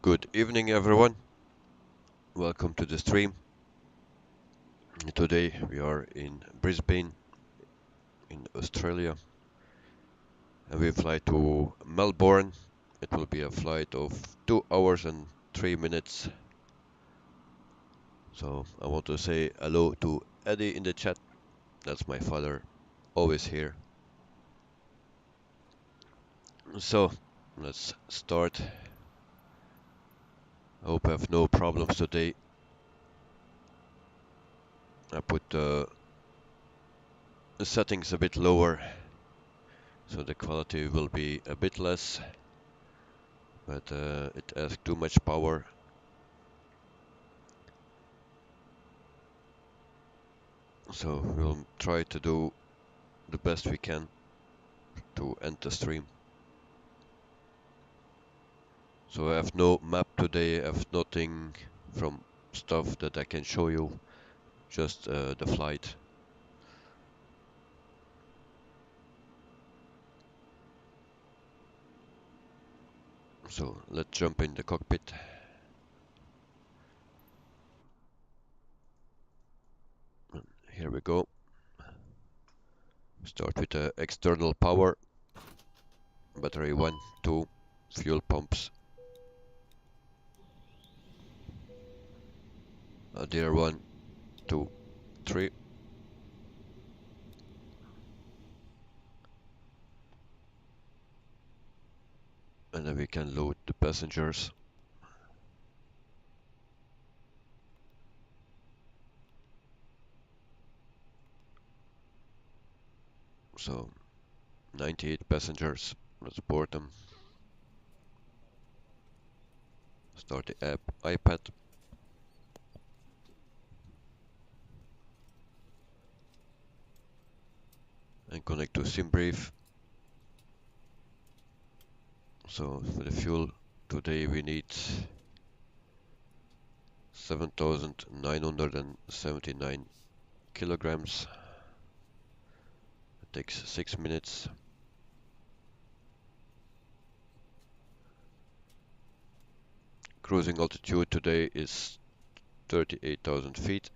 Good evening, everyone. Welcome to the stream. Today we are in Brisbane, in Australia, and we fly to Melbourne. It will be a flight of 2 hours and 3 minutes. So I want to say hello to Eddie in the chat. That's my father, always here. So let's start. I hope I have no problems today. I put the settings a bit lower, so the quality will be a bit less, but it has too much power. So we'll try to do the best we can to end the stream. So I have no map today, I have nothing from stuff that I can show you, just the flight. So let's jump in the cockpit. And here we go. Start with the external power. Battery 1, 2, fuel pumps. Adhere 1, 2, 3. And then we can load the passengers. So 98 passengers, let's board them. Start the app, iPad. And connect to SimBrief. So for the fuel today we need 7,979 kilograms. It takes 6 minutes. Cruising altitude today is 38,000 feet.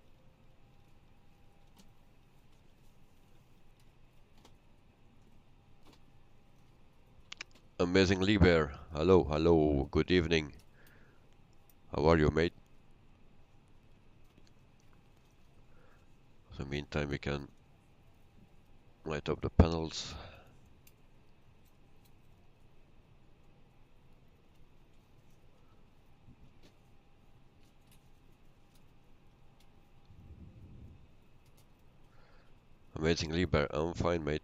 Amazing Liber, hello, good evening. How are you, mate? So meantime we can light up the panels. Amazing Liber, I'm fine, mate.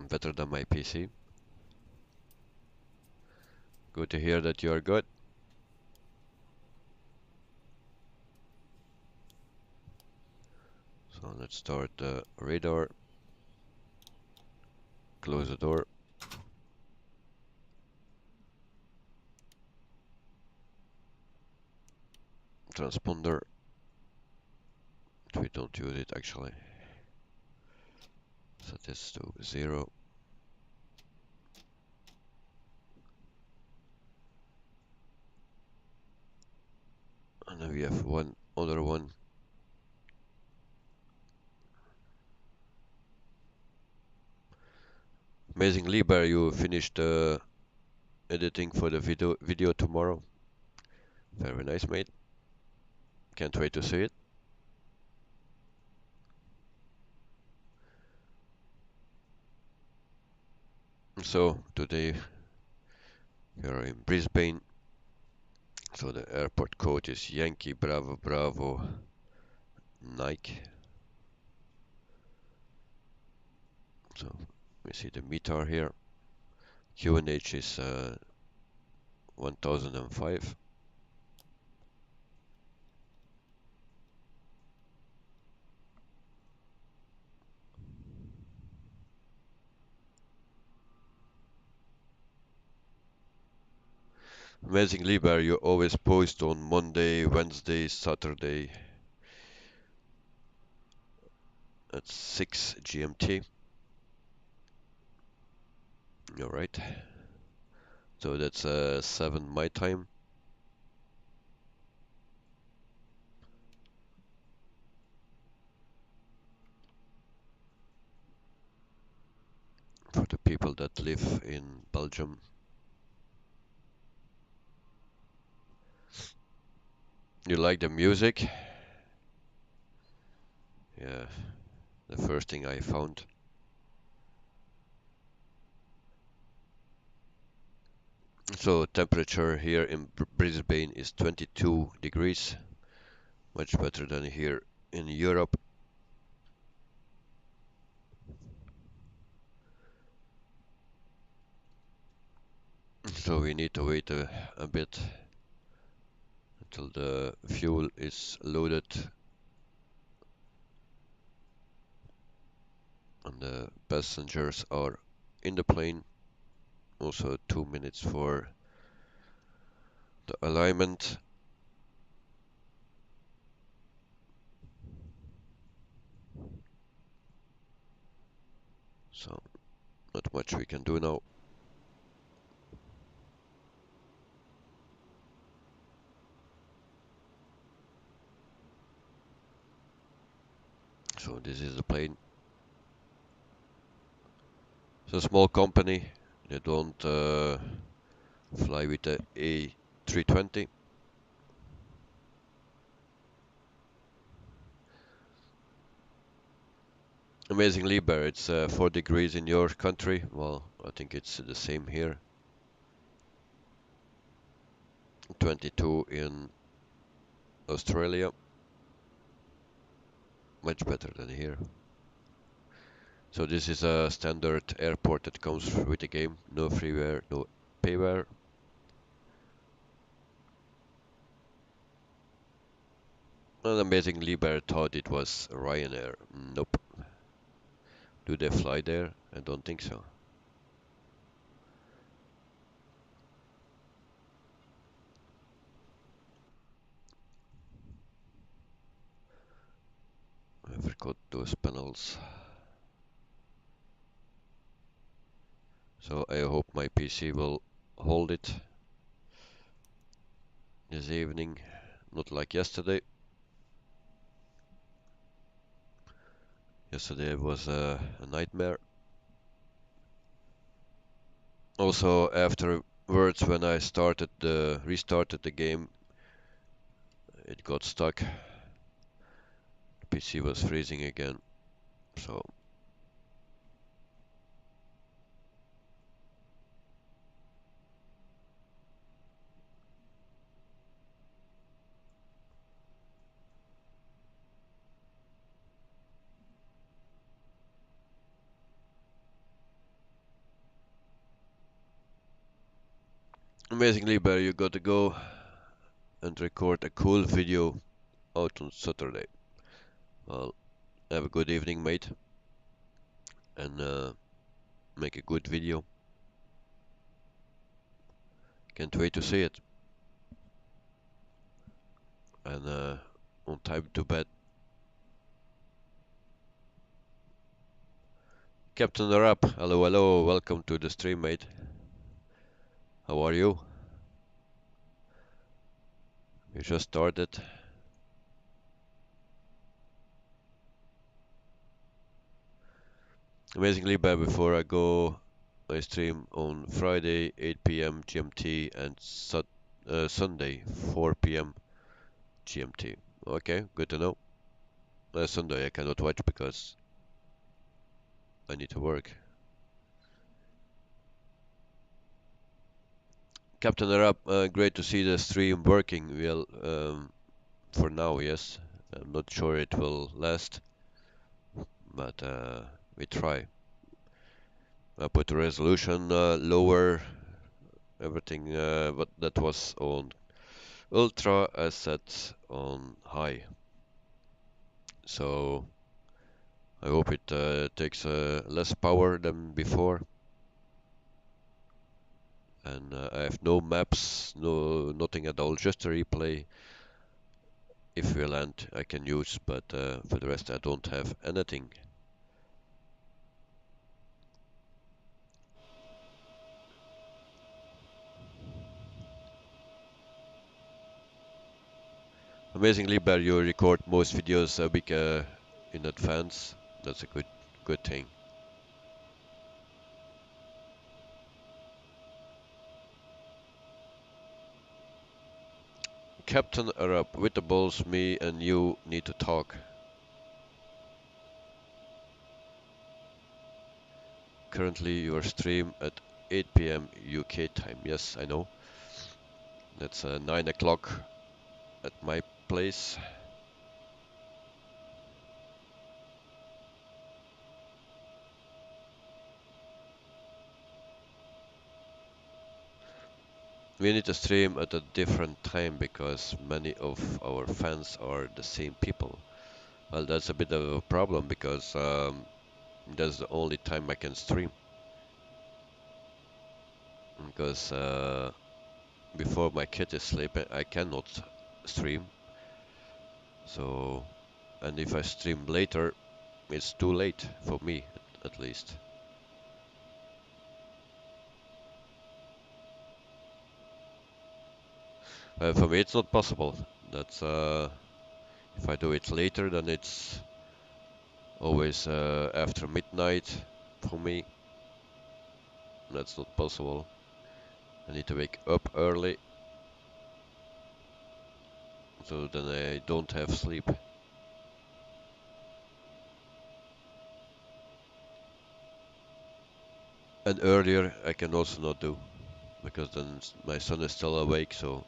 Better than my PC. Good to hear that you are good. So let's start the radar. Close the door. Transponder. We don't use it actually. Set this to 0. And then we have one other one. Amazing Liber, you finished editing for the video tomorrow. Very nice, mate. Can't wait to see it. So today we are in Brisbane. So the airport code is Yankee Bravo Bravo Nike. So we see the meter here. QNH is 1005. Amazing Liber, you always post on Monday, Wednesday, Saturday at 6 GMT. Alright. So that's 7 my time. For the people that live in Belgium. You like the music? Yeah, the first thing I found. So temperature here in Brisbane is 22 degrees, much better than here in Europe. So we need to wait a bit until the fuel is loaded and the passengers are in the plane. Also 2 minutes for the alignment. So not much we can do now. So this is the plane. It's a small company. They don't fly with the A320. Amazingly, Bear, it's 4 degrees in your country. Well, I think it's the same here. 22 in Australia. Much better than here. So this is a standard airport that comes with the game. No freeware, no payware. And amazingly, Bear thought it was Ryanair. Nope. Do they fly there? I don't think so. I forgot those panels. So I hope my PC will hold it this evening. Not like yesterday. Yesterday was a nightmare. Also afterwards when I restarted the game, it got stuck. The PC was freezing again. So amazingly, Bear, you got to go and record a cool video out on Saturday. Well, have a good evening, mate, and make a good video. Can't wait to see it. And on time to bed. Captain Rap, hello, hello, welcome to the stream, mate. How are you? We just started. Amazingly, but before I go, I stream on Friday 8 p.m. GMT and Sunday 4 p.m. GMT. Okay, good to know. Sunday I cannot watch because I need to work. Captain Arab, great to see the stream working. Well, for now, yes. I'm not sure it will last, but we try. I put the resolution lower, everything, but that was on ultra. I set on high. So I hope it takes less power than before. And I have no maps, nothing at all, just a replay. If we land, I can use, but for the rest, I don't have anything. amazingly, but you record most videos a week in advance. That's a good thing. Captain Arab, with the balls, me and you need to talk. Currently, your stream at 8 p.m. UK time. Yes, I know. That's 9 o'clock at my place. We need to stream at a different time because many of our fans are the same people. Well, that's a bit of a problem because that's the only time I can stream. Because before my kid is sleeping, I cannot stream. So, and if I stream later, it's too late for me, at least. For me, it's not possible. That's if I do it later, then it's always after midnight for me. That's not possible. I need to wake up early, so then I don't have sleep. And earlier I can also not do, because then my son is still awake, so.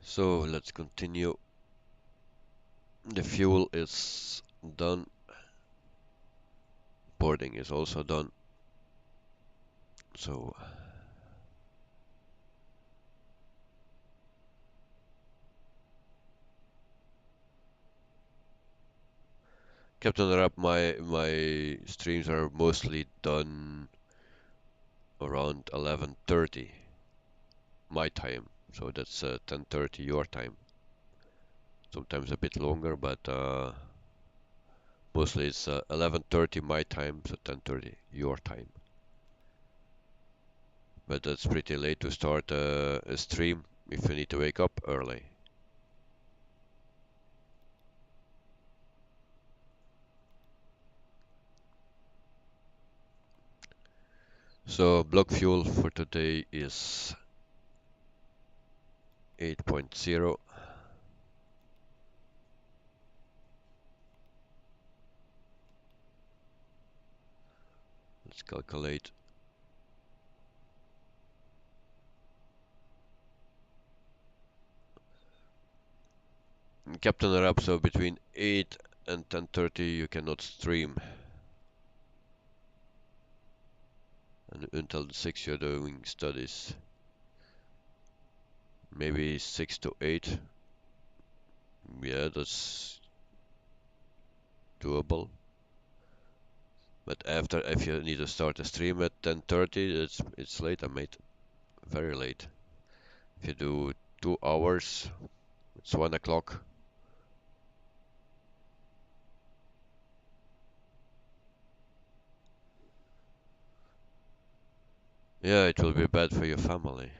So let's continue. The fuel is done. Boarding is also done. So Captain Rap, my streams are mostly done around 11:30 my time. So that's 10:30 your time. Sometimes a bit longer, but mostly it's 11:30 my time, so 10:30 your time. But that's pretty late to start a stream if you need to wake up early. So block fuel for today is 8.0. Let's calculate. Captain Arab, so between 8 and 10:30 you cannot stream. And until 6 you're doing studies. Maybe 6 to 8. Yeah, that's doable. But after, if you need to start a stream at 10:30, it's late, mate. Very late. If you do 2 hours, it's 1 o'clock. Yeah, it will be bad for your family.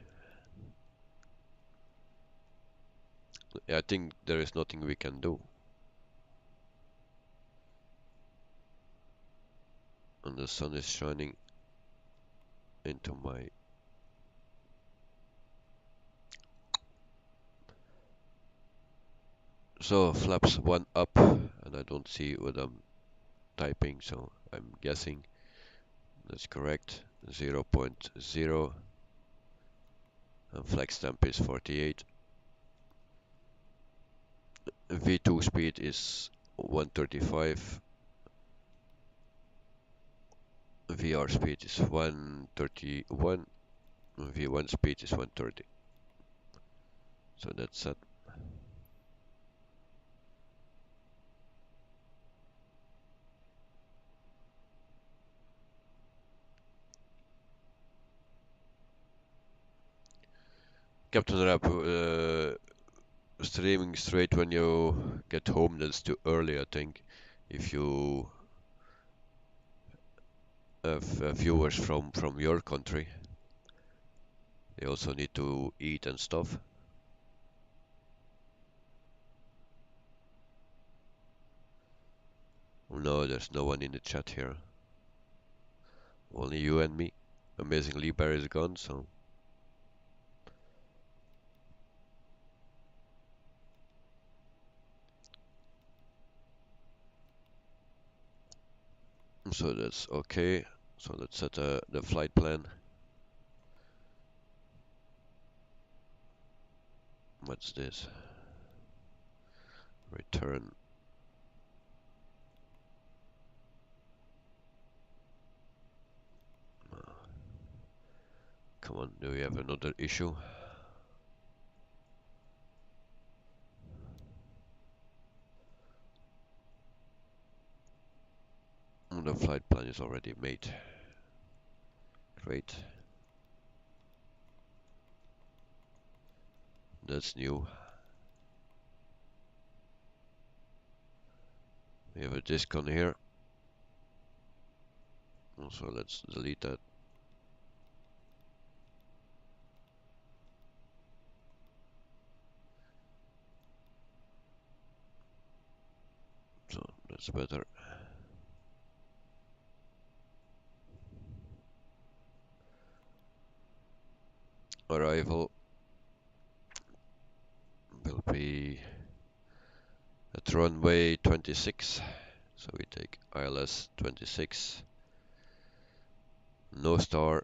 I think there is nothing we can do. And the sun is shining into my. So flaps 1 up, and I don't see what I'm typing, so I'm guessing that's correct. 0.0, and flex temp is 48. V2 speed is 135. VR speed is 131. V1 speed is 130. So that's it. Captain Rap, streaming straight when you get home, that's too early, I think. If you have viewers from your country. They also need to eat and stuff. Oh no, there's no one in the chat here. Only you and me. Amazingly, Barry's gone, so... So that's okay. So let's set the flight plan. What's this? Return. Come on, do we have another issue? The flight plan is already made. Great. That's new. We have a disk on here. So let's delete that. So that's better. Arrival will be at runway 26. So we take ILS 26. No star.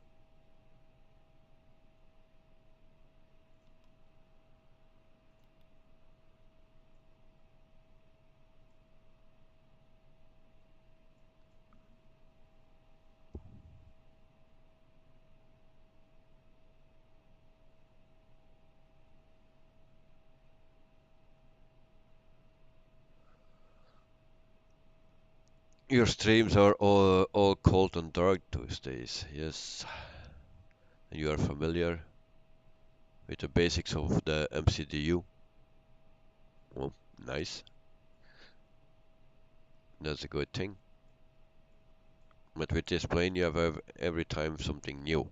Your streams are all cold and dark these days. Yes. And you are familiar with the basics of the MCDU. Well, nice. That's a good thing. But with this plane you have every time something new.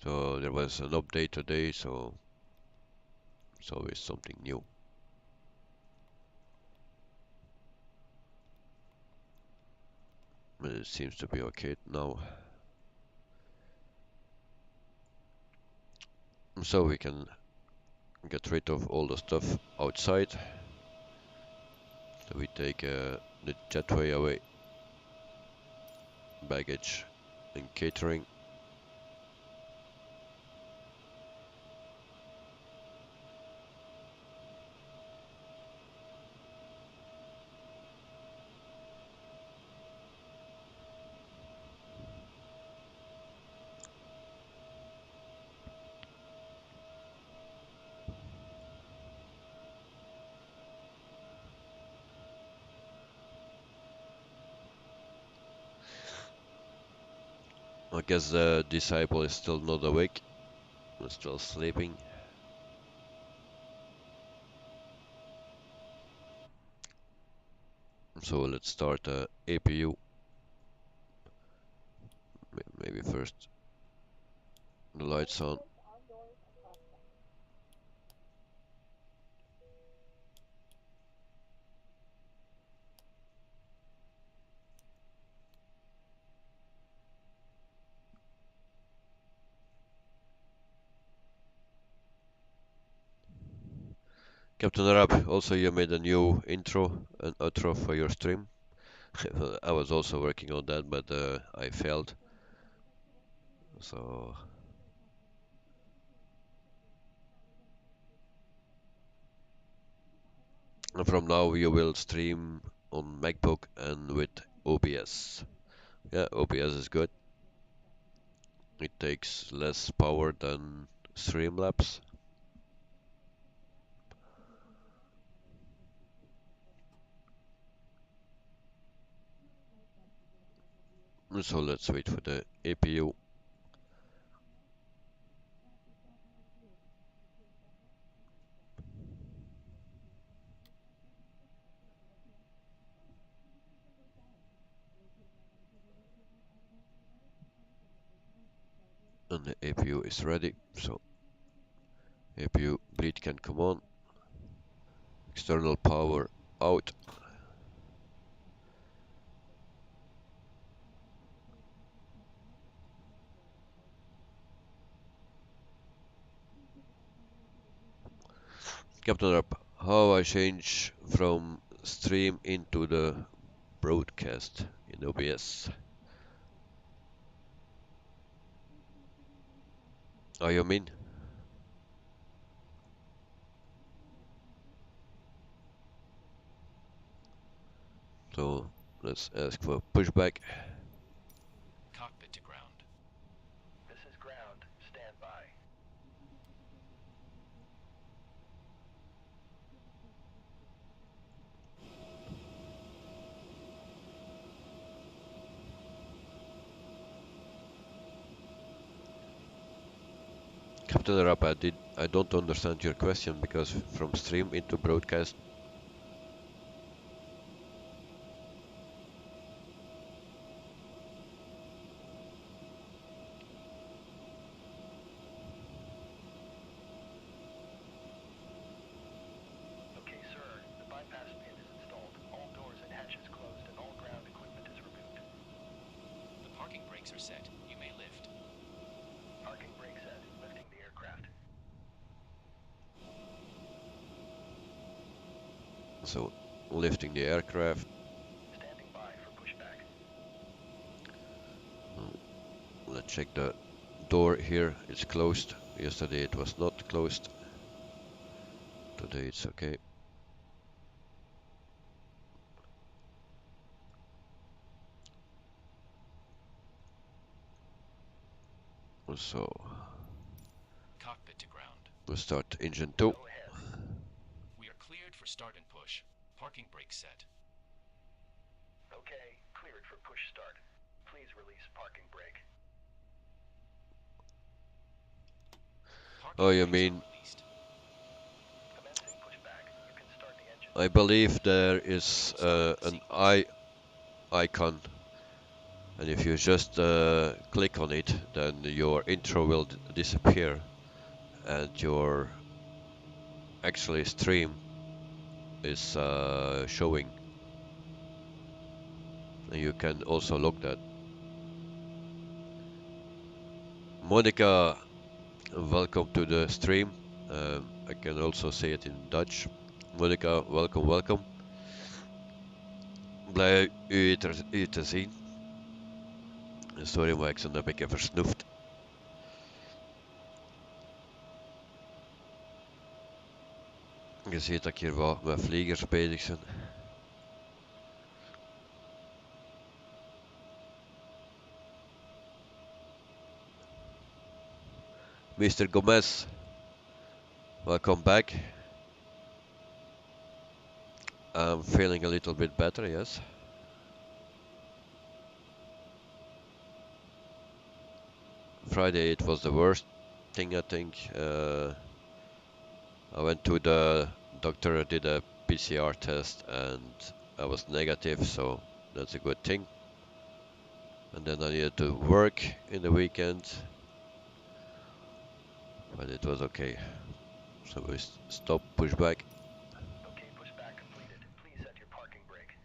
So there was an update today, so it's always something new. But it seems to be okay now. So we can get rid of all the stuff outside. So we take the jetway away. Baggage and catering. I guess the disciple is still not awake. He's still sleeping. So let's start the APU. Maybe first the lights on. Captain Arab, also you made a new intro and outro for your stream. I was also working on that, but I failed. So from now you will stream on MacBook and with OBS. Yeah, OBS is good. It takes less power than Streamlabs. So let's wait for the APU. And the APU is ready, so APU bleed can come on. External power out. Captain Up, how I change from stream into the broadcast in OBS? Oh, you mean? So let's ask for pushback. Cockpit to ground. This is ground. Stand by. Captain Arap, I don't understand your question because from stream into broadcast. Okay, sir. The bypass pin is installed. All doors and hatches closed and all ground equipment is removed. The parking brakes are set. You may lift. Parking brake set. Lifting the aircraft. So lifting the aircraft. Standing by for pushback. Let's check the door here. It's closed. Yesterday it was not closed. Today it's okay. So Cockpit to ground. we'll start engine 2. Go ahead. We are cleared for start and push. Parking brakes set. Okay, cleared for push start. Please release parking brake. Parking Oh, you brakes are mean released. Commencing pushback. You can start the engine. I believe there is an icon, and if you just click on it, then your intro will disappear, and your actually stream is showing. And you can also log that. Monica, welcome to the stream. I can also say it in Dutch. Monica, welcome, welcome. Blij u te zien. Sorry, maar ik ben een beetje versnoefd. Je ziet dat ik hier wat met vliegers bezig ben. Mr. Gomez, welcome back. I'm feeling a little bit better, yes. Friday it was the worst thing, I think. I went to the doctor, did a PCR test, and I was negative, so that's a good thing. And then I needed to work in the weekend, but it was okay. So we stopped pushback. Okay, pushback completed. Please set your parking brake.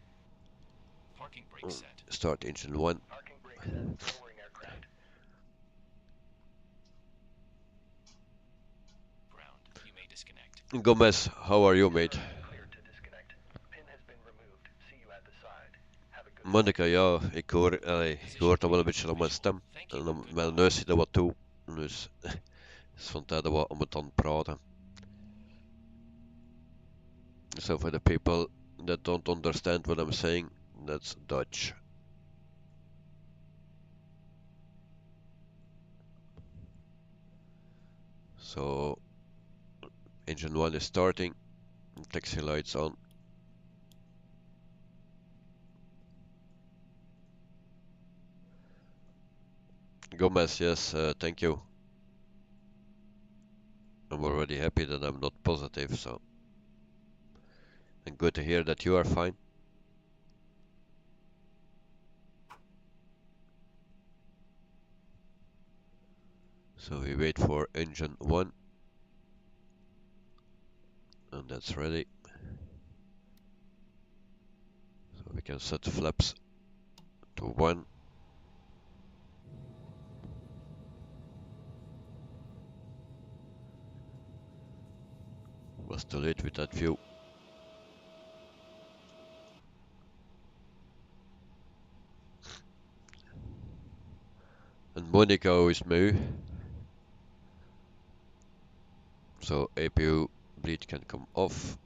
Parking brakes set. Start engine 1. Parking brake set. Lowering aircraft. Ground. You may disconnect. Gomez, how are you, mate? Cleared to disconnect. Pin has been removed. See you at the side. Have a good Monica, ja, ik hoor dat wel een beetje aan mijn stem. En mijn neus zit er wat toe. Dus het is van tijd dat we om het aan praten. So for the people that don't understand what I'm saying, that's Dutch. So engine 1 is starting, taxi lights on. Gomez, yes, thank you. I'm already happy that I'm not positive, so. And good to hear that you are fine. So we wait for engine 1, and that's ready. So we can set flaps to 1. Was too late with that view. And Monica is moo. So APU bleed can come off.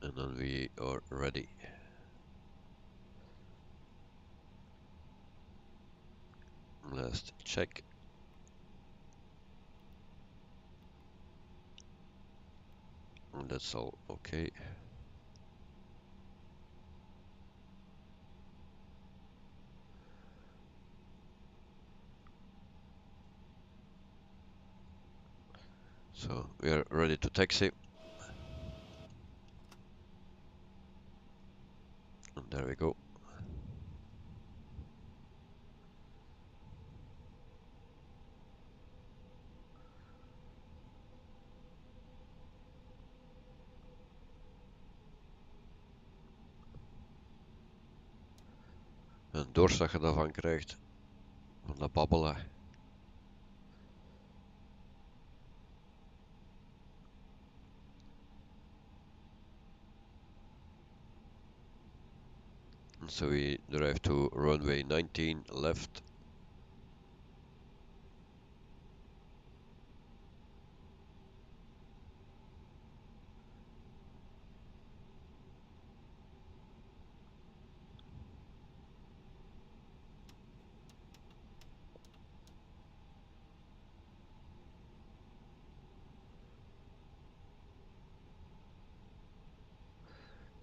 And then we are ready. Last check. And that's all okay. So we are ready to taxi. And there we go. Een dorst dat je daarvan krijgt. Van dat babbelen. So we drive to runway 19 left.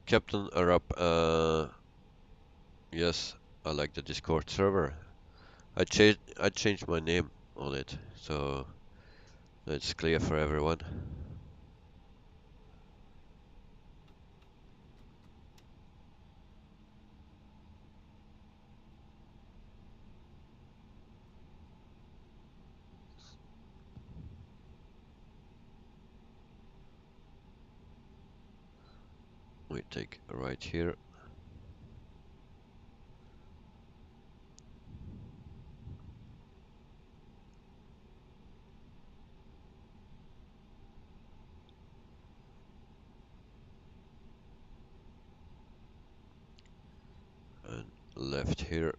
Captain Arab, yes, I like the Discord server. I changed my name on it, so it's clear for everyone. We take a right here. And left here.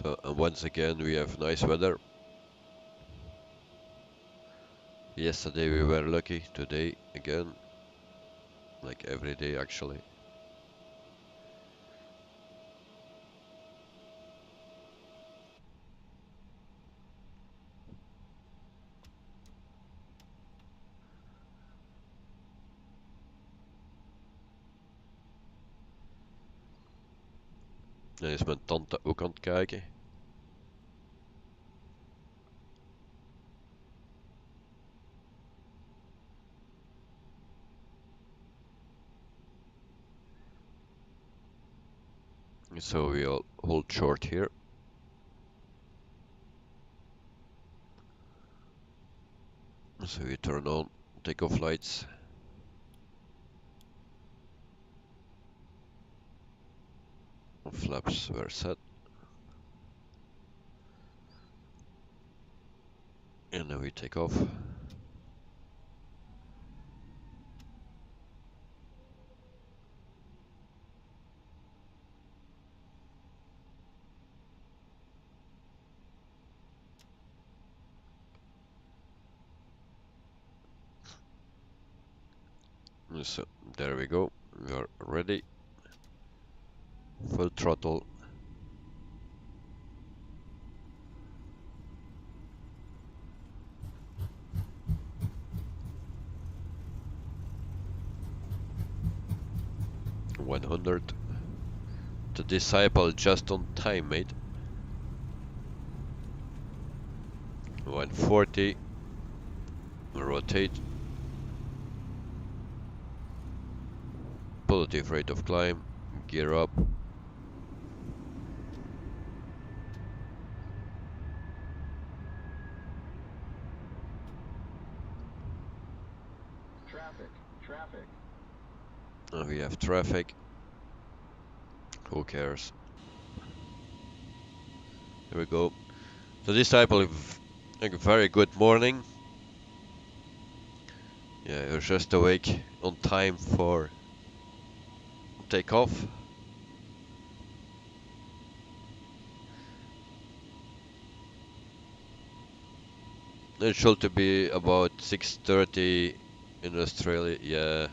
So, and once again we have nice weather. Yesterday we were lucky, today again, like every day actually. Dan is mijn tante ook aan het kijken. So we'll hold short here. So we turn on takeoff lights. Flaps were set. And then we take off. So there we go. We are ready. Full throttle. $100. The disciple just on time, mate. 140. Rotate. Positive rate of climb. Gear up. Traffic. We have traffic. Who cares? Here we go. So disciple, like a very good morning. Yeah, you're just awake on time for takeoff. It should be about 6:30 in Australia. Yeah,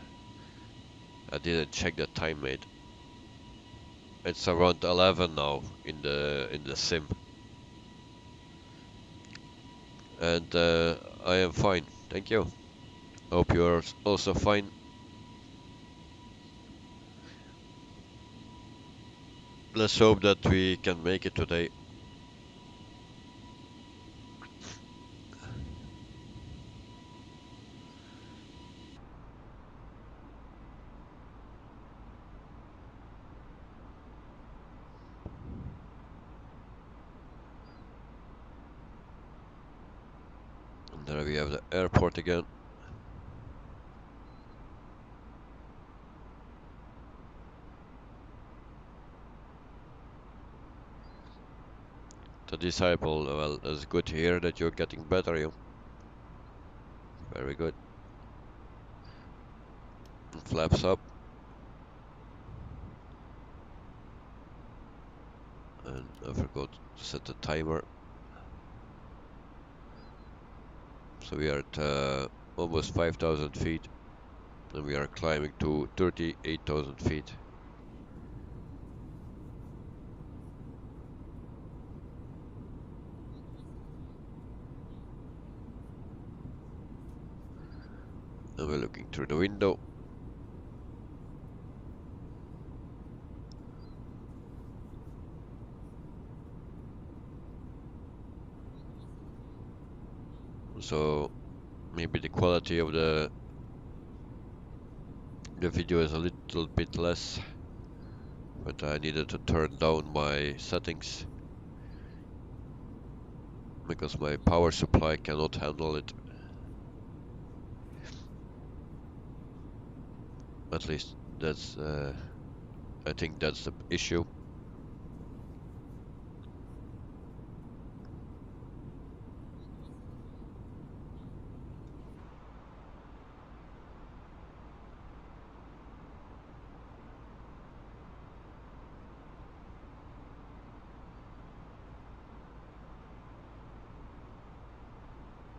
I didn't check the time, mate. It's around 11 now in the sim, and I am fine. Thank you. Hope you're also fine. Let's hope that we can make it today. And there we have the airport again. The disciple, well, it's good to hear that you're getting better, you. Very good. Flaps up. And I forgot to set the timer. So we are at almost 5,000 feet. And we are climbing to 38,000 feet. And we're looking through the window. So maybe the quality of the video is a little bit less, but I needed to turn down my settings because my power supply cannot handle it. At least that's I think that's the issue.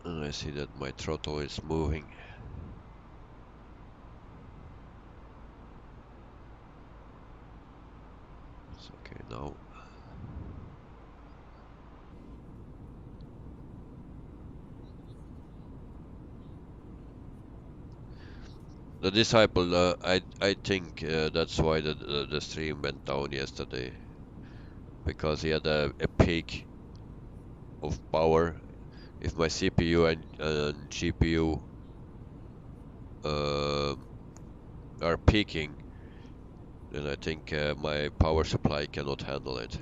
And I see that my throttle is moving. It's okay now. The disciple, I think that's why the stream went down yesterday, because he had a peak of power. If my CPU and GPU are peaking, then I think my power supply cannot handle it.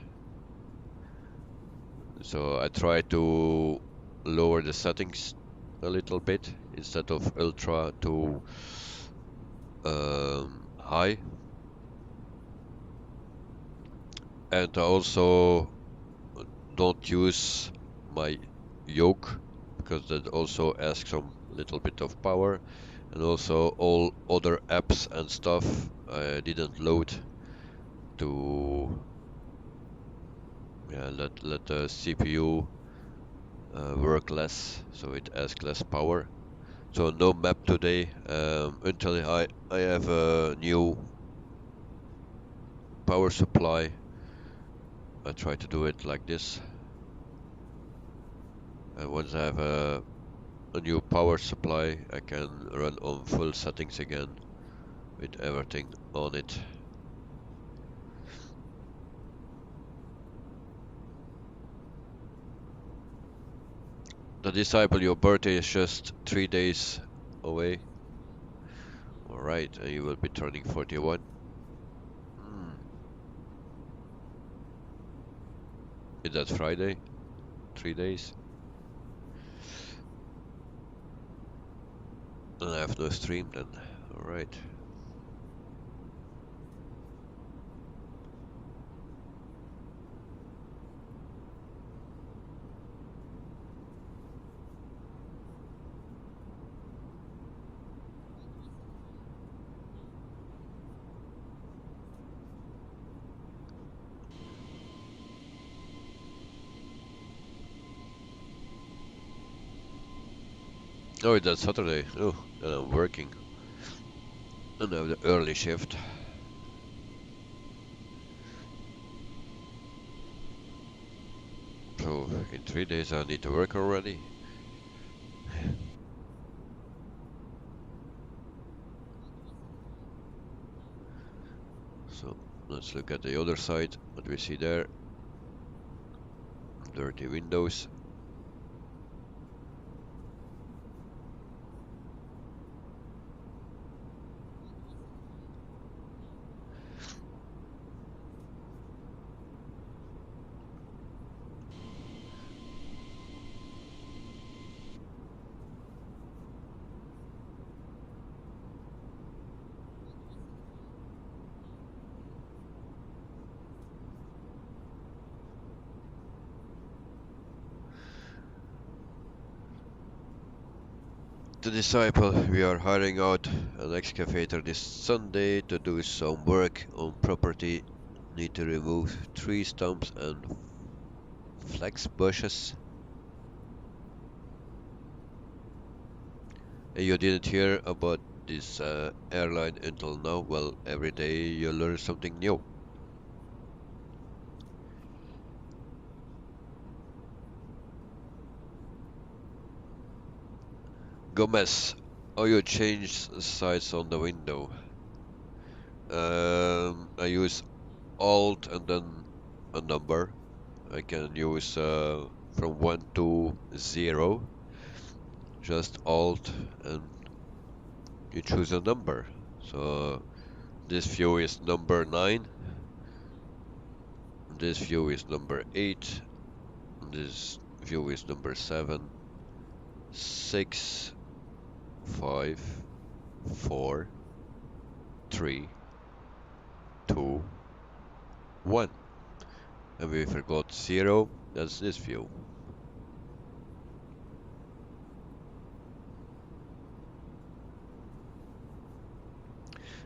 So I try to lower the settings a little bit instead of ultra to high, and I also don't use my Yoke because that also asks some little bit of power, and also all other apps and stuff I didn't load to let the CPU work less, so it asks less power. So no map today until I have a new power supply. I try to do it like this, and once I have a new power supply, I can run on full settings again with everything on it. The disciple, your birthday is just 3 days away. Alright, and you will be turning 41. Is that Friday? 3 days? And I have no stream then. Alright. Oh, that's Saturday. Oh, then I'm working. And I have the early shift. So, in 3 days I need to work already. So, let's look at the other side. What we see there. Dirty windows. The disciple, we are hiring out an excavator this Sunday to do some work on property. Need to remove tree stumps and flex bushes. You didn't hear about this airline until now? Well, every day you learn something new. Gomez, oh, you changed the size on the window. I use Alt and then a number. I can use from 1 to 0. Just Alt and you choose a number. So this view is number 9. This view is number 8. This view is number 7. 6, 5, 4, 3, 2, 1. And we forgot 0. That's this view.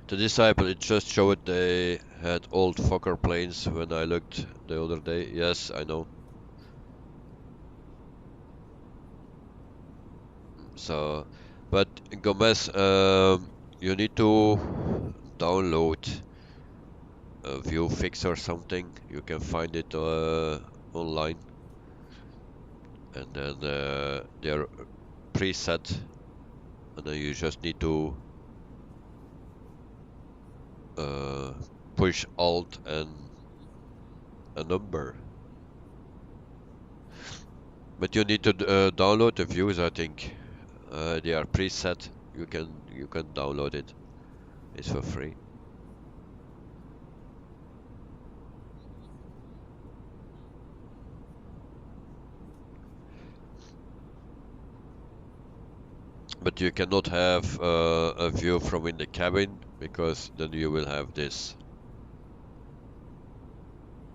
The disciple, it just showed they had old Fokker planes when I looked the other day. Yes, I know. So, but Gomez, you need to download a view fix or something. You can find it online, and then they're preset, and then you just need to push Alt and a number. But you need to download the views. I think they are preset. You can download it. It's for free. But you cannot have a view from in the cabin because then you will have this.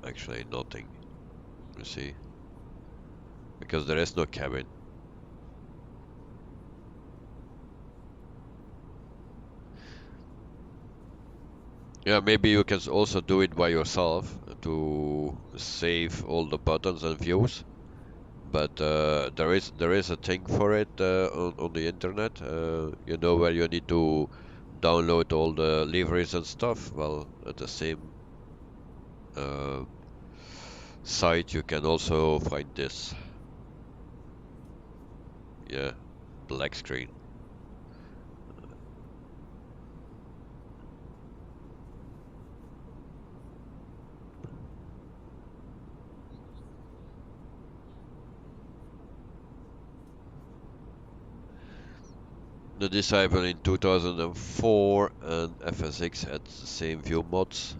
Actually, nothing. You see, because there is no cabin. Yeah, maybe you can also do it by yourself to save all the buttons and views. But there is a thing for it on the internet. You know where you need to download all the liveries and stuff. Well, at the same uh, site you can also find this. Yeah, black screen. The Disciple in 2004 and FSX had the same view mods.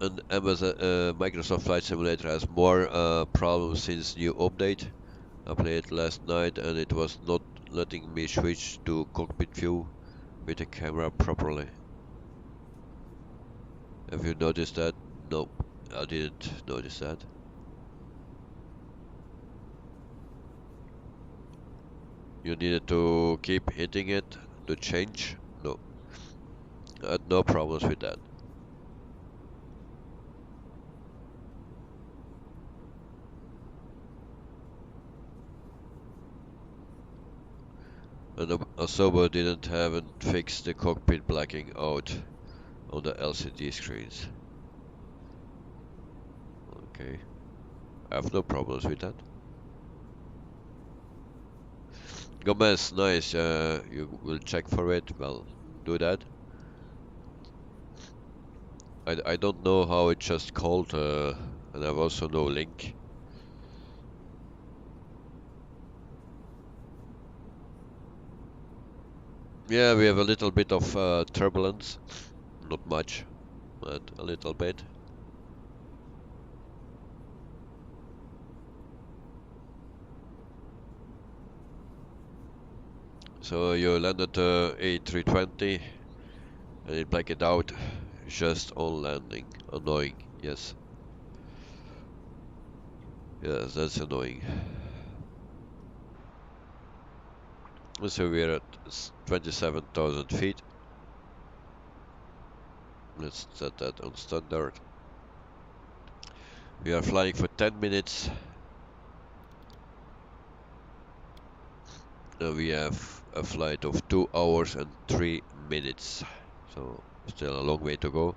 And Microsoft Flight Simulator has more problems since new update. I played it last night and it was not letting me switch to cockpit view with the camera properly. Have you noticed that? Nope, I didn't notice that. You needed to keep hitting it to change? No, I had no problems with that. And Asobo haven't fixed the cockpit blacking out on the LCD screens. Okay, I have no problems with that. Gomez, nice. You will check for it. Well, do that. I don't know how it just called, and I've also no link. Yeah, we have a little bit of turbulence. Not much, but a little bit. So you landed the A320 and it blacked it out just on landing. Annoying, yes. Yes, that's annoying. So we're at 27,000 feet. Let's set that on standard. We are flying for 10 minutes. We have a flight of 2 hours and 3 minutes. So still a long way to go.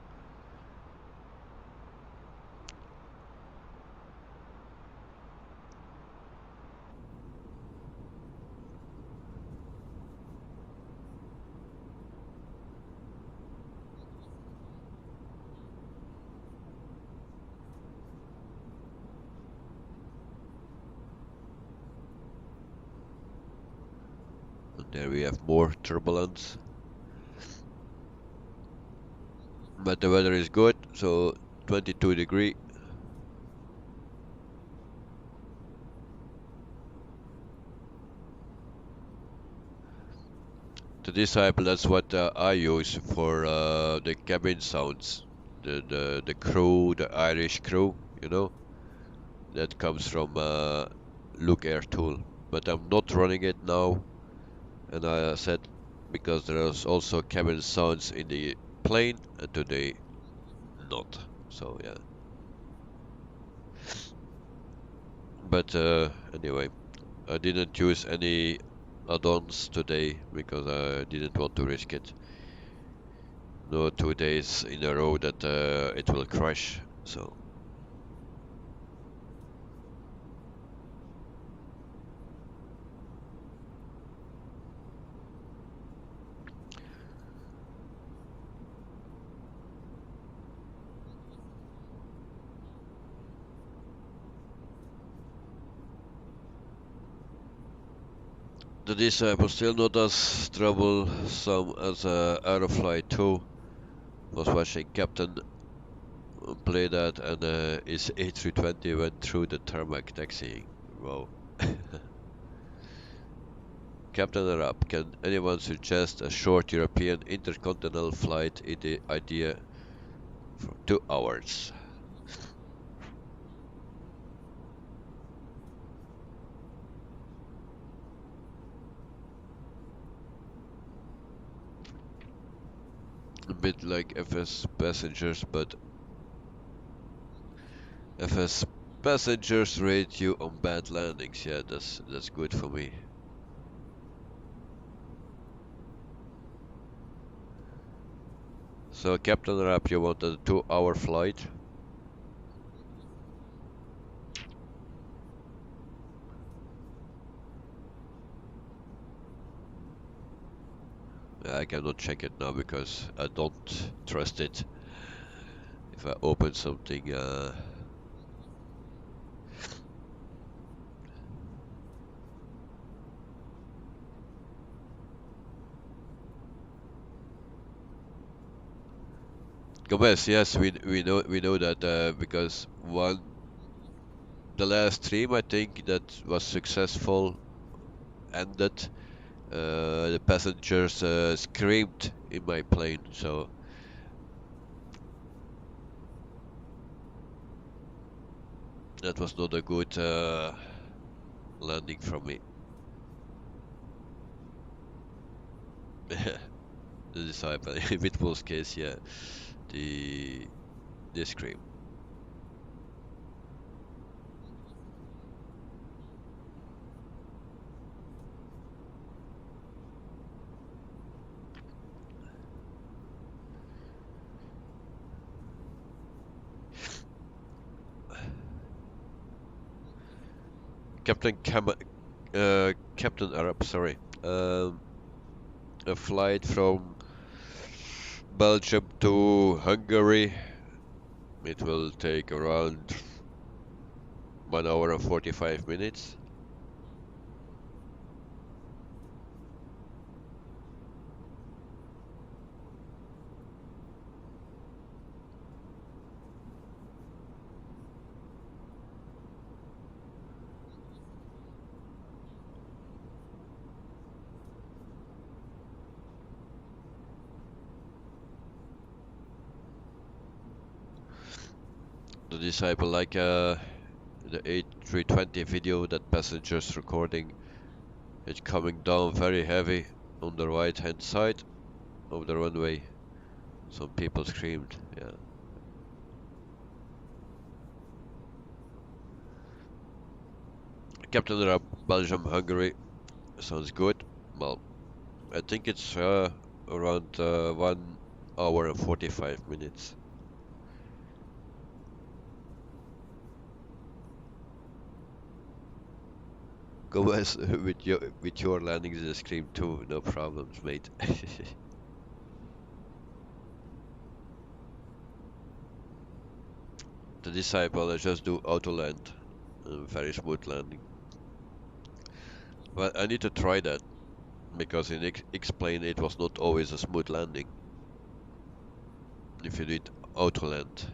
And there we have more turbulence. But the weather is good, so 22 degree. The Disciple, that's what I use for the cabin sounds. The crew, the Irish crew, you know, that comes from Look Air tool. But I'm not running it now, and I said because there is also cabin sounds in the plane, and today not. So yeah. But anyway, I didn't use any add-ons today because I didn't want to risk it. No 2 days in a row that it will crash. So the Disciple still not as troublesome as Aerofly 2. Was watching Captain play that and his A320 went through the tarmac taxiing. Wow. Captain Arab, can anyone suggest a short European intercontinental flight idea for 2 hours? A bit like FS passengers, but FS passengers rate you on bad landings. Yeah, that's good for me. So Captain Rap, you wanted a 2 hour flight? I cannot check it now because I don't trust it. if I open something, Gomez, yes, we know that because the last stream I think that was successful ended. The passengers screamed in my plane, so that was not a good landing from me. The disciple, if it was case, yeah, the the scream. Captain Arab, sorry. A flight from Belgium to Hungary. It will take around 1 hour and 45 minutes. The disciple, like the A320 video that passengers recording, it's coming down very heavy on the right hand side of the runway. Some people screamed, yeah. Captain Arab, Belgium, Hungary, sounds good. Well, I think it's around 1 hour and 45 minutes. Go as with your landings in the scream too, no problems, mate. The disciple, I just do auto land, very smooth landing. But I need to try that because in explain it was not always a smooth landing if you did auto land.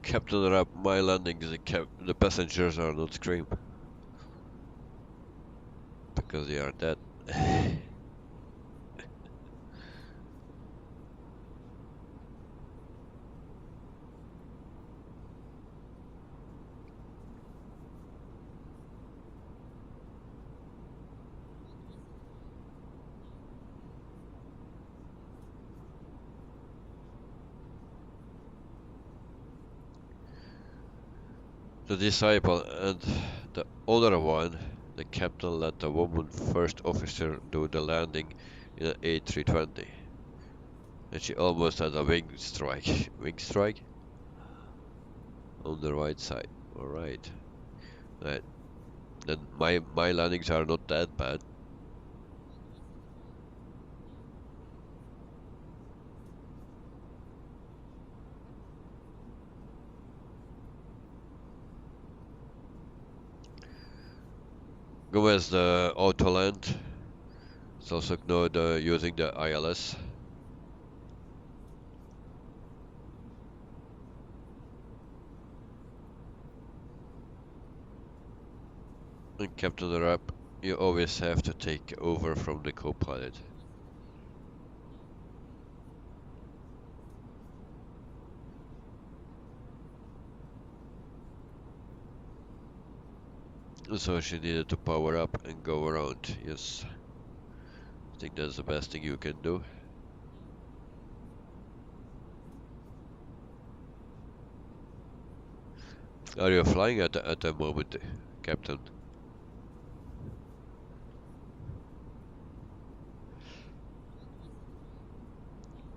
Captain Arab, my landing is the passengers are not scream because they are dead. The disciple and the other one, the captain let the woman first officer do the landing in an A320. And she almost had a wing strike. Wing strike? On the right side. Alright. Right. Then my landings are not that bad. Go as the auto land. It's also known using the ILS. And Captain Arab, you always have to take over from the co-pilot. So she needed to power up and go around, yes. I think that's the best thing you can do. Are you flying at the moment, Captain?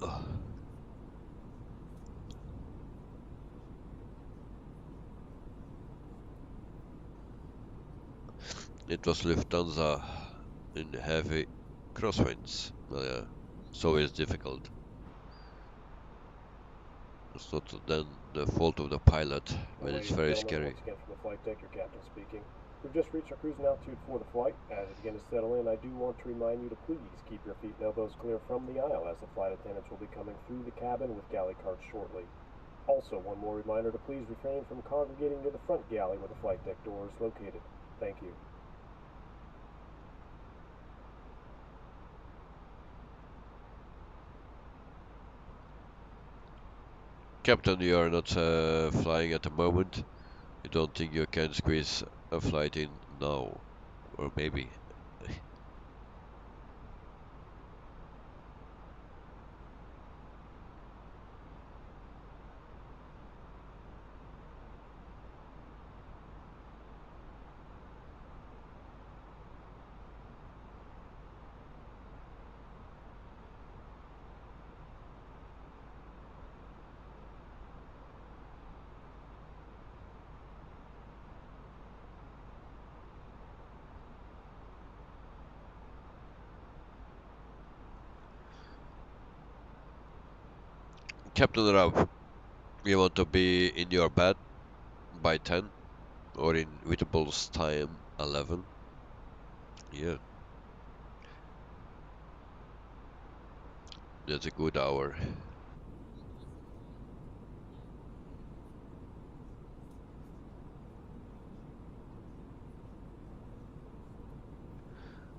Oh. It was Lufthansa in heavy crosswinds. Well, yeah, it's always difficult. It's not then the fault of the pilot, but it's very scary. Once again from the flight deck, your captain speaking. We've just reached our cruising altitude for the flight. As you begin to settle in, I do want to remind you to please keep your feet and elbows clear from the aisle, as the flight attendants will be coming through the cabin with galley carts shortly. Also, one more reminder to please refrain from congregating near the front galley where the flight deck door is located. Thank you. Captain, you are not flying at the moment. You don't think you can squeeze a flight in now? Or maybe. Captain Rab, you want to be in your bed by 10? Or in Whittle's time 11? Yeah. That's a good hour.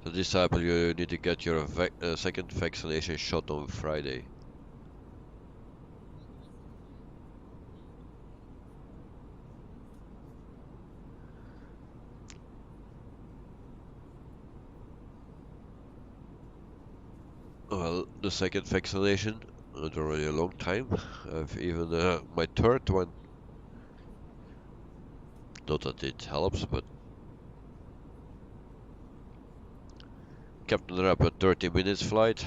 So disciple, you need to get your second vaccination shot on Friday. Well, the second vaccination, not already a long time. I've even my third one. Not that it helps, but Captain Rap, a 30 minutes flight.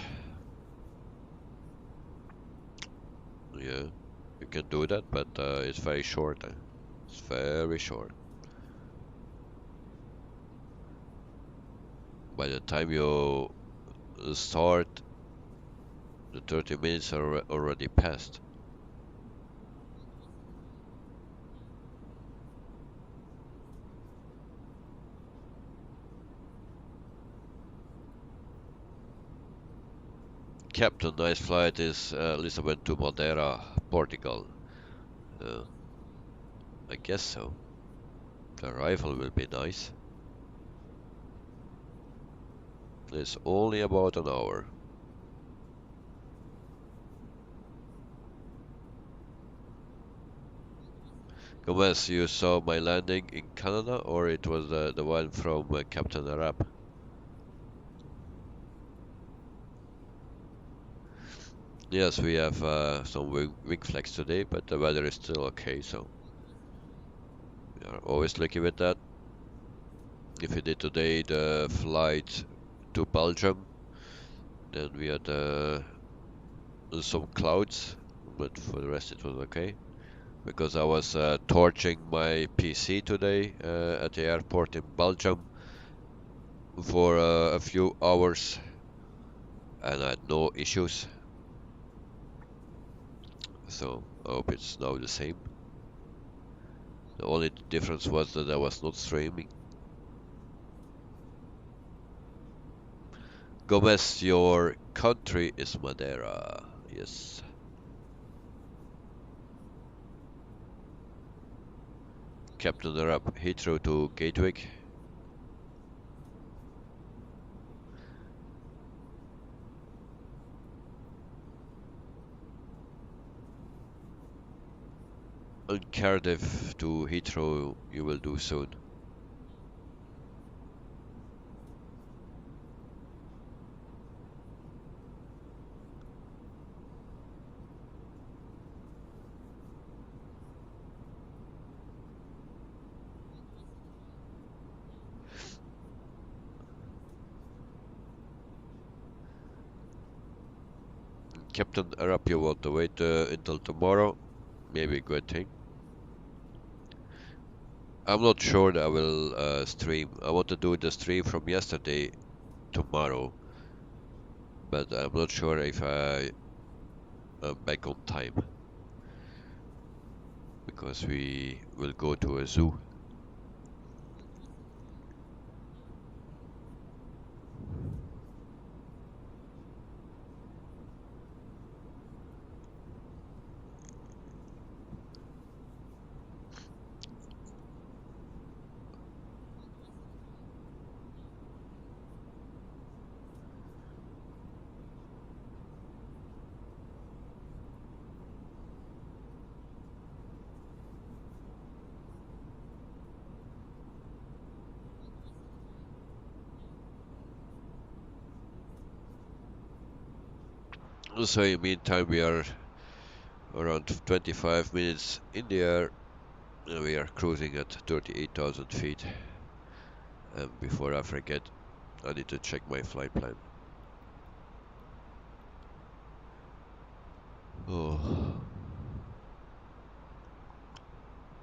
Yeah, you can do that, but it's very short. It's very short. By the time you start, the 30 minutes are already passed. Captain, nice flight is Lisbon to Madeira, Portugal. I guess so. The arrival will be nice. It's only about an hour. Gomez, you saw my landing in Canada, or it was the one from Captain Arab? Yes, we have some wing flex today, but the weather is still okay, so we are always lucky with that. If we did today the flight to Belgium, then we had some clouds, but for the rest it was okay. Because I was torching my PC today at the airport in Belgium for a few hours, and I had no issues. So I hope it's now the same. The only difference was that I was not streaming. Gomez, your country is Madeira. Yes. Captain Arab, Heathrow to Gatwick. And Cardiff to Heathrow you will do soon. Captain Arab, you want to wait until tomorrow? Maybe a good thing. I'm not sure that I will stream. I want to do the stream from yesterday tomorrow, but I'm not sure if I am back on time because we will go to a zoo. So in the meantime, we are around 25 minutes in the air, and we are cruising at 38,000 feet. And before I forget, I need to check my flight plan. Oh,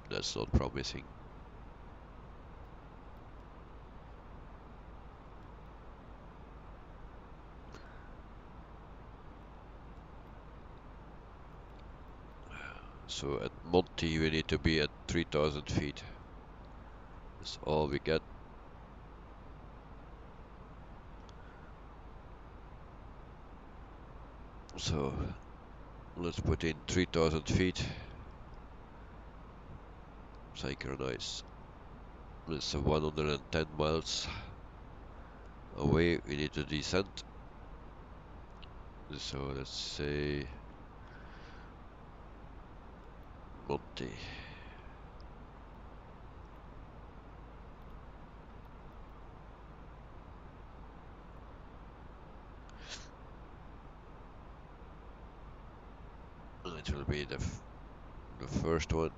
that's not promising. So at Monty we need to be at 3,000 feet. That's all we get. So let's put in 3,000 feet. Synchronize. It's 110 miles away. We need to descend. So let's say Monty. It will be the first one.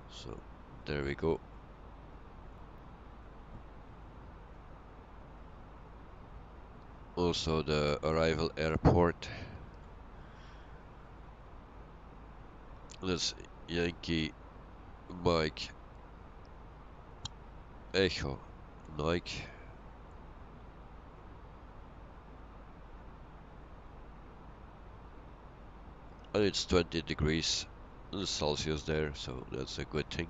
So there we go. Also the arrival airport. That's Yankee Mike Echo Nike. And it's 20 degrees Celsius there, so that's a good thing.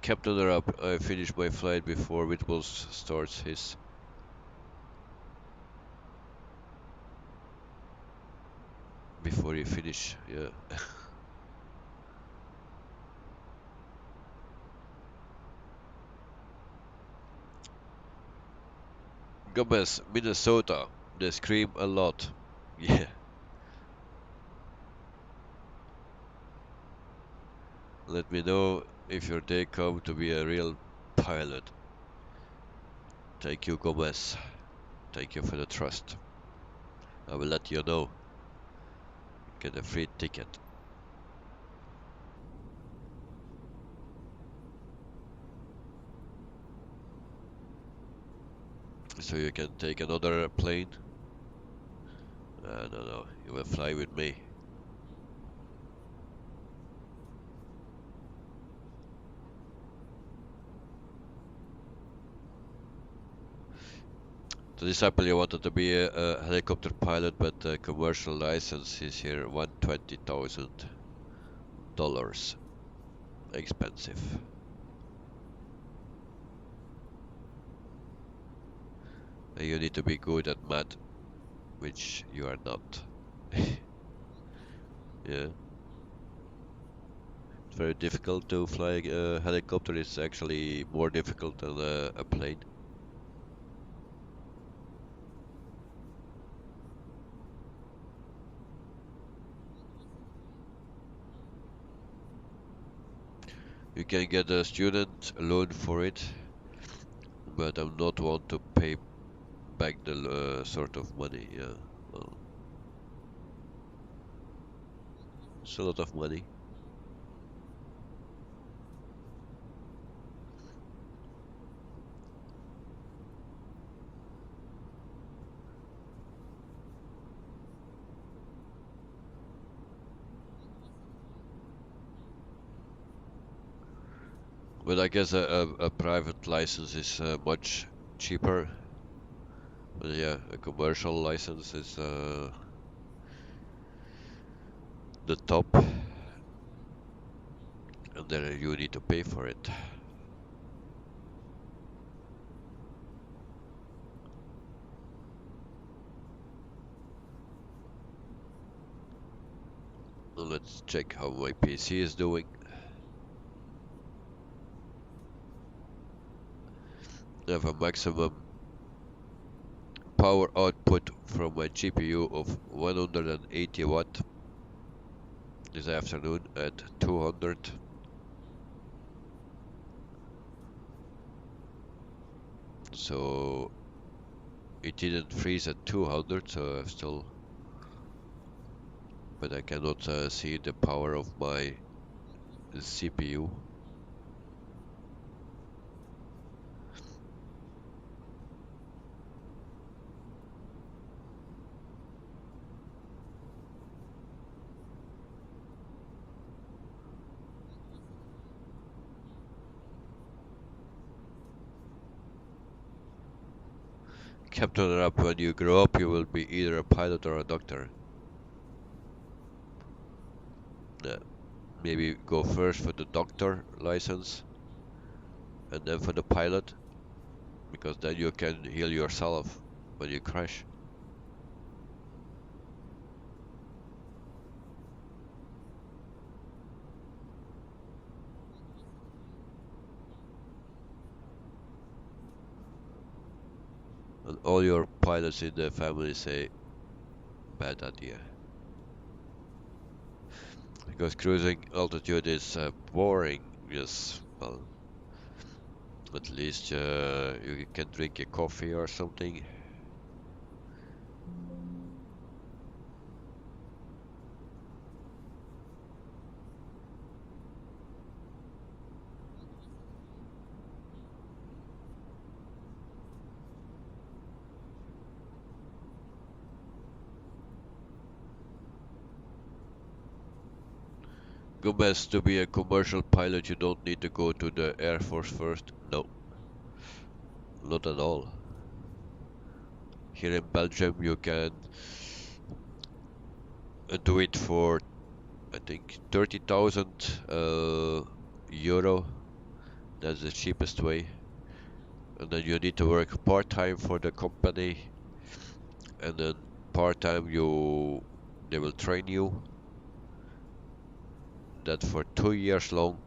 Captain Arab, I finished my flight before Whitwell starts his. Before you finish, yeah. Gomez, Minnesota. They scream a lot. Yeah. Let me know if your day come to be a real pilot. Thank you, Gomez. Thank you for the trust. I will let you know. Get a free ticket. So you can take another plane. No, you will fly with me. So this apple you wanted to be a helicopter pilot, but the commercial license is here $120,000. Expensive. And you need to be good at math, which you are not. Yeah. It's very difficult to fly a helicopter. It's actually more difficult than a plane. You can get a student loan for it, but I'm not want to pay back the sort of money. Yeah. Well, It's a lot of money. But I guess a private license is much cheaper. But yeah, a commercial license is the top, and then you need to pay for it. Now let's check how my PC is doing. I have a maximum power output from my GPU of 180 watt this afternoon at 200. So it didn't freeze at 200, so I'm still, but I cannot see the power of my CPU. Captain Rapp, when you grow up, you will be either a pilot or a doctor. Maybe go first for the doctor license and then for the pilot, because then you can heal yourself when you crash. And all your pilots in the family say, bad idea. Because cruising altitude is boring. Yes, well, at least you can drink a coffee or something. Gomez, to be a commercial pilot, you don't need to go to the Air Force first. No, not at all. Here in Belgium, you can do it for, I think, 30,000 euro. That's the cheapest way. And then you need to work part-time for the company, and then part-time they will train you. That for 2 years long,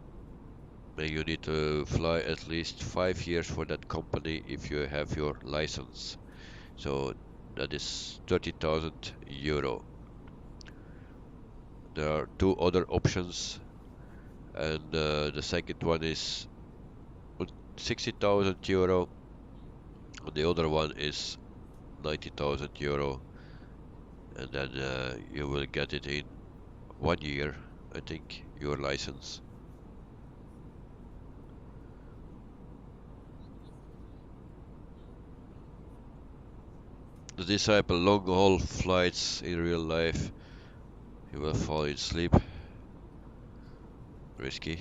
and you need to fly at least 5 years for that company if you have your license. So that is 30,000 euro. There are two other options, and the second one is 60,000 euro, and the other one is 90,000 euro, and then you will get it in 1 year, I think, your license. To disable long haul flights in real life, you will fall in sleep. Risky.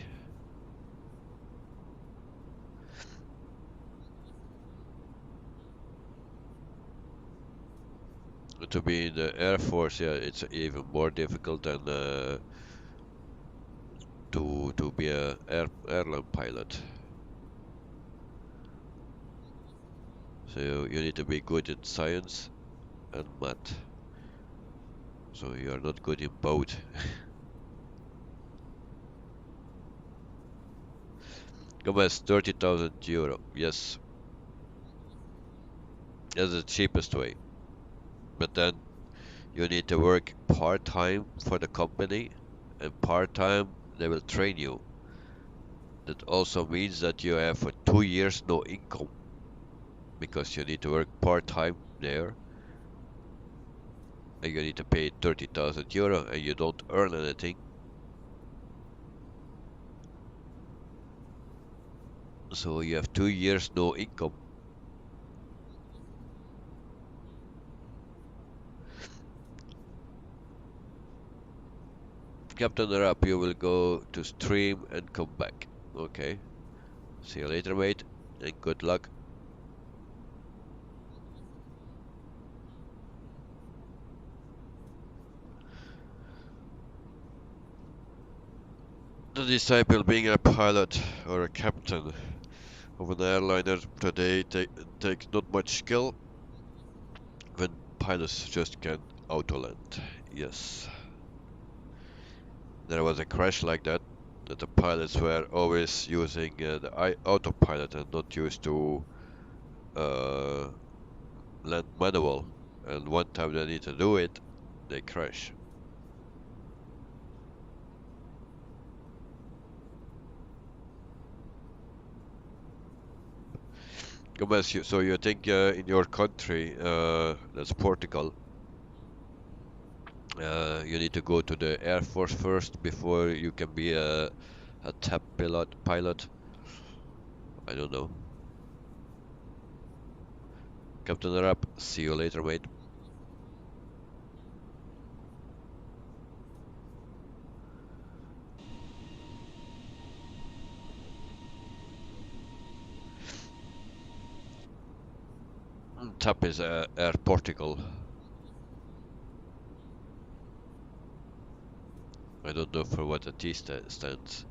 To be in the Air Force, yeah, it's even more difficult than to be a airline pilot. So you need to be good in science and math. So you are not good in both. Gomez, 30,000 euro. Yes, that's the cheapest way. But then you need to work part-time for the company, and part-time they will train you. That also means that you have for 2 years no income, because you need to work part-time there, and you need to pay 30,000 euro and you don't earn anything. So you have 2 years no income. Captain the Rap, you will go to stream and come back. Okay. See you later, mate, and good luck. The disciple being a pilot or a captain of an airliner today takes not much skill when pilots just can auto-land. Yes. There was a crash like that the pilots were always using the autopilot and not used to uh, land manual. And one time they need to do it, they crash. Gomez, so you think in your country, that's Portugal, you need to go to the Air Force first before you can be a TAP pilot? I don't know. Captain Rap, see you later, mate. TAP is Air Portugal. I don't know for what the T stands.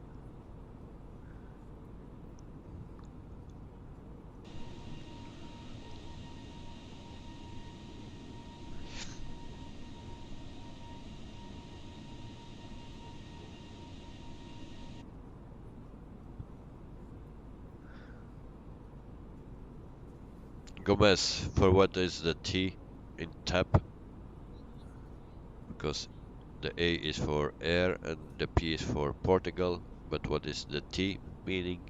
Gomez, for what is the T in TAP? Because the A is for air and the P is for Portugal, but what is the T meaning?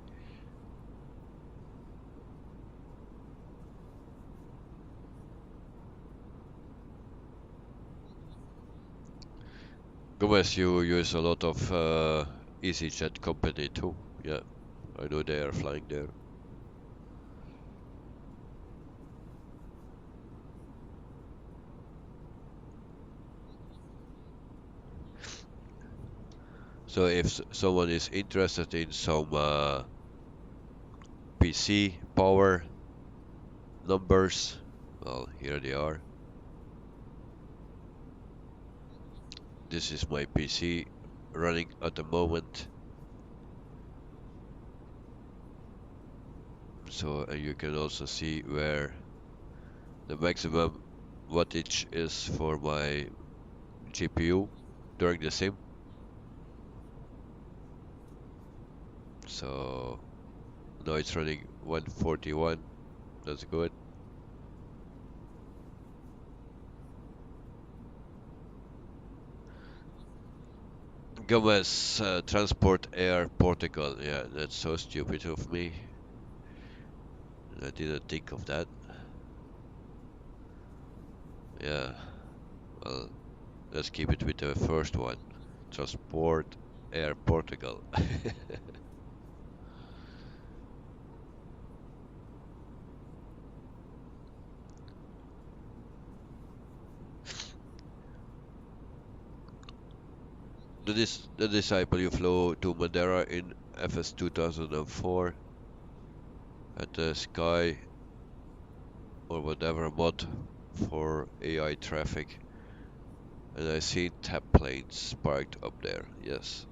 Gomez, you use a lot of EasyJet company too. Yeah, I know they are flying there. So if someone is interested in some PC power numbers, well, here they are. This is my PC running at the moment. So you can also see where the maximum wattage is for my GPU during the sim. So now it's running 141. That's good. Gomez, Transport Air Portugal. Yeah, that's so stupid of me. I didn't think of that. Yeah, well, let's keep it with the first one. Transport Air Portugal. The disciple you flew to Madeira in FS 2004 at the Sky or whatever mod for AI traffic, and I seen TAP planes parked up there. Yes.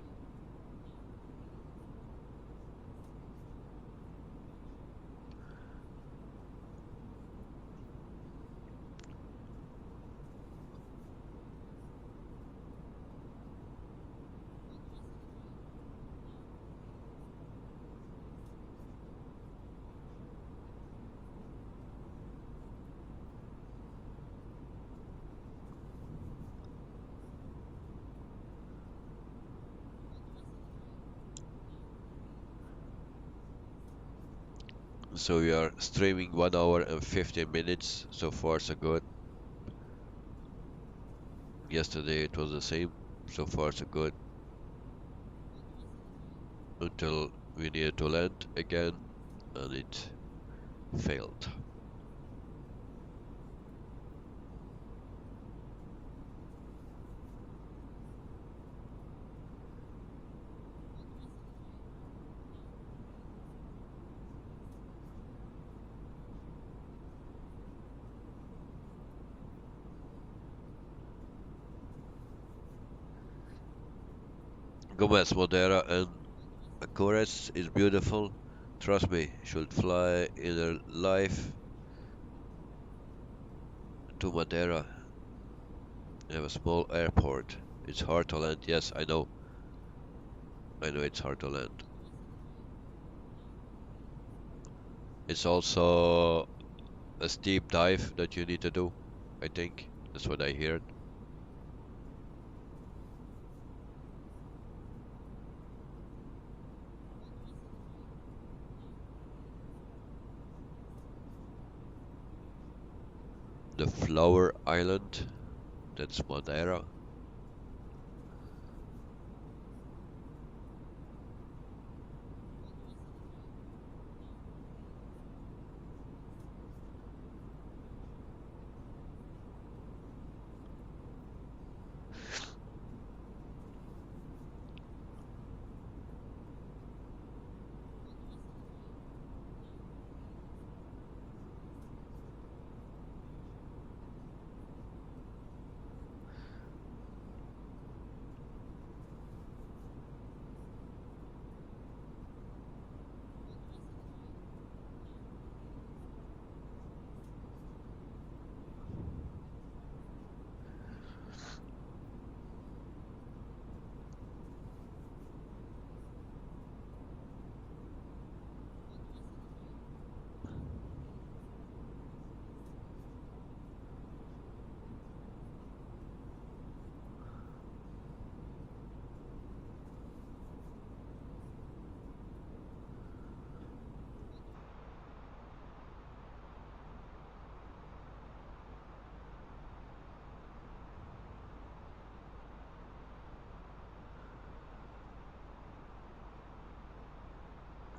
So we are streaming 1 hour and 15 minutes. So far, so good. Yesterday it was the same. So far so good. Until we needed to land again and it failed. Gomez, Modera and Acores is beautiful. Trust me, should fly in her life to Madeira. They have a small airport. It's hard to land. Yes, I know. I know it's hard to land. It's also a steep dive that you need to do, I think. That's what I heard. The Flower Island, that's Madeira.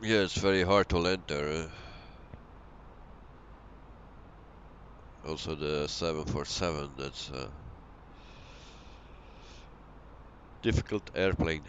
Yeah, it's very hard to land there. Also the 747, that's a difficult airplane.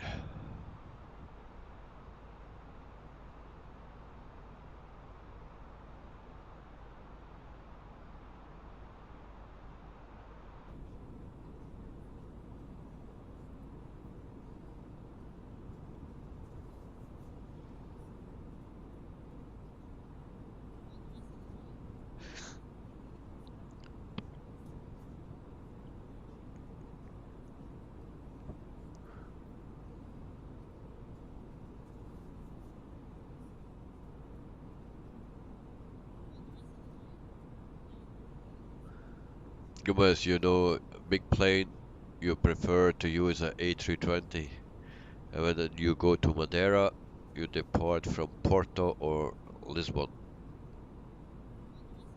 Gomez, you know, big plane, you prefer to use a A320. And when you go to Madeira, you depart from Porto or Lisbon.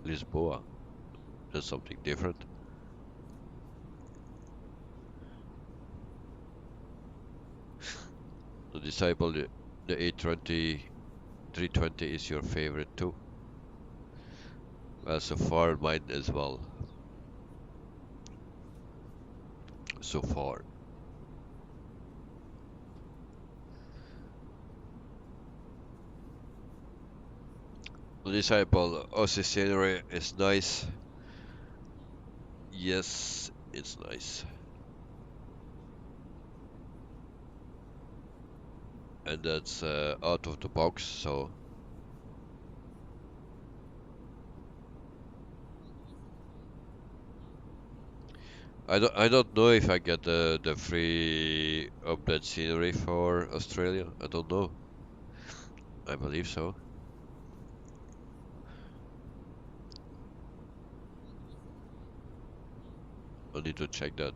Lisboa. That's something different. The Disciple, the A20 320 is your favorite too. Well, so far mine as well. So far. The Disciple, Aussie scenery is nice. Yes, it's nice. And that's out of the box, so I don't know if I get the free update scenery for Australia. I don't know. I believe so. I need to check that.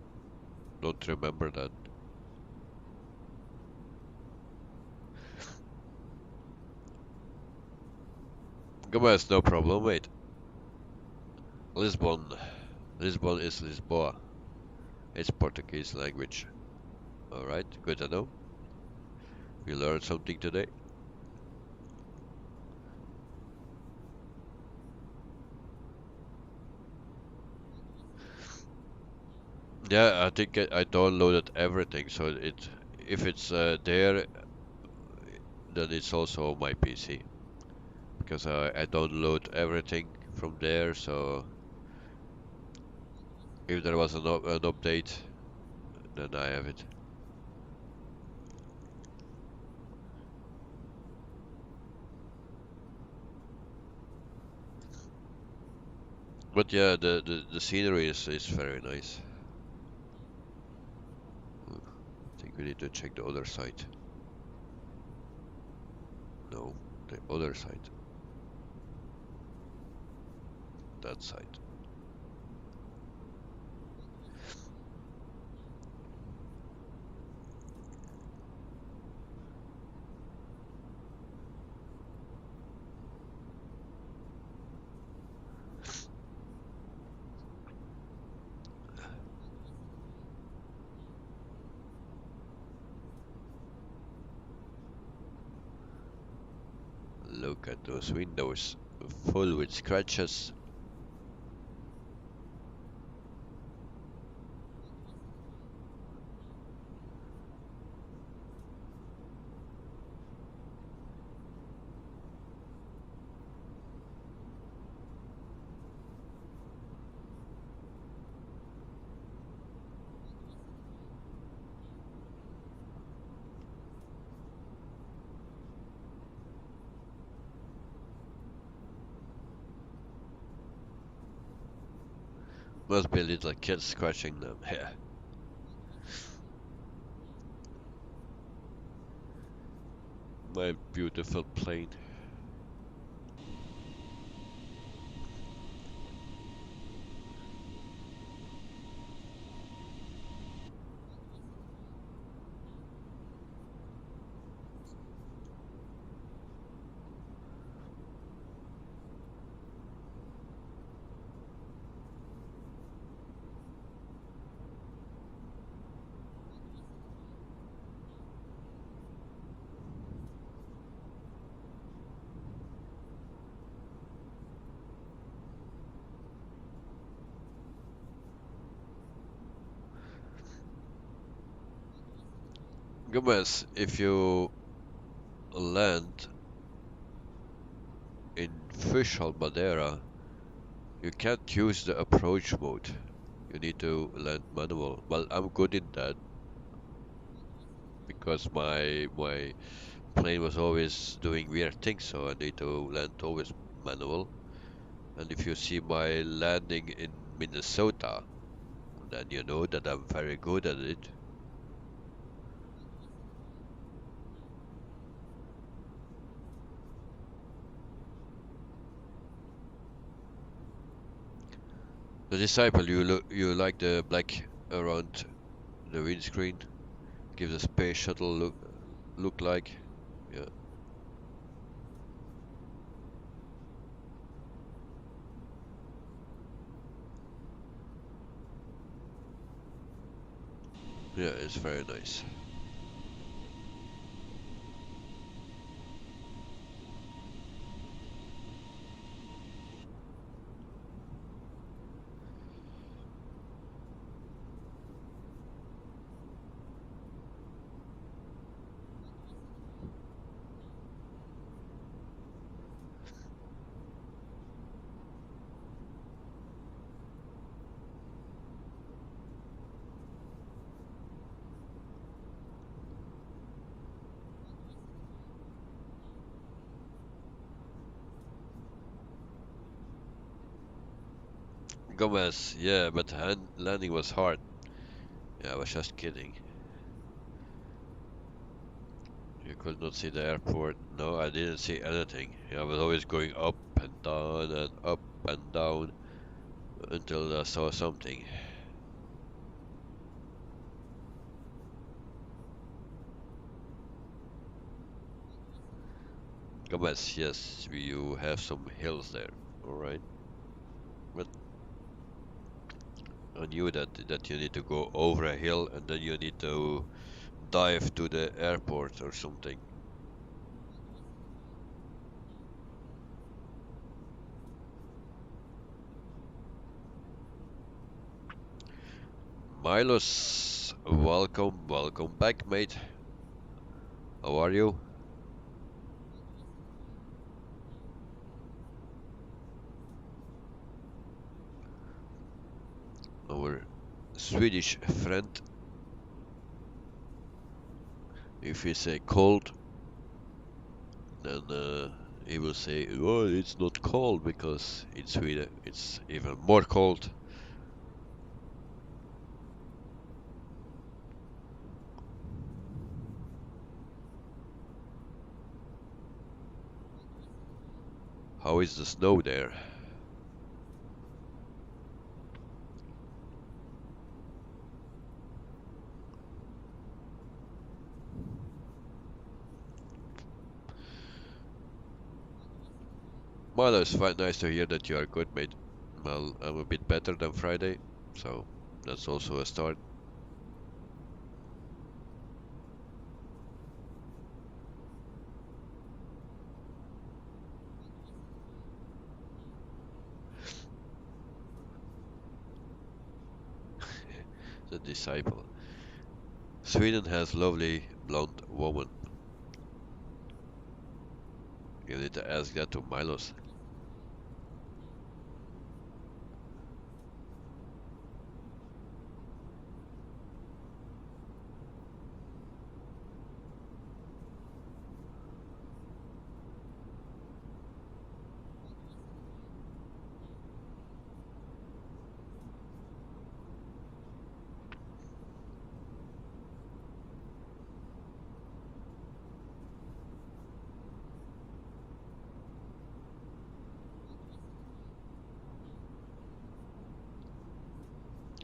Don't remember that. Gomez, no problem. Wait. Lisbon. Lisbon is Lisboa. It's Portuguese language. Alright, good to know. We learned something today. Yeah, I think I downloaded everything, so if it's there, then it's also on my PC. Because I download everything from there, so if there was an update, then I have it. But yeah, the scenery is very nice. I think we need to check the other side. No, the other side. That side. Look at those windows, full with scratches. Must be little kids scratching them. Yeah. My beautiful plane. Gomez, if you land in Fishhall, Madeira, you can't use the approach mode. You need to land manual. Well, I'm good in that because my plane was always doing weird things, so I need to land always manual. And if you see my landing in Minnesota, then you know that I'm very good at it. The Disciple, you like the black around the windscreen? Gives a space shuttle look like. Yeah. Yeah, it's very nice. Gomez, yeah, but landing was hard. Yeah, I was just kidding. You could not see the airport. No, I didn't see anything. I was always going up and up and down until I saw something. Gomez, yes, you have some hills there. Alright. But I knew that you need to go over a hill and then you need to dive to the airport or something. Milos, welcome back, mate. How are you? Our Swedish friend. If we say cold, then he will say, "Oh, it's not cold because in Sweden it's even more cold." How is the snow there? Well, it's quite nice to hear that you are good, mate. Well, I'm a bit better than Friday, so that's also a start. The disciple. Sweden has lovely blonde woman. You need to ask that to Milos.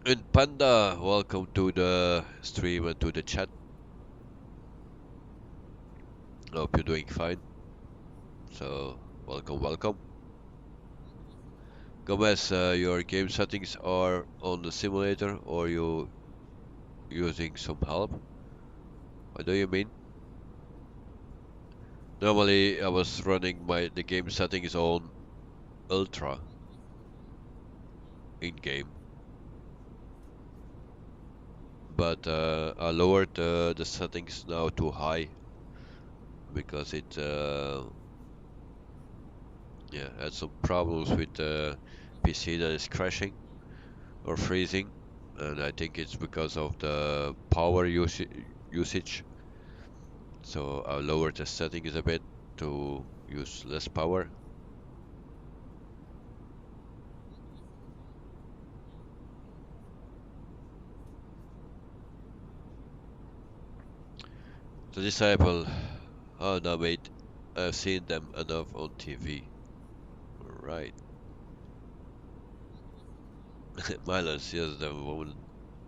And Panda, welcome to the stream and to the chat. Hope you're doing fine. So, welcome. Gomez, your game settings are on the simulator or you using some help? What do you mean? Normally, I was running the game settings on Ultra in game, but I lowered the settings now to high because it yeah had some problems with the PC that is crashing or freezing, and I think it's because of the power usage. So I lowered the settings a bit to use less power. The disciple, oh no mate, I've seen them enough on TV. Right. Milos, yes, the women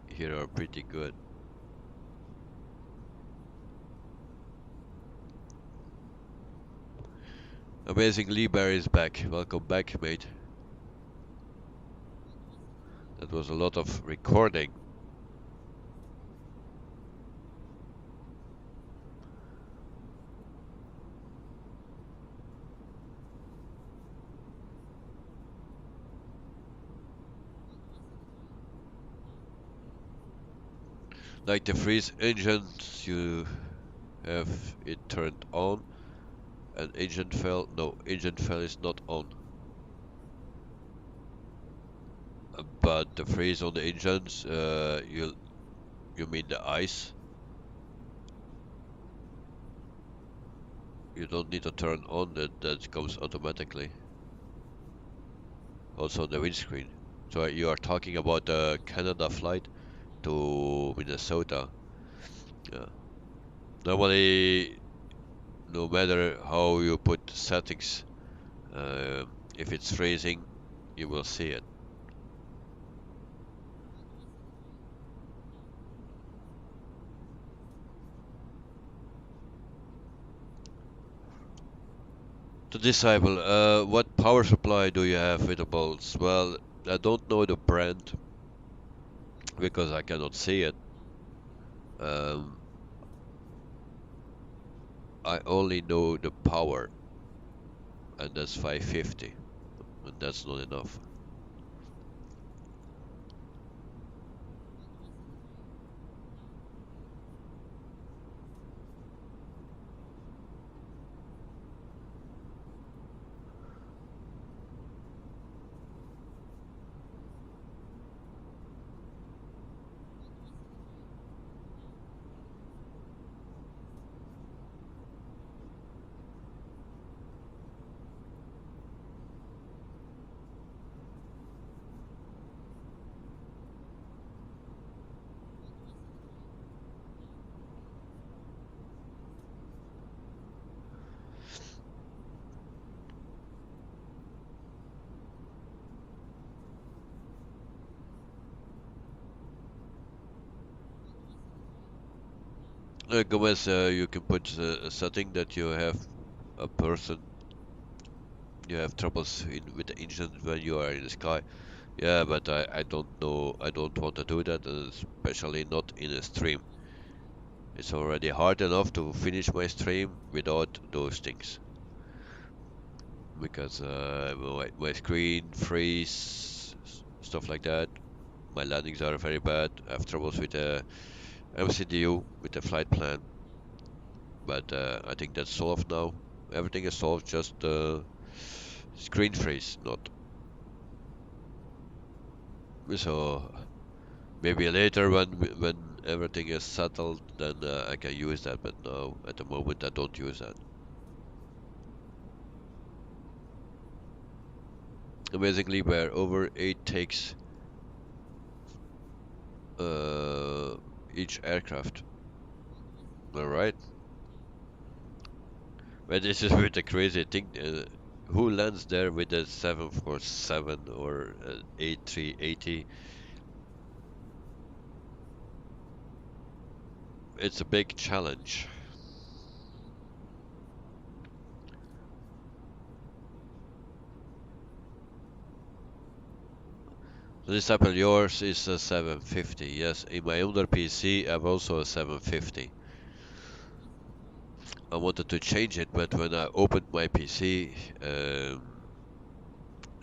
here are pretty good. Amazing Lee Bear is back. Welcome back, mate. That was a lot of recording. Like the freeze engines, you have it turned on. And engine fail? No, engine fail is not on. But the freeze on the engines, you mean the ice? You don't need to turn on that comes automatically. Also on the windscreen. So you are talking about the Canada flight to Minnesota. Yeah. Normally, no matter how you put settings, if it's freezing, you will see it. To disable, what power supply do you have with the bolts? Well, I don't know the brand, because I cannot see it. Um, I only know the power, and that's 550, and that's not enough. Gomez, you can put a setting that you have a person, you have troubles with the engine when you are in the sky. Yeah, but I don't know, I don't want to do that, especially not in a stream. It's already hard enough to finish my stream without those things. Because my screen freeze, stuff like that. My landings are very bad. I have troubles with the MCDU, with the flight plan. But I think that's solved now. Everything is solved, just screen freeze, not. So maybe later when everything is settled, then I can use that. But now at the moment I don't use that. Amazingly, where over 8 takes each aircraft. Alright. But this is with the crazy thing. Who lands there with a 747 or A380? It's a big challenge. So this example, yours is a 750. Yes, in my older PC, I have also a 750. I wanted to change it, but when I opened my PC,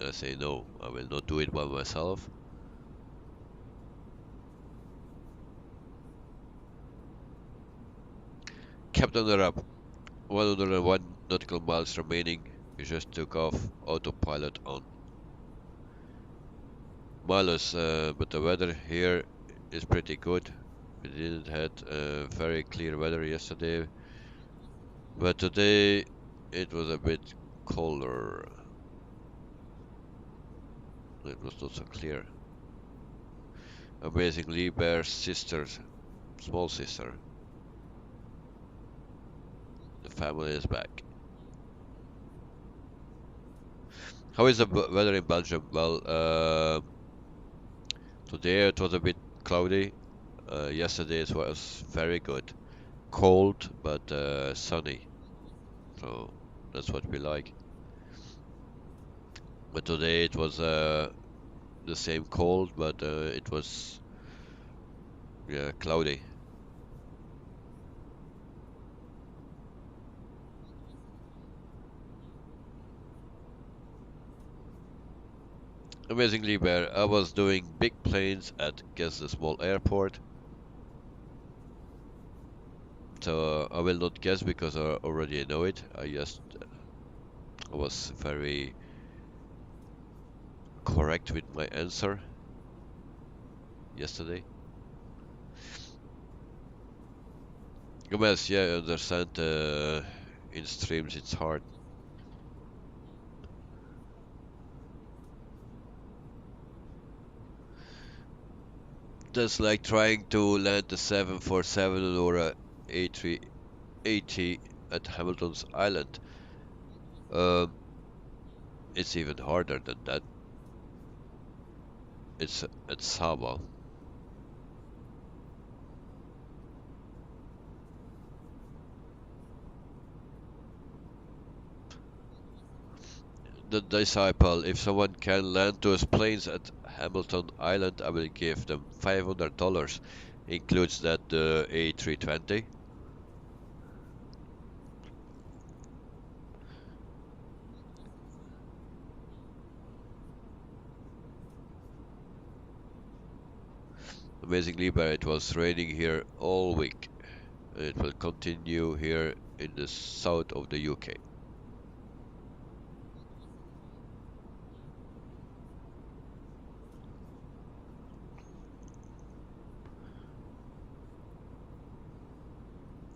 I say no, I will not do it by myself. Captain the up. 101 nautical miles remaining. You just took off. Autopilot on. Miles, but the weather here is pretty good. We didn't had very clear weather yesterday, but today it was a bit colder. It was not so clear. Amazingly, Bear's sister, small sister. The family is back. How is the weather in Belgium? Well, today it was a bit cloudy. Yesterday it was very good. Cold, but sunny. So that's what we like. But today it was the same cold, but it was, yeah, cloudy. Amazingly, where I was doing big planes at guess the small airport. So I will not guess because I already know it. I was very correct with my answer yesterday. Gomez, yeah, I understand. In streams it's hard. That's like trying to land a 747 or a A380 at Hamilton's Island. Um, it's even harder than that. It's at Saba. The disciple, if someone can land those planes at Hamilton Island, I will give them $500. Includes that the A320. Amazingly, but it was raining here all week. And it will continue here in the south of the UK.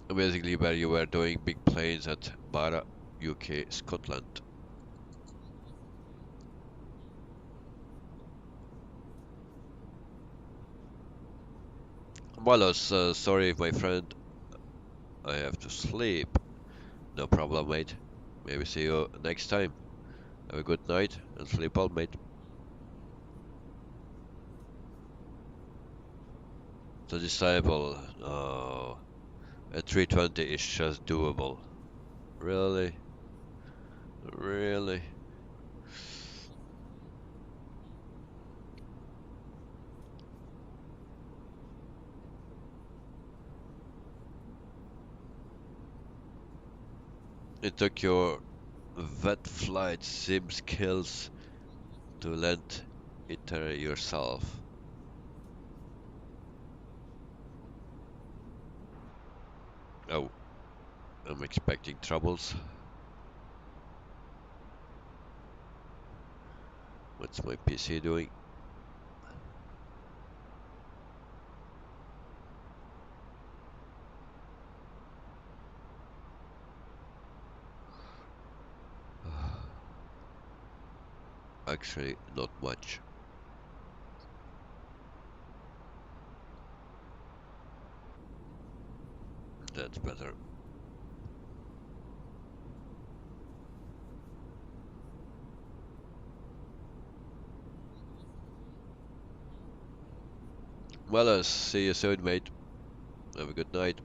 Amazingly, where you were doing big planes at Barra, UK, Scotland. Wallace, sorry my friend, I have to sleep. No problem, mate. Maybe see you next time. Have a good night and sleep well, mate. The disciple, oh, a 320 is just doable. Really? Really? It took your vet flight sim skills to land it yourself. Oh, I'm expecting troubles. What's my PC doing? Actually, not much. That's better. Well, see you soon, mate. Have a good night.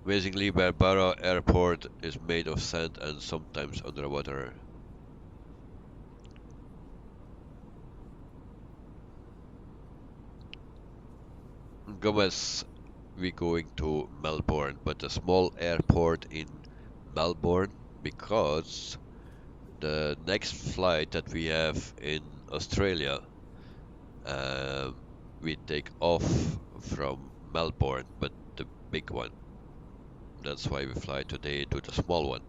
Amazingly, Barbara Airport is made of sand and sometimes underwater. Gomez, we going to Melbourne, but a small airport in Melbourne because the next flight that we have in Australia, we take off from Melbourne, but the big one. That's why we fly today to the small one.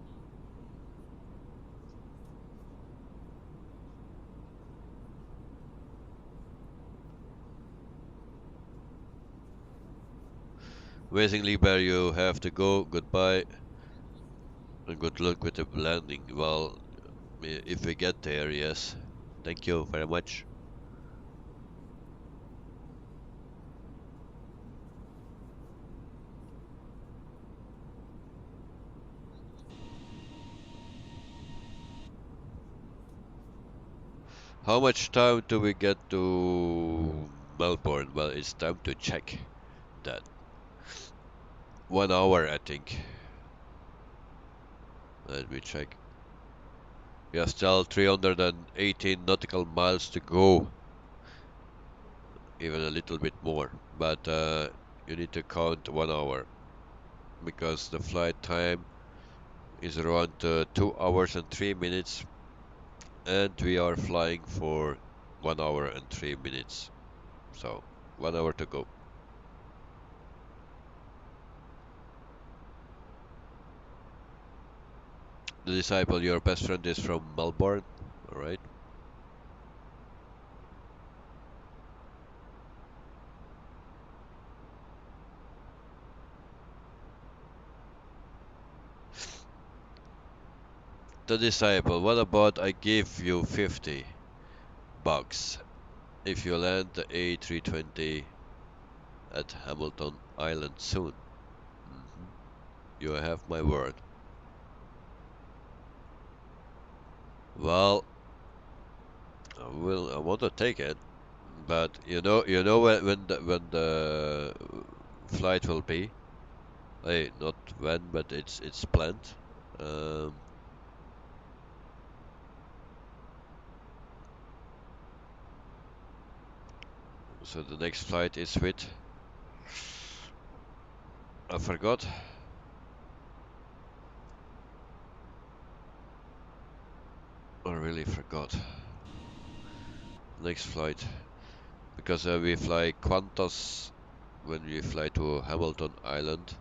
Amazingly, where you have to go. Goodbye. And good luck with the landing. Well, if we get there, yes. Thank you very much. How much time do we get to Melbourne? Well, it's time to check that. 1 hour, I think. Let me check. We have still 318 nautical miles to go. Even a little bit more. But you need to count 1 hour. Because the flight time is around 2 hours and 3 minutes. And we are flying for 1 hour and 3 minutes. So, 1 hour to go. The disciple, your best friend is from Melbourne, alright? The disciple, what about I give you $50 if you land the A320 at Hamilton Island soon? You have my word. Well, I want to take it, but you know when the flight will be. Hey, not when, but it's planned. Um, so the next flight is with, I forgot. I really forgot. Next flight, because we fly Qantas when we fly to Hamilton Island.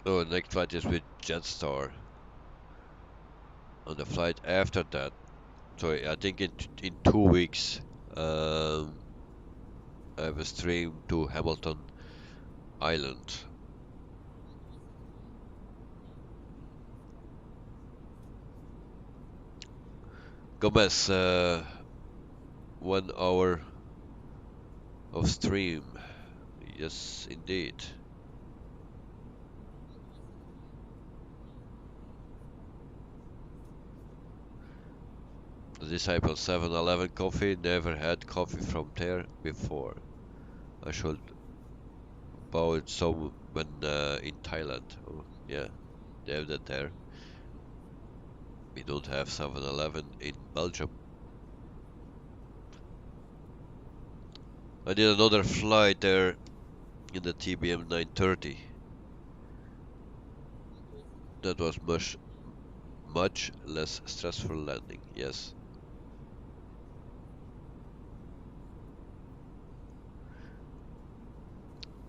Oh, next flight is with Jetstar. On the flight after that, so I think in 2 weeks, um, I have a stream to Hamilton Island. Gomez, 1 hour of stream. Yes, indeed. The Disciple 7-Eleven coffee, never had coffee from there before. I should buy some when in Thailand. Oh, yeah, they have that there. We don't have 7-Eleven in Belgium. I did another flight there in the TBM 930. That was much less stressful landing, yes.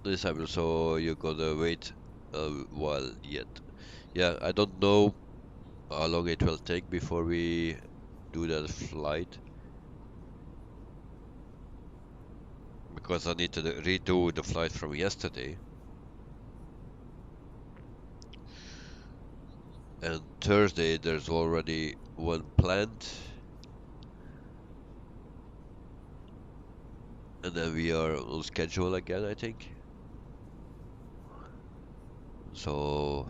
Disciple, so you gotta wait a while yet. Yeah, I don't know how long it will take before we do that flight. Because I need to redo the flight from yesterday. And Thursday there's already one planned. And then we are on schedule again, I think. So...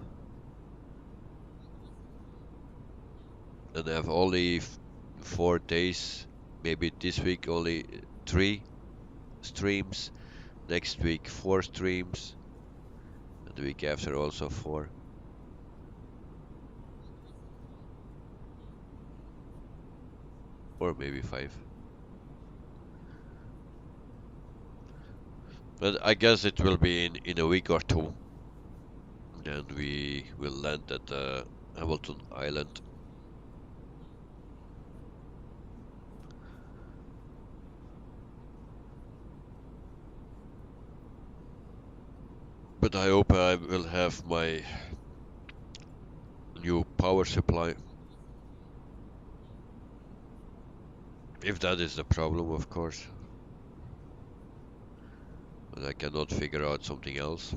And I have only 4 days. Maybe this week only 3 streams. Next week 4 streams. And the week after also 4. Or maybe 5. But I guess it will be in a week or 2. Then we will land at Hamilton Island. But I hope I will have my new power supply. If that is the problem, of course. But I cannot figure out something else.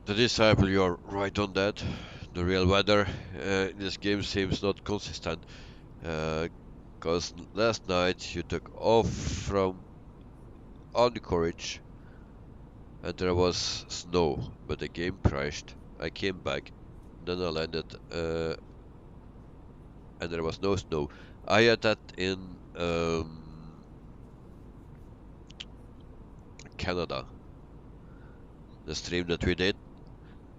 The Disciple, you're right on that. The real weather in this game seems not consistent. Cause last night you took off from Anchorage and there was snow, but the game crashed. I came back, then I landed and there was no snow. I had that in Canada, the stream that we did.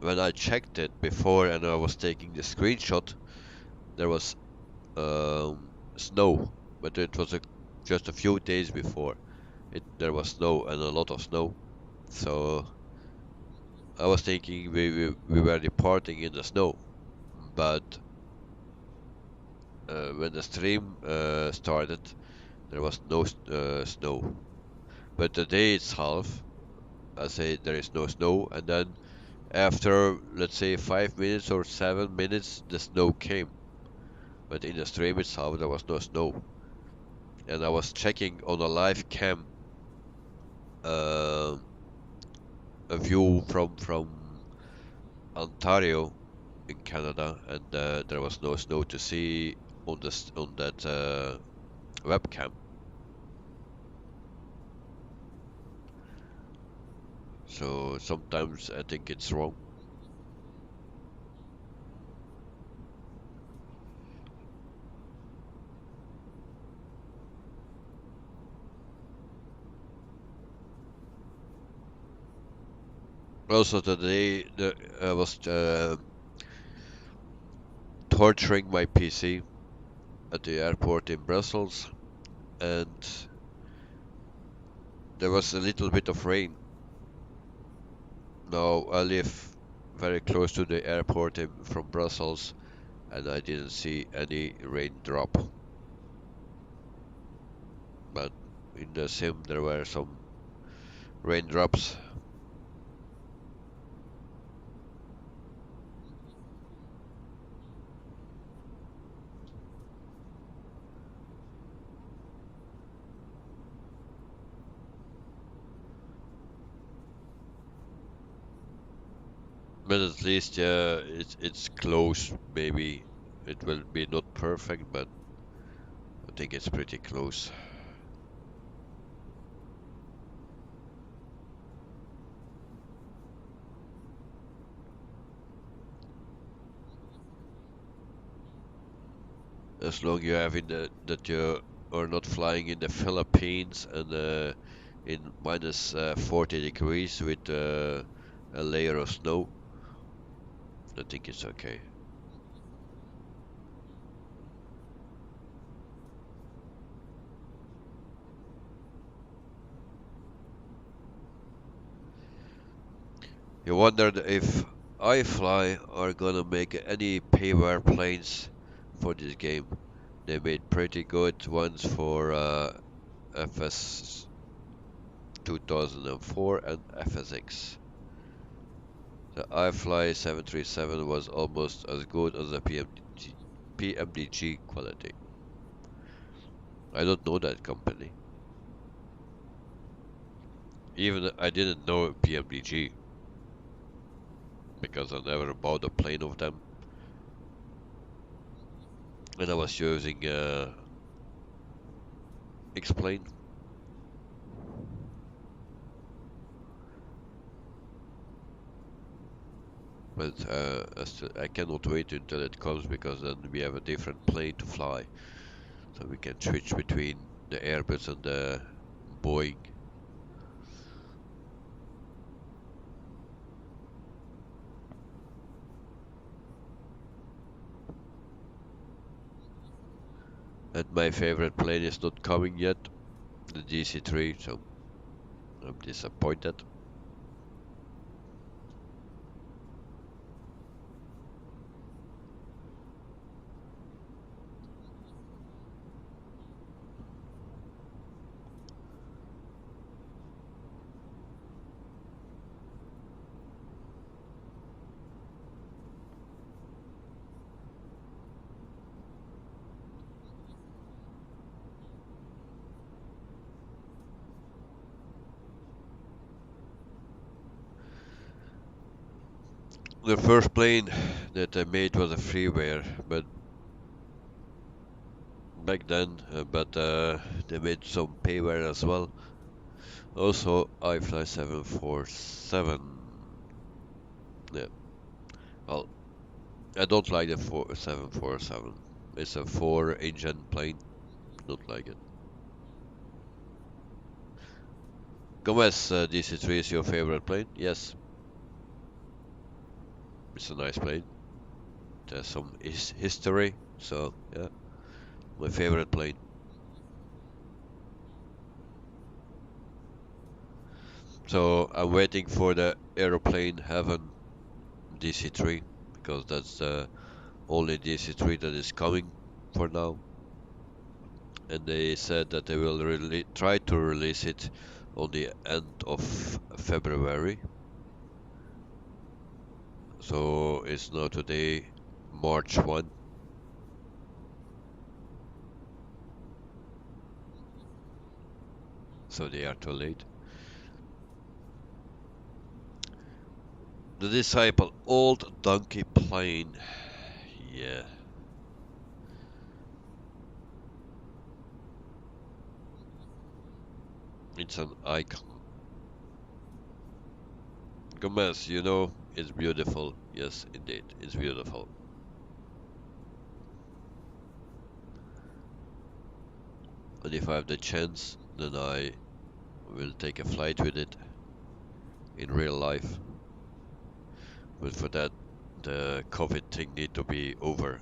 When I checked it before and I was taking the screenshot, there was snow, but it was just a few days before. There was snow and a lot of snow, so I was thinking we were departing in the snow, but when the stream started, there was no snow. But the day itself, I say there is no snow, and then After, let's say, 5 minutes or 7 minutes, the snow came. But in the stream itself, there was no snow. And I was checking on a live cam uh, a view from Ontario in Canada, and there was no snow to see on on that webcam. So sometimes I think it's wrong. Also today, I was torturing my PC at the airport in Brussels, and there was a little bit of rain. Now I live very close to the airport from Brussels, and I didn't see any raindrop. But in the sim there were some raindrops. But at least it's close. Maybe it will be not perfect, but I think it's pretty close. As long you have that you are not flying in the Philippines and in minus 40 degrees with a layer of snow, I think it's okay. You wondered if iFly are gonna make any payware planes for this game. They made pretty good ones for FS 2004 and FSX. The iFly 737 was almost as good as the PMDG quality. I don't know that company. Even I didn't know PMDG because I never bought a plane of them. And I was using X-Plane. But I cannot wait until it comes because then we have a different plane to fly. So we can switch between the Airbus and the Boeing. And my favorite plane is not coming yet, the DC-3, so I'm disappointed. The first plane that I made was a freeware, but back then, they made some payware as well. Also, iFly 747. Yeah, well, I don't like the 747. It's a 4-engine plane. Don't like it. Gomez, DC-3 is your favorite plane? Yes, it's a nice plane. There's some history, so yeah, my favorite plane. So I'm waiting for the aeroplane heaven DC-3 because that's the only DC-3 that is coming for now. And they said that they will really try to release it on the end of February. So it's now today, March 1. So they are too late. The Disciple, old donkey plane. Yeah. It's an icon. Gomez, you know, it's beautiful. Yes, indeed, it's beautiful. And if I have the chance, then I will take a flight with it in real life. But for that, the COVID thing need to be over.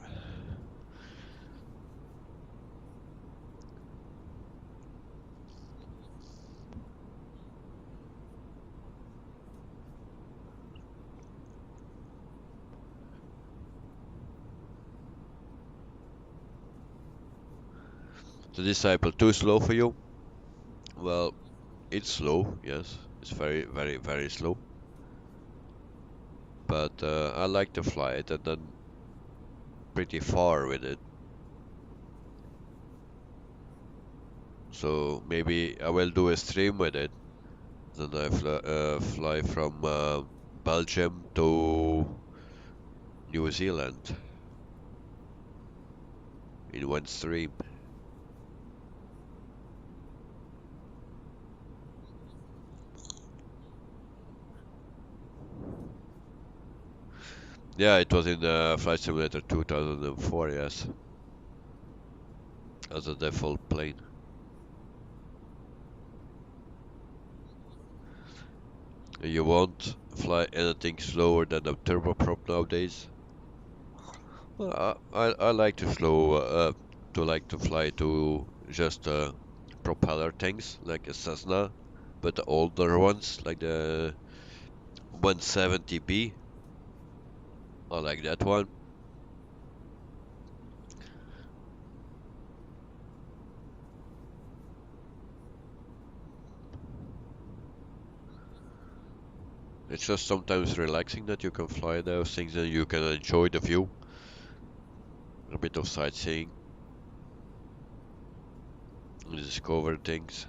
The Disciple too slow for you? Well, it's slow, yes. It's very, very, very slow. But I like to fly it and then pretty far with it. So maybe I will do a stream with it. Then I fly from Belgium to New Zealand in one stream. Yeah, it was in Flight Simulator 2004, yes. As a default plane. You won't fly anything slower than a turboprop nowadays. Well, I like to fly to just propeller things like a Cessna, but the older ones like the 170B. I like that one. It's just sometimes relaxing that you can fly those things and you can enjoy the view. A bit of sightseeing. Discover things.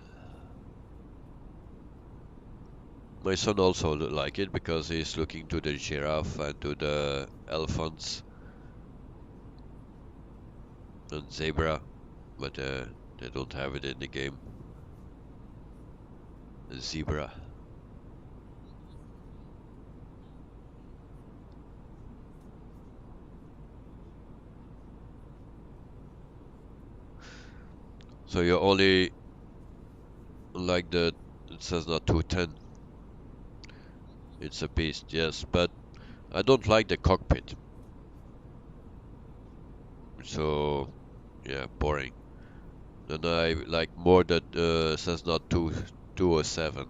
My son also like it because he's looking to the giraffe and to the elephants and zebra, but they don't have it in the game. The zebra. So you only like the, it says not 210. It's a beast, yes, but I don't like the cockpit. So yeah, boring. Then I like more that says not 207.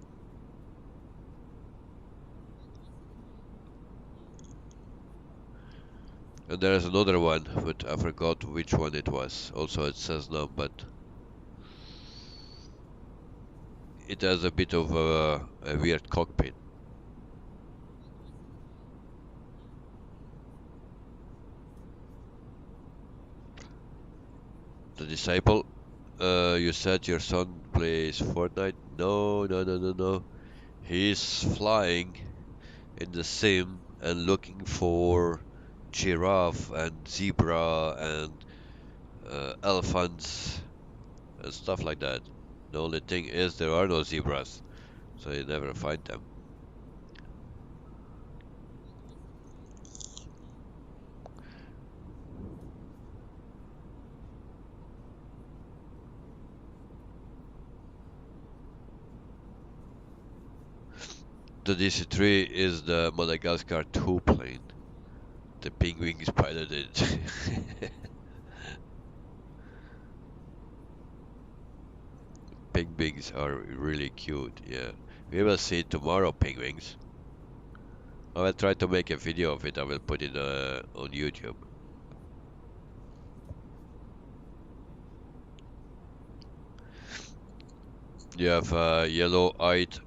And there's another one, but I forgot which one it was. Also it says no, but it has a bit of a weird cockpit. The Disciple, you said your son plays Fortnite? No, no, no, no, no. He's flying in the sim and looking for giraffe and zebra and elephants and stuff like that. The only thing is there are no zebras, so you never find them. The DC-3 is the Madagascar 2 plane. The penguins piloted it. Penguins are really cute, yeah. We will see tomorrow, penguins. I will try to make a video of it. I will put it on YouTube. You have yellow-eyed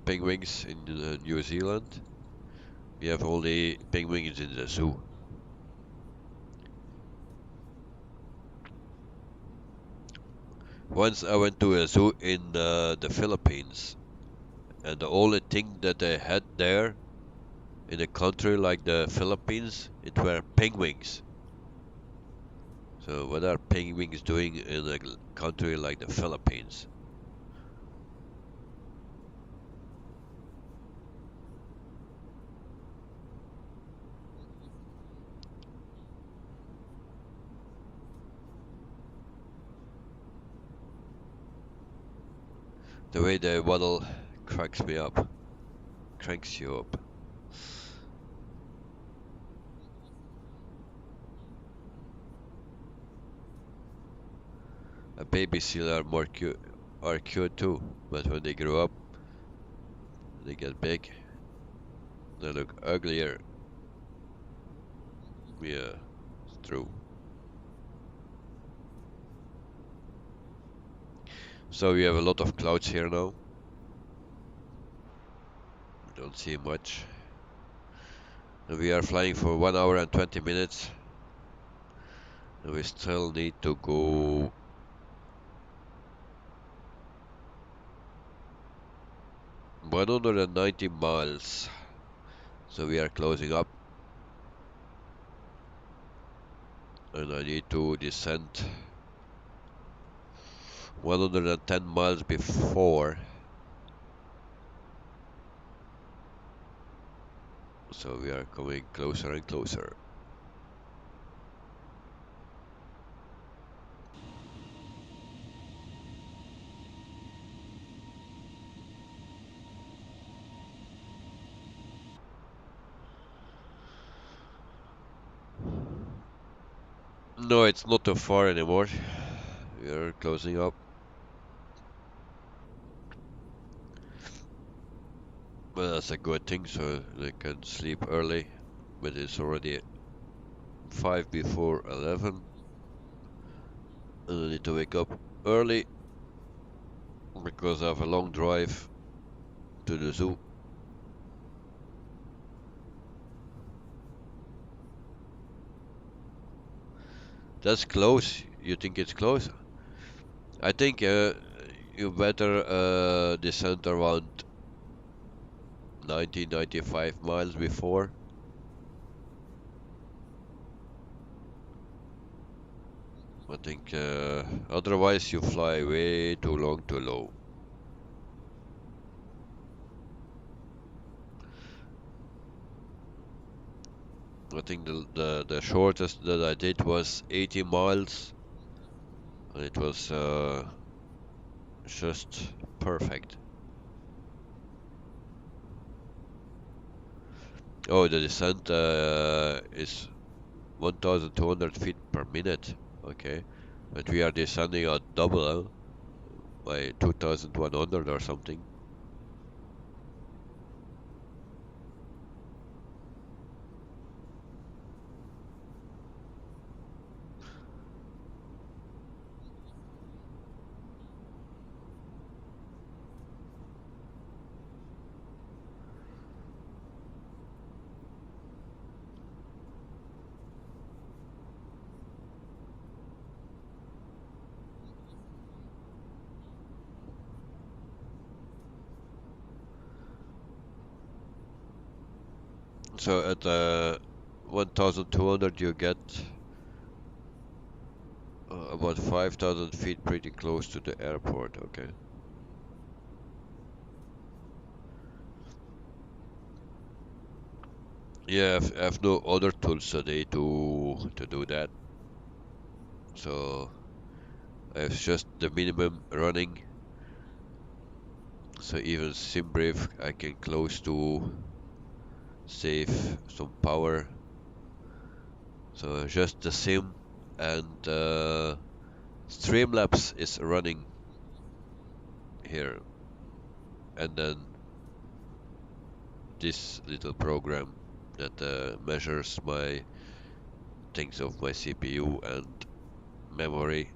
penguins in New Zealand. We have only penguins in the zoo. Once I went to a zoo in the Philippines, and the only thing that they had there in a country like the Philippines, it were penguins. So what are penguins doing in a country like the Philippines? The way they waddle cracks me up. Cranks you up. A baby seal are cute too, but when they grow up, they get big, they look uglier. Yeah, it's true. So we have a lot of clouds here now. We don't see much. And we are flying for 1 hour and 20 minutes. And we still need to go 190 miles. So we are closing up. And I need to descend 110 miles before. So we are coming closer and closer. No, it's not too far anymore. We are closing up. Well, that's a good thing, so they can sleep early. But it's already 5 before 11. And I need to wake up early because I have a long drive to the zoo. That's close. You think it's close? I think you better descend around 90-95 miles before. I think otherwise you fly way too long too low. I think the shortest that I did was 80 miles, and it was just perfect. Oh, the descent is 1,200 feet per minute. Okay, but we are descending at double by 2,100 or something. So at 1,200 you get about 5,000 feet, pretty close to the airport. Okay. Yeah, I have no other tools today to do that. So I have just the minimum running. So even sim brief I can close to save some power. So just the sim and Streamlabs is running here, and then this little program that measures my things of my CPU and memory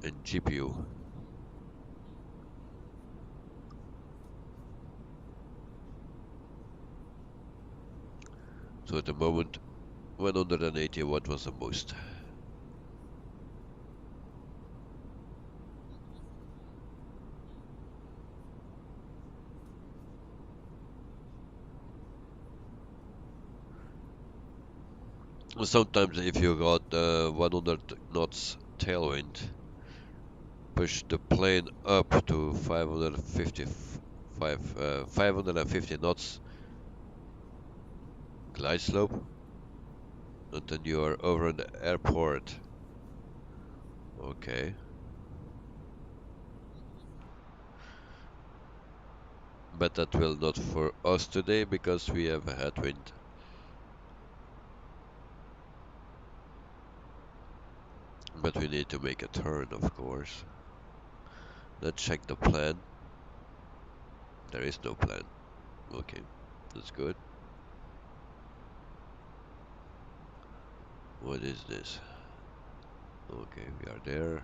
and GPU. So at the moment 180 watt was the most. Sometimes if you got 100 knots tailwind, push the plane up to 550 knots glide slope, and then you are over the airport. Okay. But that will not for us today because we have a headwind. But we need to make a turn, of course. Let's check the plan. There is no plan. Okay, that's good. What is this? Okay, we are there.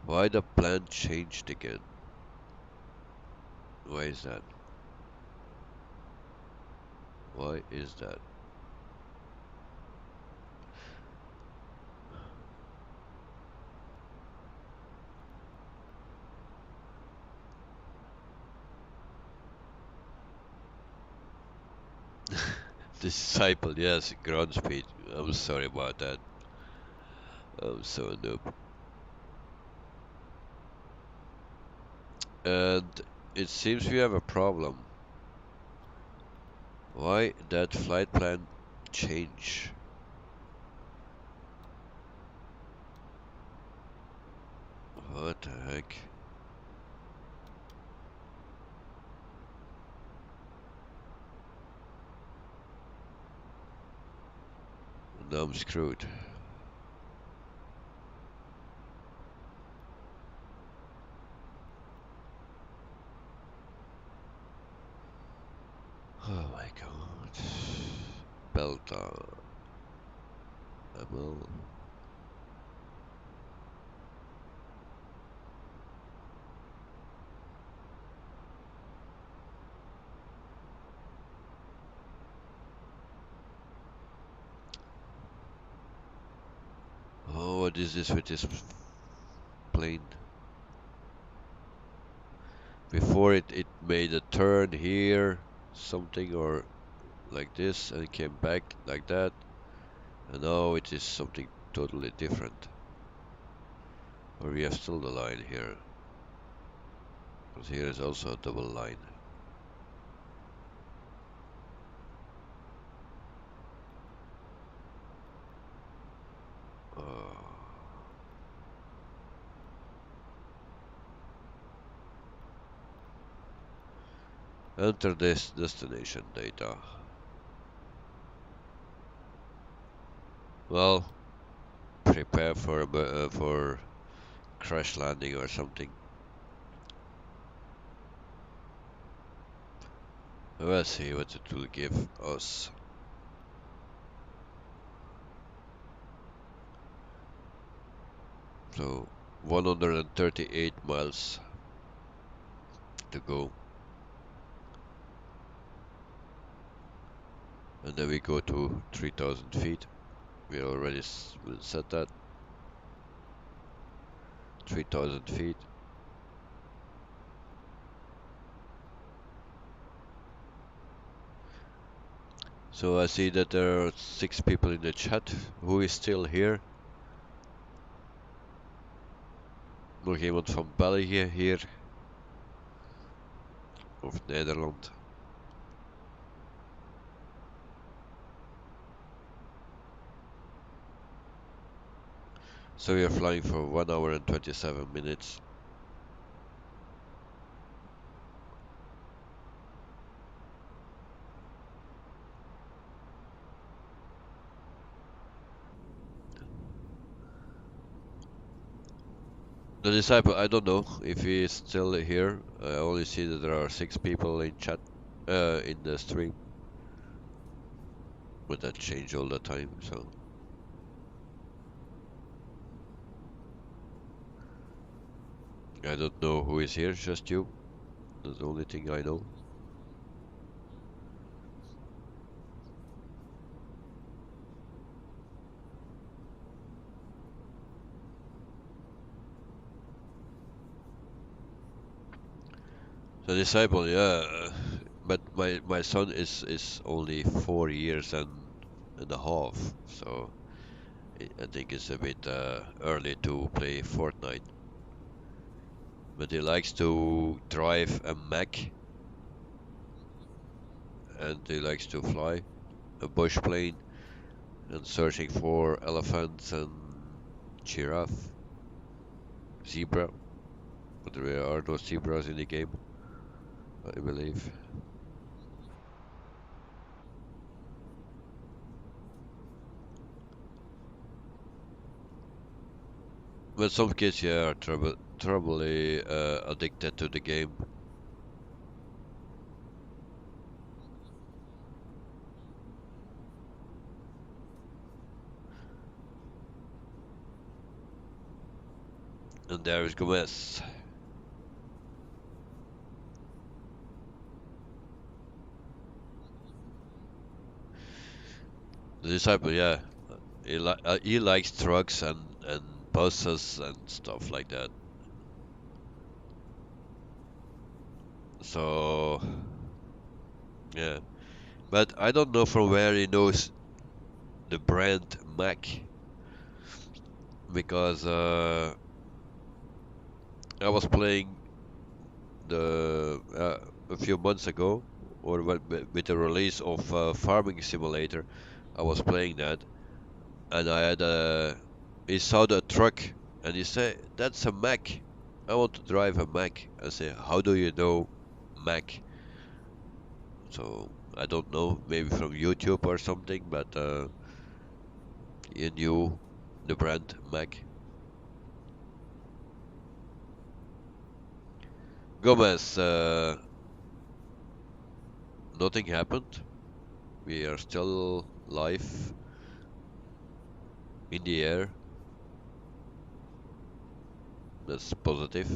Why the plan changed again? Why is that? Why is that? Disciple, yes, ground speed. I'm sorry about that. I'm so noob. And it seems we have a problem. Why that flight plan change? What the heck? Now I'm screwed. Oh my god. Belta. ML. Oh, what is this with this plane? Before it made a turn here, something or like this, and it came back like that. And now it is something totally different. Or we have still the line here. Because here is also a double line. Enter this destination data. Well, prepare for crash landing or something. Let's see what it will give us. So 138 miles to go. And then we go to 3000 feet. We already set that. 3000 feet. So I see that there are 6 people in the chat. Who is still here? Nog iemand van België hier? Of Nederland? So we are flying for 1 hour and 27 minutes. The disciple, I don't know if he is still here. I only see that there are 6 people in chat, in the stream. But that change all the time, so. I don't know who is here, just you. That's the only thing I know. The disciple, yeah, but my son is only 4 years and a half, so I think it's a bit early to play Fortnite. But he likes to drive a Mac and he likes to fly a bush plane and searching for elephants and giraffe, zebra. But there are no zebras in the game, I believe. But some kids, yeah, are troubly addicted to the game. And there is Gomez. The disciple, yeah, he likes trucks and buses and stuff like that. So yeah, but I don't know from where he knows the brand Mac because I was playing a few months ago, or with the release of Farming Simulator, I was playing that, and I had he saw the truck, and he said, "That's a Mac. I want to drive a Mac." I say, "How do you know Mac?" So I don't know, maybe from YouTube or something, but he knew the brand Mac. Gomez, nothing happened. We are still live in the air. That's positive.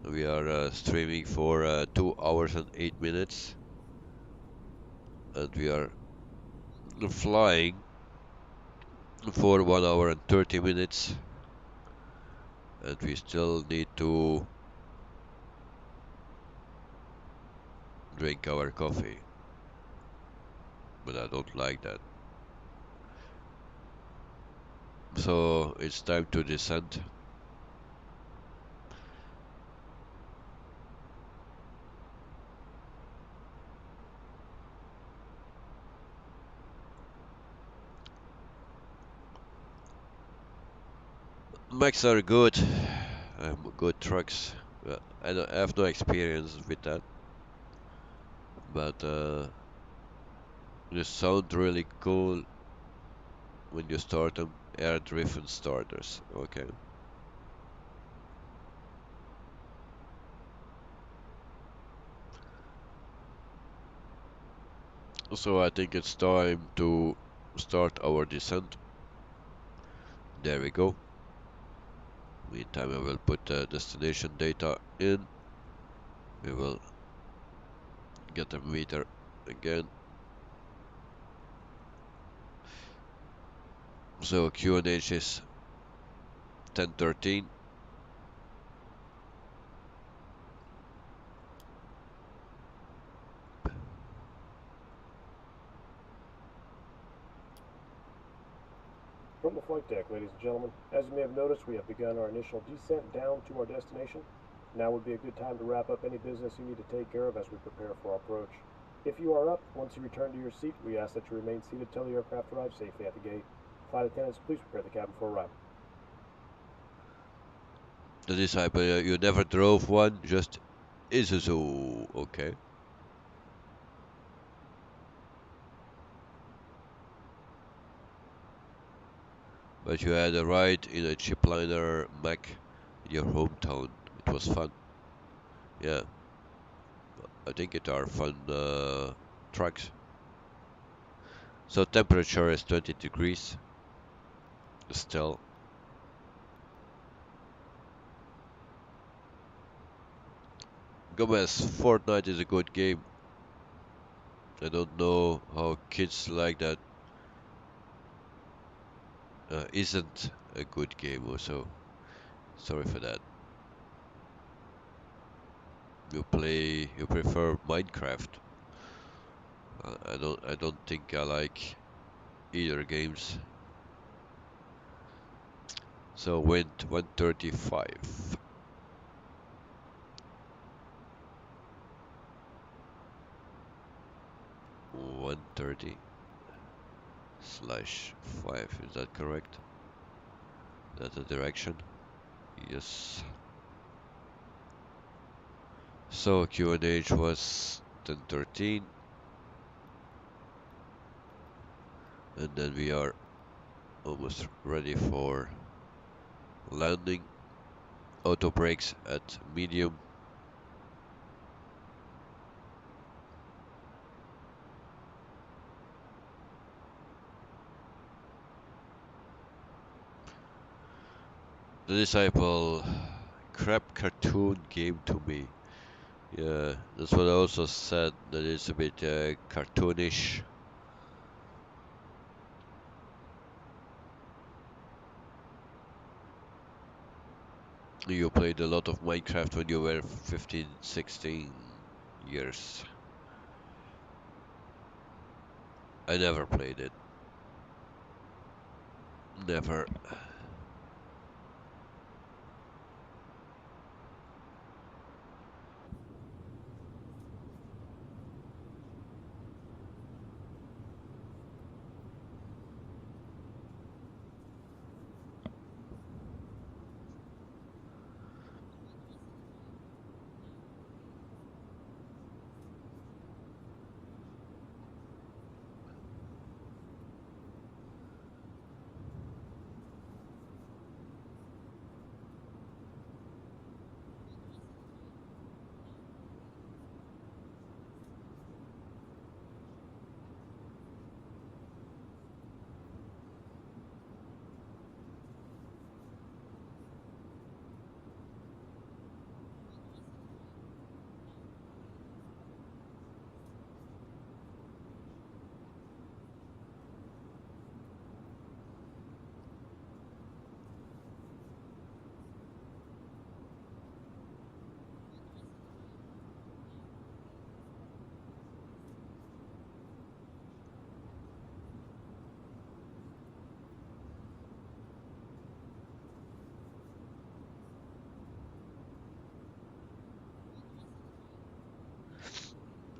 We are streaming for 2 hours and 8 minutes, and we are flying for 1 hour and 30 minutes, and we still need to drink our coffee, but I don't like that. So it's time to descend. Macs are good, good trucks. I have no experience with that, but they sound really cool when you start them. Air-driven starters, okay. So I think it's time to start our descent. There we go. Meantime, I will put the destination data in. We will get the meter again. So QNH is 1013. From the flight deck, ladies and gentlemen, as you may have noticed, we have begun our initial descent down to our destination. Now would be a good time to wrap up any business you need to take care of as we prepare for our approach. If you are up, once you return to your seat, we ask that you remain seated till the aircraft arrives safely at the gate. Flight attendants, please prepare the cabin for arrival. The disciple, you never drove one, just Isuzu, okay. But you had a ride in a cheapliner Mac in your hometown. It was fun. Yeah, I think it are fun trucks. So temperature is 20 degrees still. Gomez, Fortnite is a good game. I don't know how kids like that. Isn't a good game also. Sorry for that. You prefer Minecraft. I don't think I like either games. So went 135. 130 slash 5, is that correct? That's the direction? Yes. So QNH was 1013, and then we are almost ready for landing. Auto brakes at medium. The Disciple, crap cartoon game to me. Yeah, that's what I also said, that it's a bit cartoonish. You played a lot of Minecraft when you were 15, 16 years. I never played it. Never.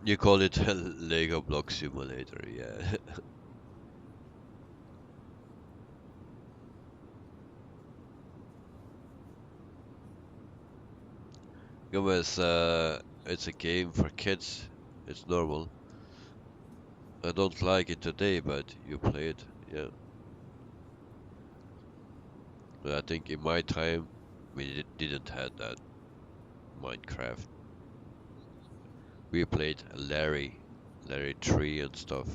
You call it a Lego Block Simulator, yeah. Gomez, it's a game for kids. It's normal. I don't like it today, but you play it, yeah. But I think in my time, we didn't have that Minecraft. We played Larry 3 and stuff.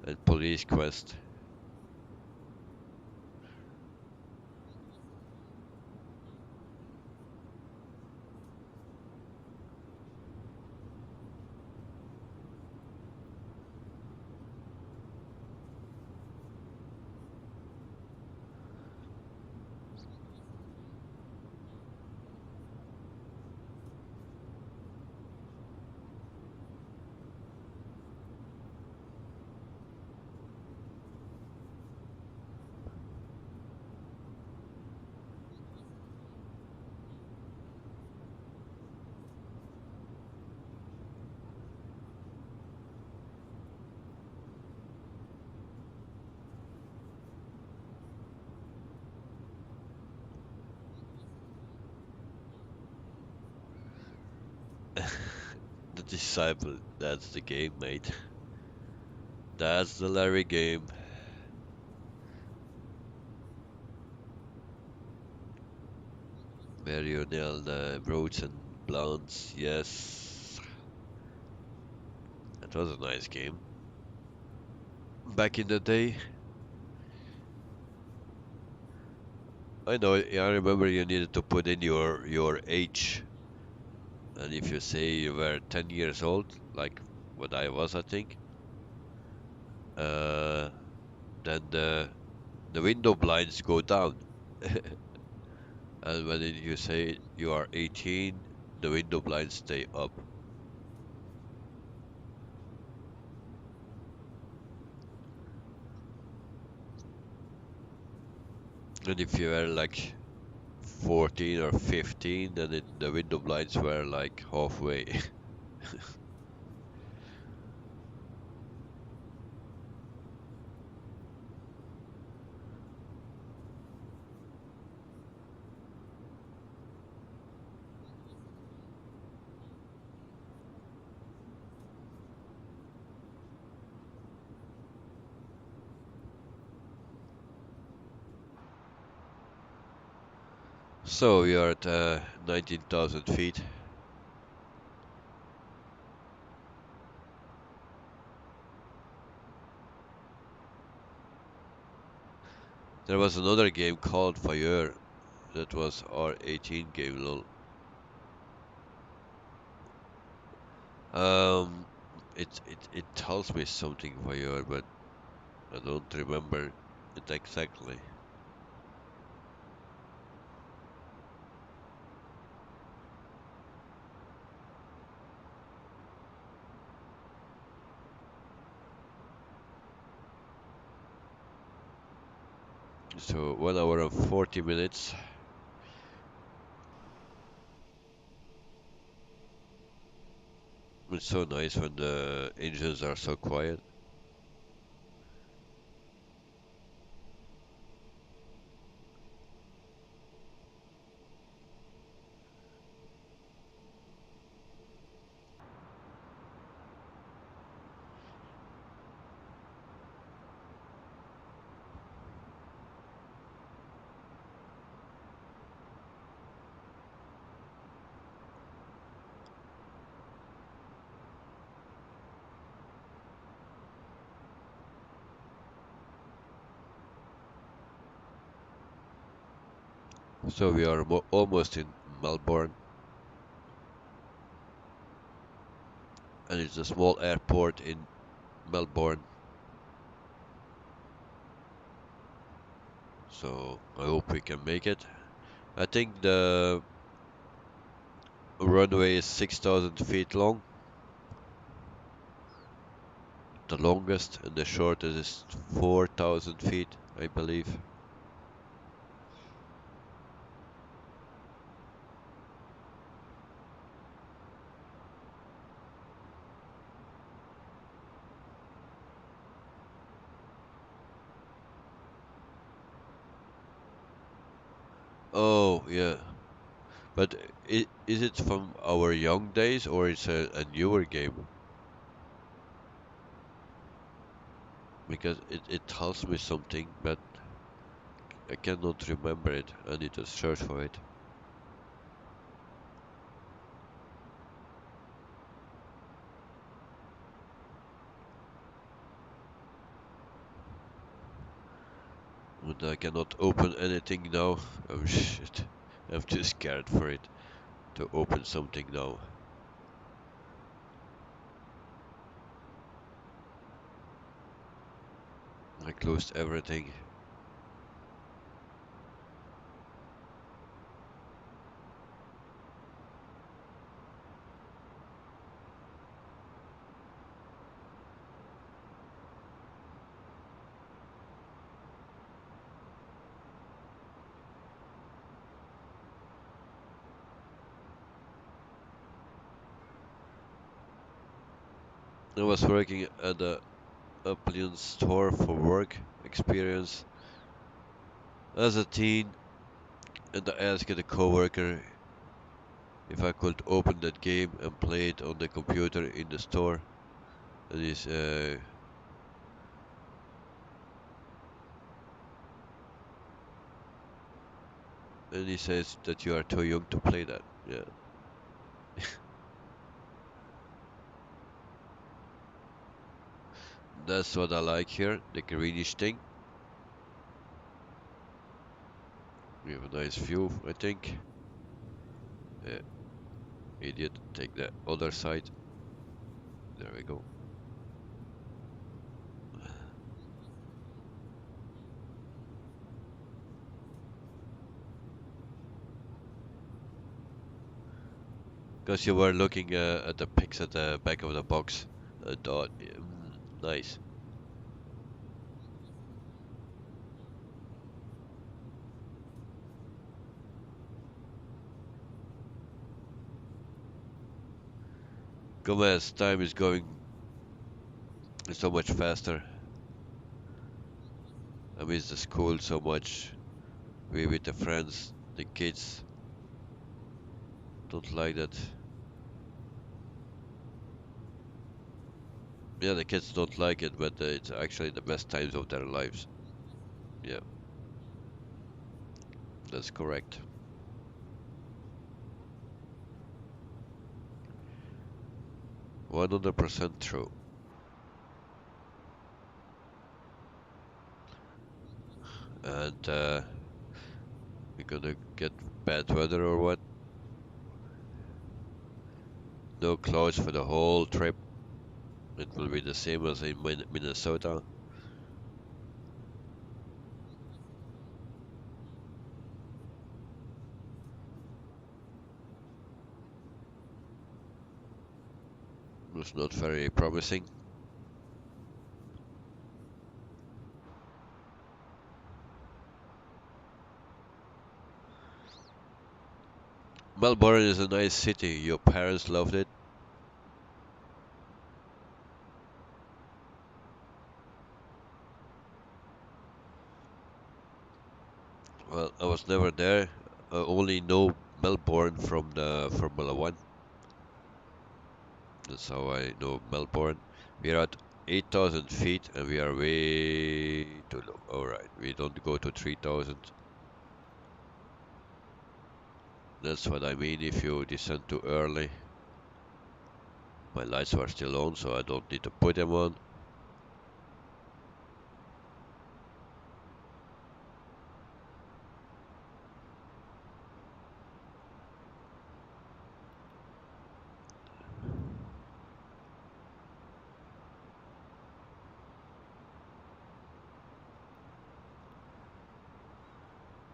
And Police Quest. The Disciple, that's the game, mate. That's the Larry game. Marionelle, the Broads and Blondes, yes. That was a nice game. Back in the day. I know. I remember you needed to put in your age, and if you say you were 10 years old, like what I was, I think, uh, then the window blinds go down, and when you say you are 18, the window blinds stay up. And if you were like 14 or 15, then the window blinds were like halfway. So we are at 19,000 feet. There was another game called Fire that was R18 game, lol. Um, it tells me something Fire, but I don't remember it exactly. So 1 hour and 40 minutes. It's so nice when the engines are so quiet. So we are almost in Melbourne, and it's a small airport in Melbourne. So I hope we can make it. I think the runway is 6,000 feet long, the longest, and the shortest is 4,000 feet, I believe. Oh, yeah. But is it from our young days or it's a newer game? Because it tells me something, but I cannot remember it. I need to search for it. And I cannot open anything now. Oh shit. I'm too scared for it to open something now. I closed everything. I was working at a appliance store for work experience as a teen, and I asked a coworker if I could open that game and play it on the computer in the store. And he says that you are too young to play that. Yeah. That's what I like here, the greenish thing. We have a nice view, I think. Idiot, take the other side. There we go. Because you were looking at the pics at the back of the box. I thought, nice. Gomez, time is going so much faster. I miss the school so much. We with the friends, the kids don't like that. Yeah, the kids don't like it, but it's actually the best times of their lives. Yeah, that's correct. 100% true. And we're gonna get bad weather or what? No clouds for the whole trip. It will be the same as in Minnesota. It's not very promising. Melbourne is a nice city. Your parents loved it. Well, I was never there. I only know Melbourne from the Formula One. That's how I know Melbourne. We are at 8,000 feet and we are way too low. Alright, we don't go to 3,000. That's what I mean if you descend too early. My lights are still on, so I don't need to put them on.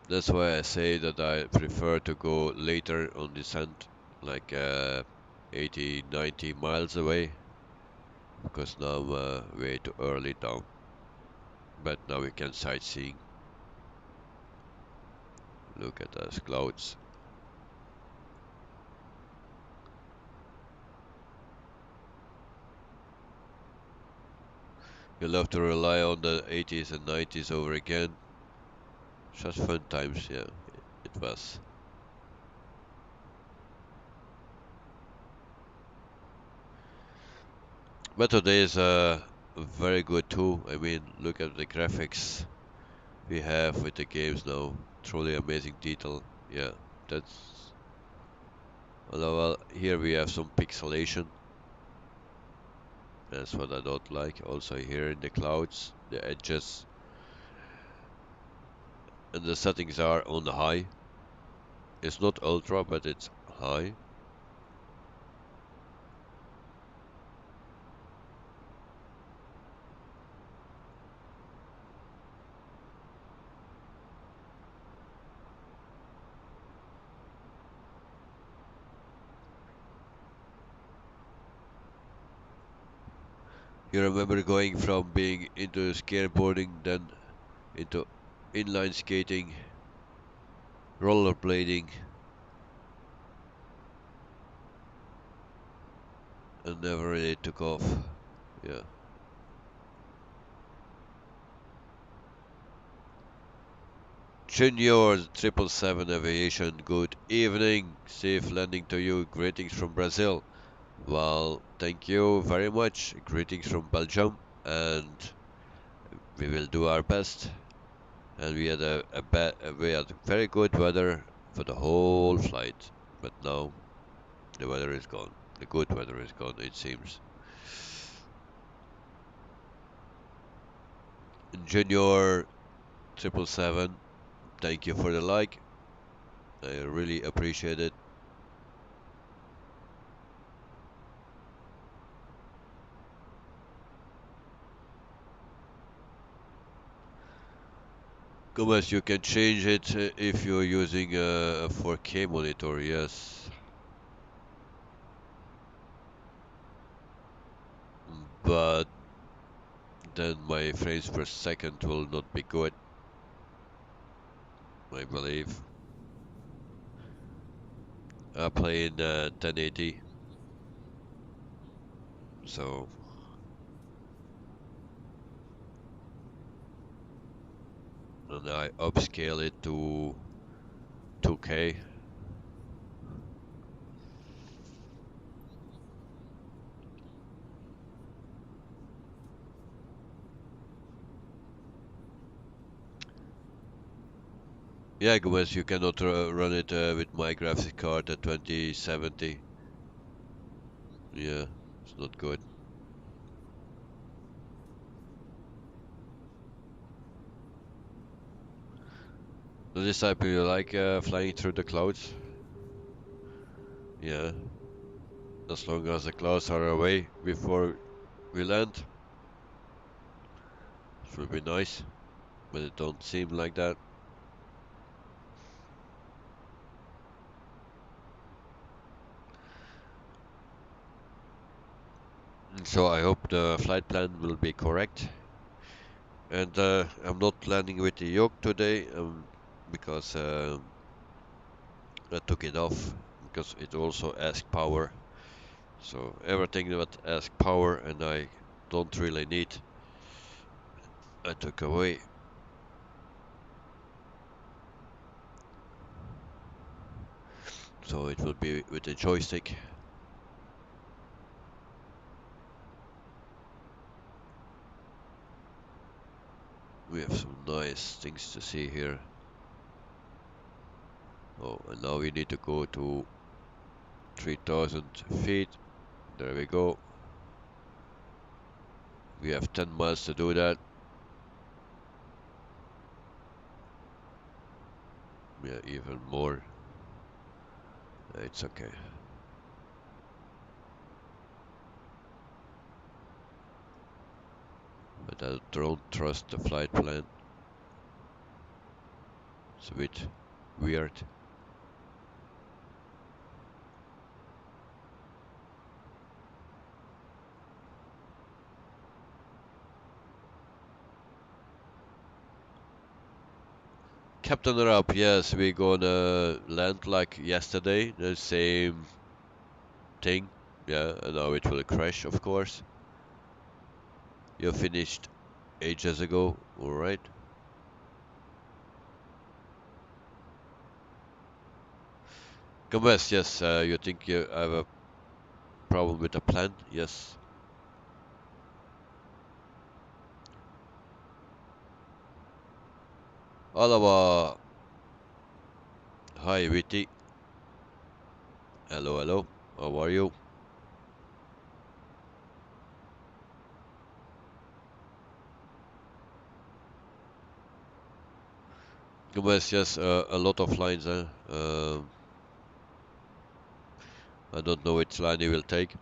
That's why I say that I prefer to go later on descent, like 80, 90 miles away, because now I'm way too early down. But now we can sightseeing. Look at those clouds. You'll have to rely on the 80s and 90s over again. Just fun times, yeah, it was. But today is very good too. I mean, look at the graphics we have with the games now. Truly amazing detail. Yeah, that's. Although well, here we have some pixelation. That's what I don't like. Also here in the clouds, the edges and the settings are on high. It's not ultra, but it's high. You remember going from being into skateboarding, then into inline skating, rollerblading, and never really took off. Yeah. Junior 777 Aviation, good evening. Safe landing to you. Greetings from Brazil. Well, thank you very much. Greetings from Belgium, and we will do our best. And we had we had very good weather for the whole flight, but now the weather is gone. The good weather is gone, it seems. Junior 777, thank you for the like. I really appreciate it. Gomez, you can change it if you're using a 4K monitor, yes. But then my frames per second will not be good, I believe. I play in 1080, so and I upscale it to 2K. Yeah, Gomez, you cannot run it with my graphics card at 2070. Yeah, it's not good. Does this type you like flying through the clouds? Yeah, as long as the clouds are away before we land, it will be nice, but it don't seem like that. So I hope the flight plan will be correct. And I'm not landing with the Yoke today because I took it off because it also asked power. So everything that asks power and I don't really need, I took away. So it will be with the joystick. We have some nice things to see here. Oh, and now we need to go to 3000 feet. There we go. We have 10 miles to do that. Yeah, even more. It's okay. But I don't trust the flight plan. It's a bit weird. Captain Rap, yes, we gonna land like yesterday, the same thing. Yeah, and now it will crash, of course. You finished ages ago, alright. Gomez, yes, you think you have a problem with the plan? Yes. Alaba, hi Witty. Hello, hello. How are you? Gomez, yes, a lot of lines. I don't know which line he will take.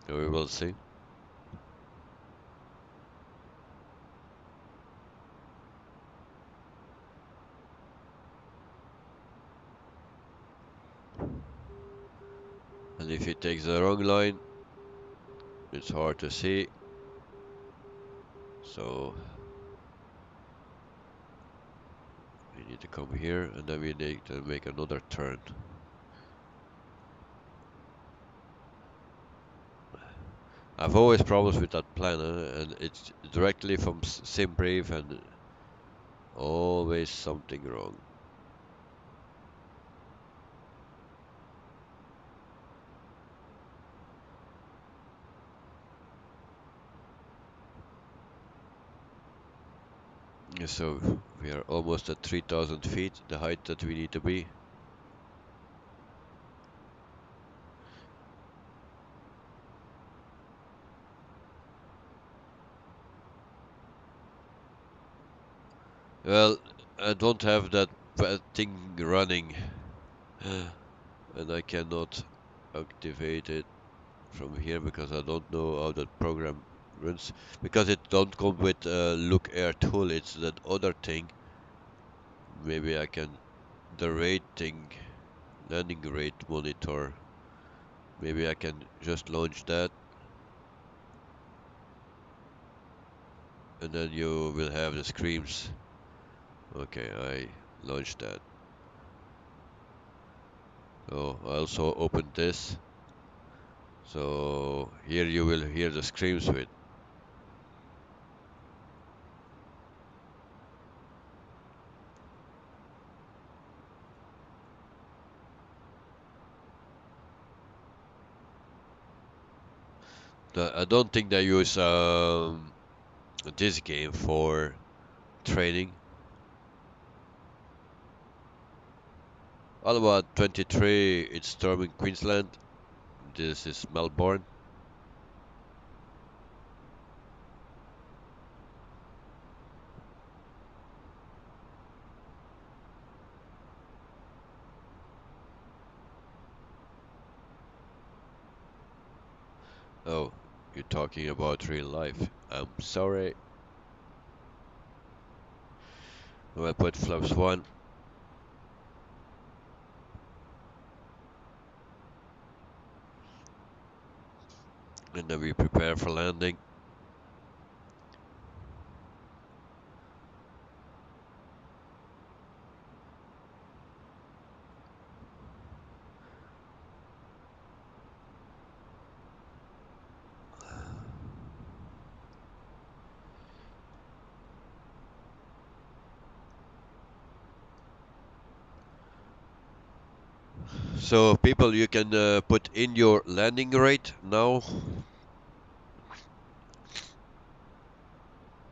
We will see. And if he takes the wrong line, it's hard to see. So we need to come here and then we need to make another turn. I've always problems with that plan, and it's directly from SimBrave and always something wrong. So we are almost at 3000 feet, the height that we need to be. Well, I don't have that thing running, and I cannot activate it from here because I don't know how that program runs, because it don't come with look air tool. It's that other thing. Maybe I can the rating landing rate monitor. Maybe I can just launch that, and then you will have the screams. Okay, I launched that. So I also opened this. So here you will hear the screams with. I don't think they use this game for training. All about 23, it's storming Queensland. This is Melbourne. Oh, you're talking about real life. I'm sorry. I put flaps 1. And then we prepare for landing. So people, you can put in your landing rate now.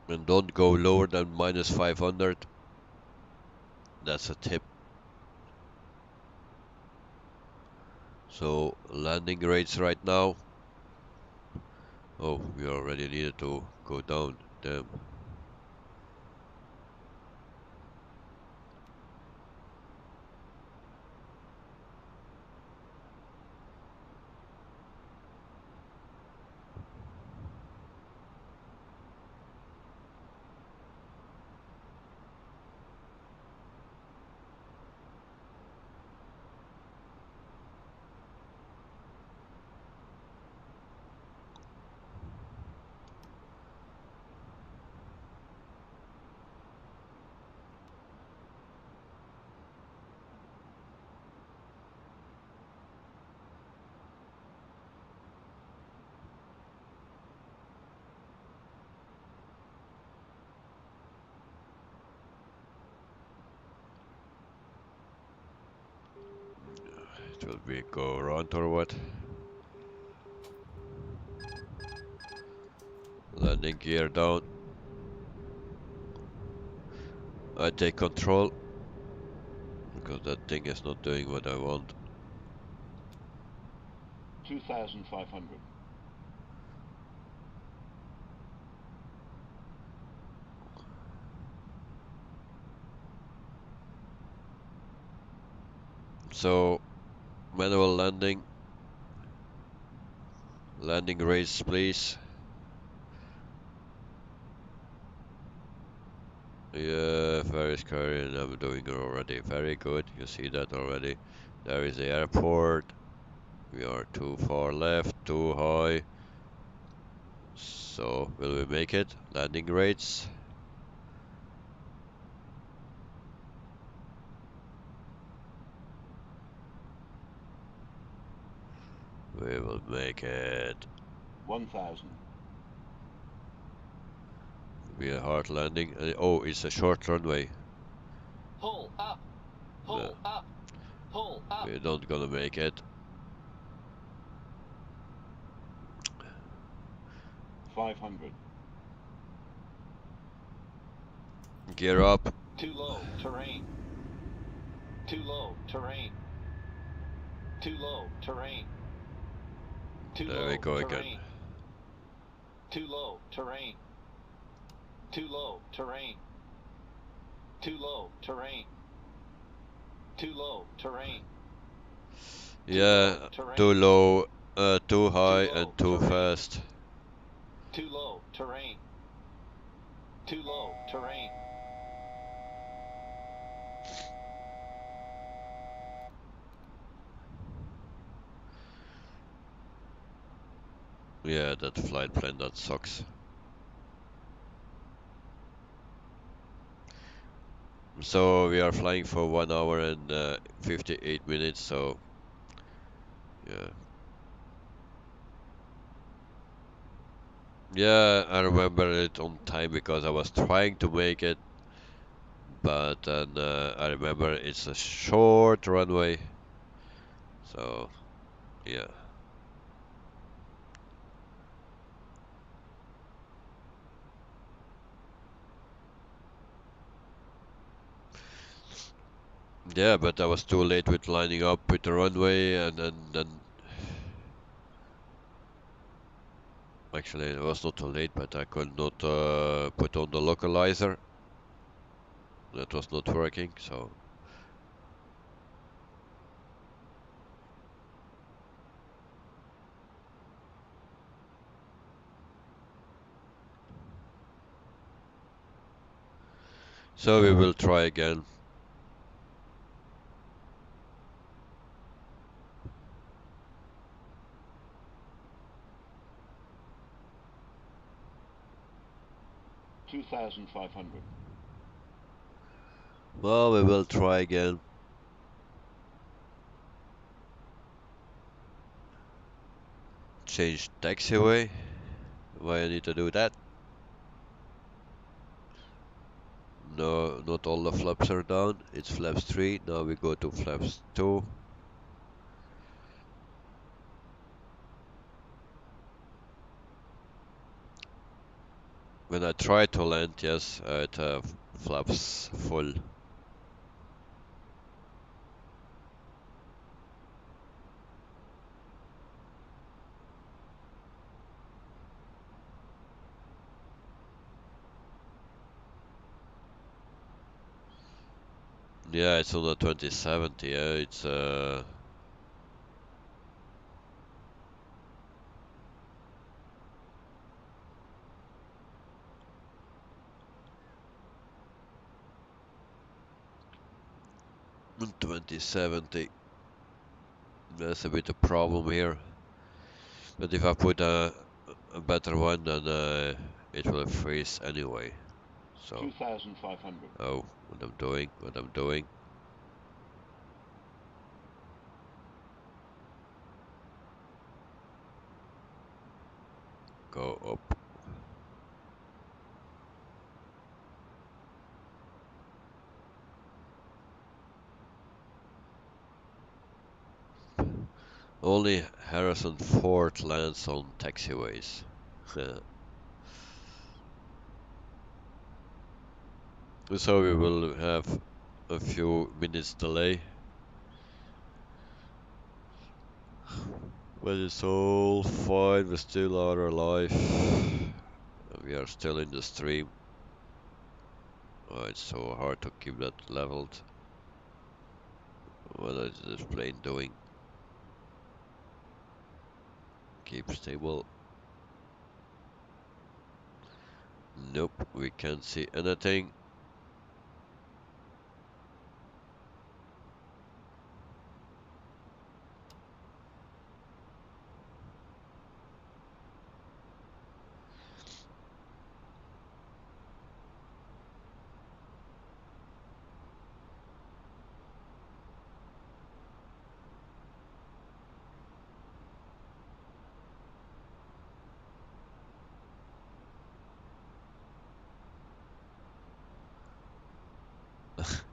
And don't go lower than minus 500. That's a tip. So landing rates right now. Oh, we already needed to go down. Damn. Will we go around or what? Landing gear down. I take control because that thing is not doing what I want. 2,500. So manual landing. Landing rates, please. Yeah, very scary, and I'm doing it already. Very good. You see that already. There is the airport. We are too far left, too high. So, will we make it? Landing rates. We will make it. 1,000. Be a hard landing. Oh, it's a short runway. Pull up. Pull up. Pull up. We're not gonna make it. 500. Gear up. Too low. Terrain. Too low. Terrain. Too low. Terrain. Too There low. we go terrain. again. Too low. Terrain. Too low. Terrain. Too low. Terrain. Too low. Terrain. Yeah, low, terrain. too low, too high, low, and too terrain. fast. Too low. Terrain. Too low. Terrain. Yeah, that flight plan, that sucks. So we are flying for 1 hour and 58 minutes, so yeah. Yeah, I remember it on time because I was trying to make it, but then I remember it's a short runway, so yeah. Yeah, but I was too late with lining up with the runway, and then actually it was not too late, but I could not put on the localizer. That was not working, so we will try again. $2,500. Well, we will try again. Change taxiway. Why I need to do that? No, not all the flaps are down. It's flaps 3. Now we go to flaps 2. When I try to land, yes, it flaps full. Yeah, it's on the 2070. Yeah, it's 2070. That's a bit of problem here. But if I put a better one, then it will freeze anyway. So, 2,500. oh, what I'm doing. Go up. Only Harrison Ford lands on taxiways. So we will have a few minutes delay. But it's all fine, we still are alive. We are still in the stream. Oh, it's so hard to keep that leveled. What is this plane doing? Keep stable. Nope, we can't see anything.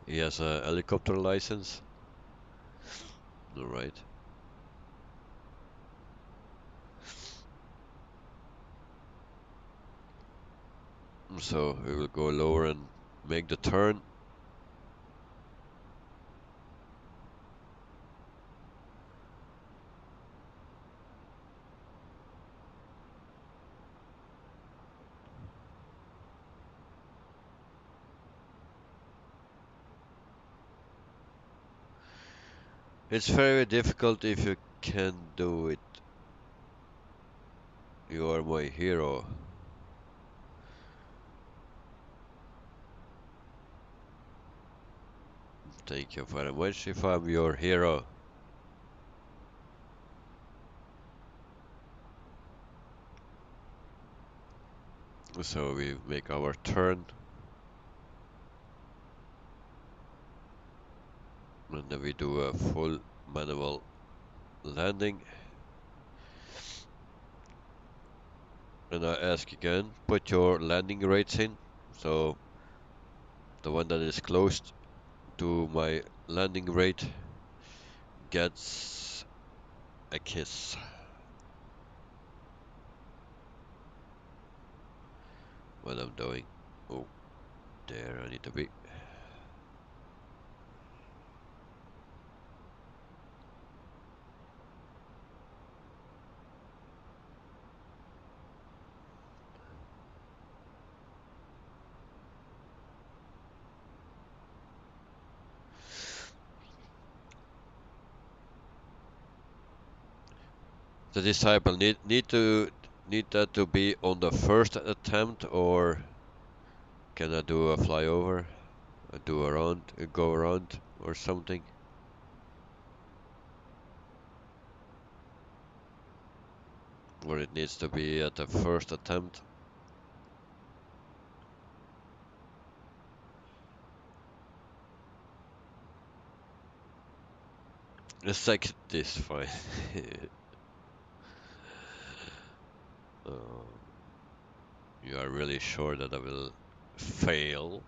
He has a helicopter license. Alright. So we will go lower and make the turn. It's very difficult if you can do it. You are my hero. Thank you very much if I'm your hero. So we make our turn. And then we do a full manual landing. And I ask again, put your landing rates in. So the one that is closed to my landing rate gets a kiss. What I'm doing. Oh, there I need to be. The disciple need that to be on the first attempt, or can I do a flyover? Go around or something? Or it needs to be at the first attempt? The second is fine. um, you are really sure that I will fail?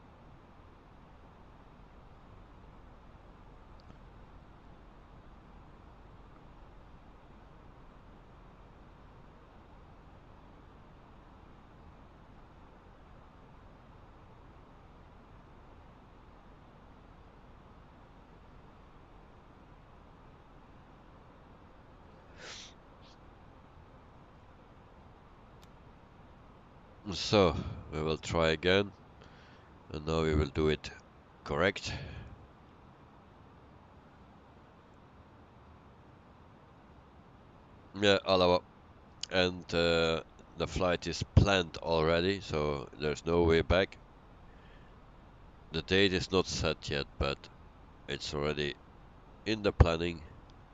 So, we will try again, and now we will do it correct. Yeah, Alava. And the flight is planned already, so there's no way back. The date is not set yet, but it's already in the planning.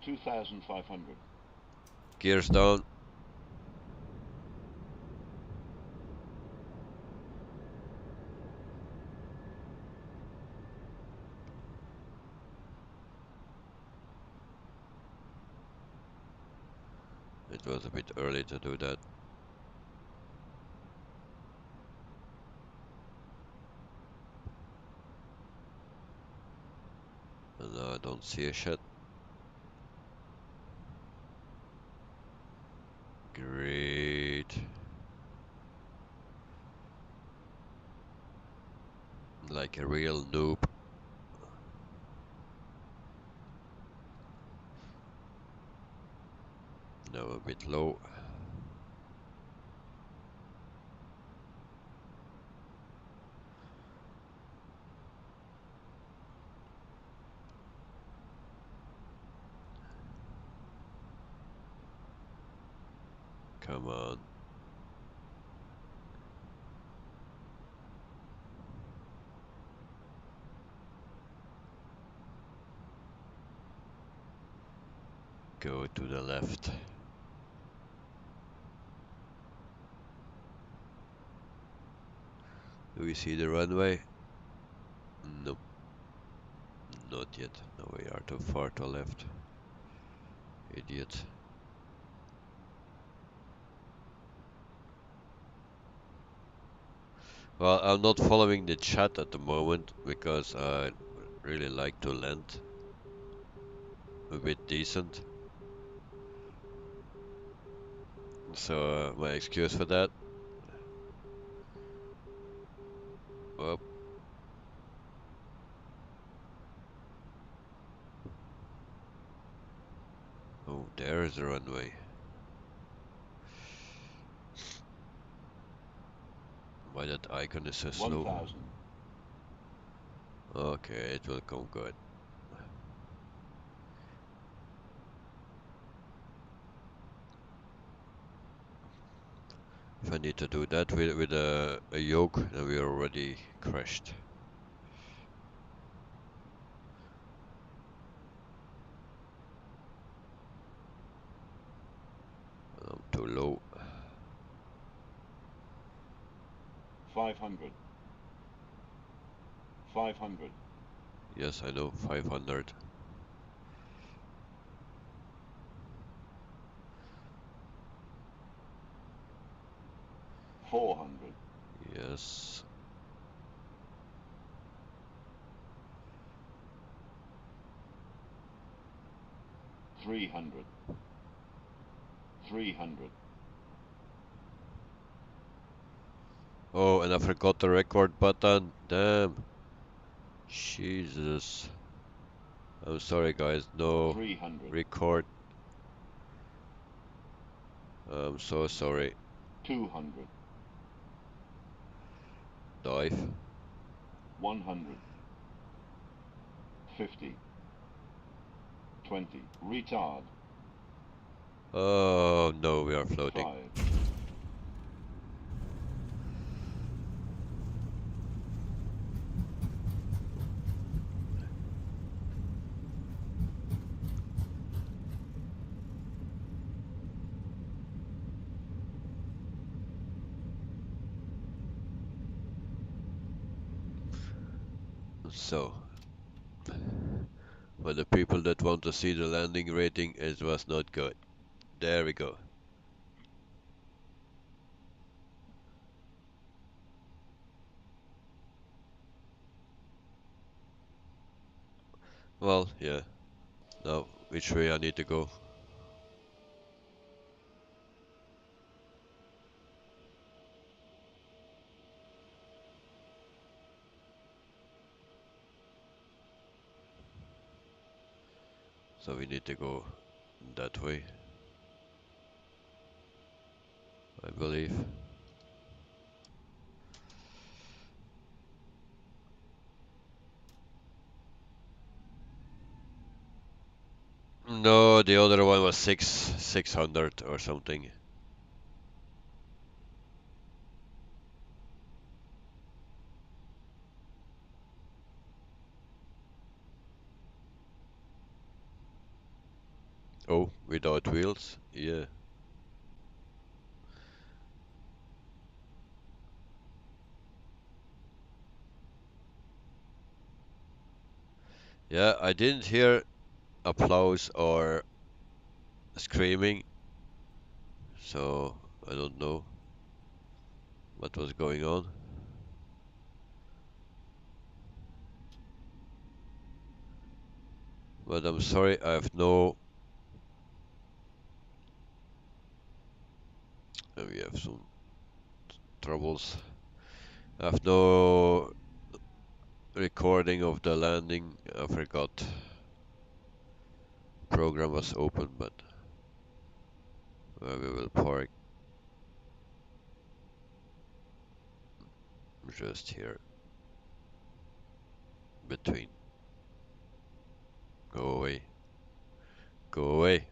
2,500. Gears down. It was a bit early to do that. And now I don't see a shit. Great. Like a real noob. Now a bit low. Come on. Go to the left. Do we see the runway? Nope. Not yet. No, we are too far to left. Idiot. Well, I'm not following the chat at the moment because I really like to land a bit decent. So my excuse for that. Oh, oh, there is the runway. Why that icon is so slow? 1,000. Okay, it will come good. If I need to do that with a yoke, then we already crashed. I'm too low. 500. 500. Yes, I know, 500. 400. Yes. 300. 300. Oh, and I forgot the record button. Damn. Jesus. I'm sorry, guys. No 300. record. I'm so sorry. 200. Dive. 100. 50. 20. Retard. Oh no, we are floating. 5. So, for the people that want to see the landing rating, it was not good. There we go. Well, yeah. Now, which way I need to go? So we need to go that way, I believe. No, the other one was 600 or something. Oh, without wheels? Yeah. Yeah, I didn't hear applause or screaming, so I don't know what was going on. But I'm sorry, I have no... We have some troubles. I have no recording of the landing. I forgot. Program was open, but where we will park just here between. Go away. Go away.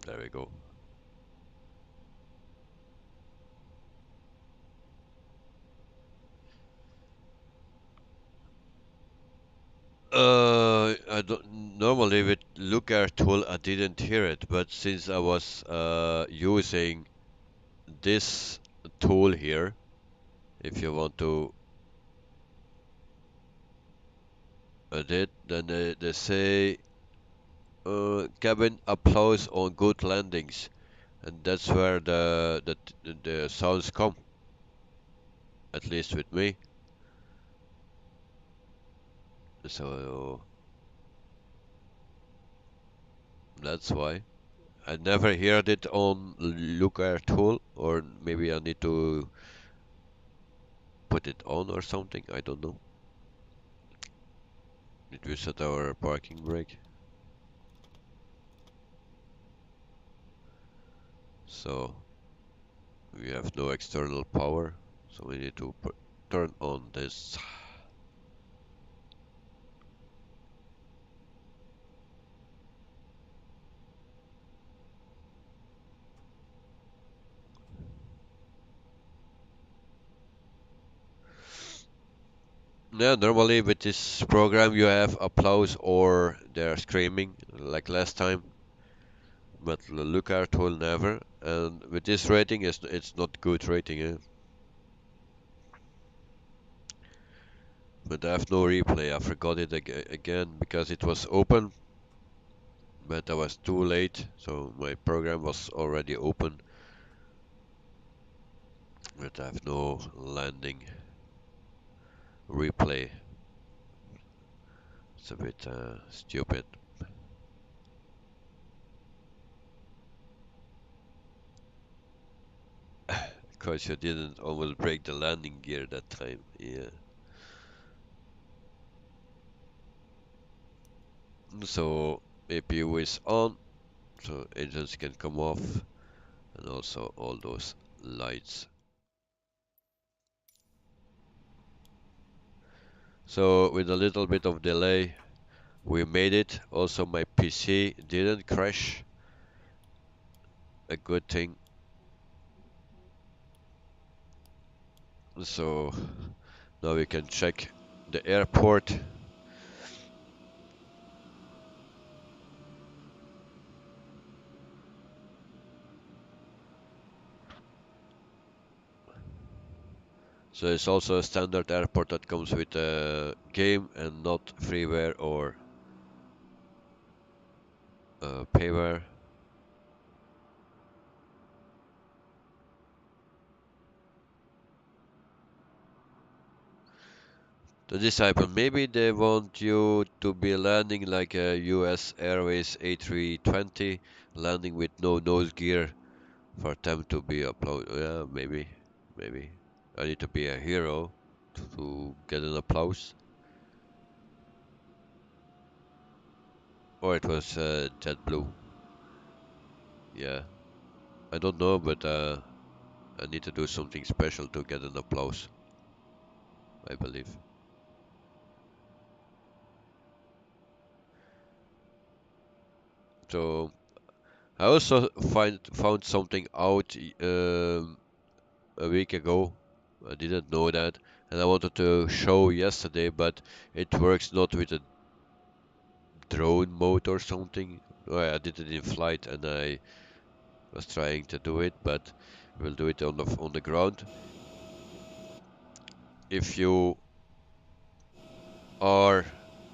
There we go. I don't normally with Looker tool I didn't hear it, but since I was using this tool here, if you want to edit, then they say cabin applause on good landings, and that's where the sounds come, at least with me. So that's why I never heard it on Looker tool, or maybe I need to put it on or something. I don't know. Did we set our parking brake? So we have no external power, so we need to turn on this. Yeah, normally with this program you have applause or they're screaming like last time, but the lookout will never. And with this rating, it's not good rating, eh? But I have no replay. I forgot it again because it was open, but I was too late, so my program was already open. But I have no landing replay. It's a bit stupid. Because you didn't almost break the landing gear that time. Yeah. So APU is on, so engines can come off, and also all those lights. So with a little bit of delay, we made it. Also my PC didn't crash. A good thing. So now we can check the airport. So it's also a standard airport that comes with a game and not freeware or payware. The disciple, maybe they want you to be landing like a US Airways A320, landing with no nose gear for them to be uploaded. Yeah, maybe. I need to be a hero to get an applause. Or it was JetBlue. Yeah, I don't know, but I need to do something special to get an applause, I believe. So I also found something out a week ago. I didn't know that, and I wanted to show yesterday, but it works not with a drone mode or something. Well, I did it in flight, and I was trying to do it, but we'll do it on the ground. If you are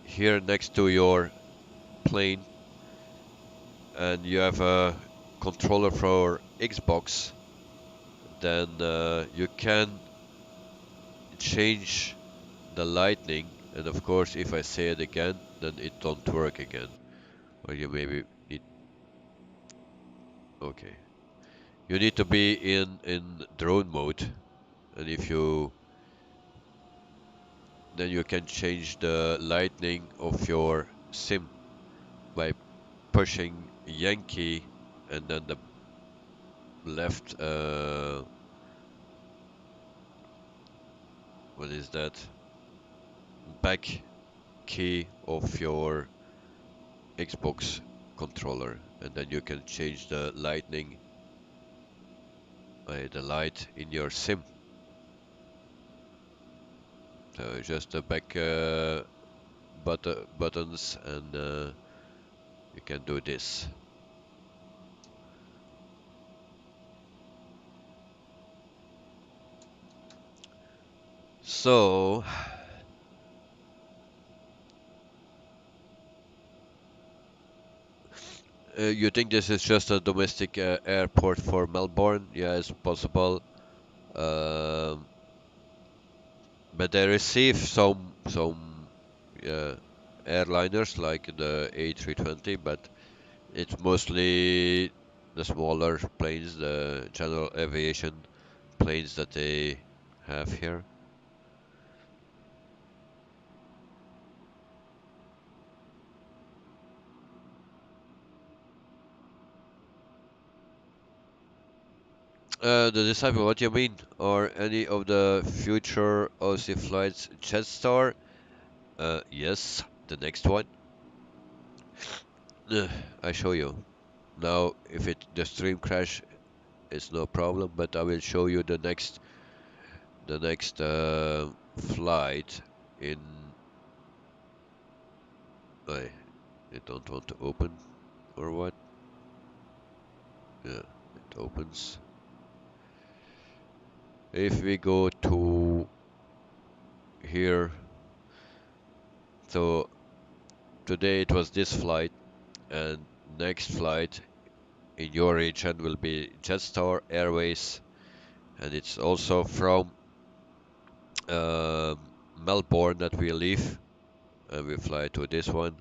here next to your plane and you have a controller for Xbox, then you can change the lighting, and of course if I say it again then it don't work again, or you maybe need, okay, you need to be in drone mode, and if you then you can change the lighting of your sim by pushing Yankee and then the left what is that, back key of your Xbox controller, and then you can change the lighting, the light in your sim. So just the back buttons, and you can do this. So you think this is just a domestic airport for Melbourne? Yeah, it's possible. Um, but they receive some airliners like the A320, but it's mostly the smaller planes, the general aviation planes that they have here. The Disciple, what do you mean? Or any of the future OC flights Jetstar? Yes, the next one. I show you. Now, if the stream crash, it's no problem, but I will show you the next flight in. I don't want to open or what? Yeah, it opens. If we go to here, so today it was this flight, and next flight in your region will be Jetstar Airways, and it's also from Melbourne that we leave, and we fly to this one.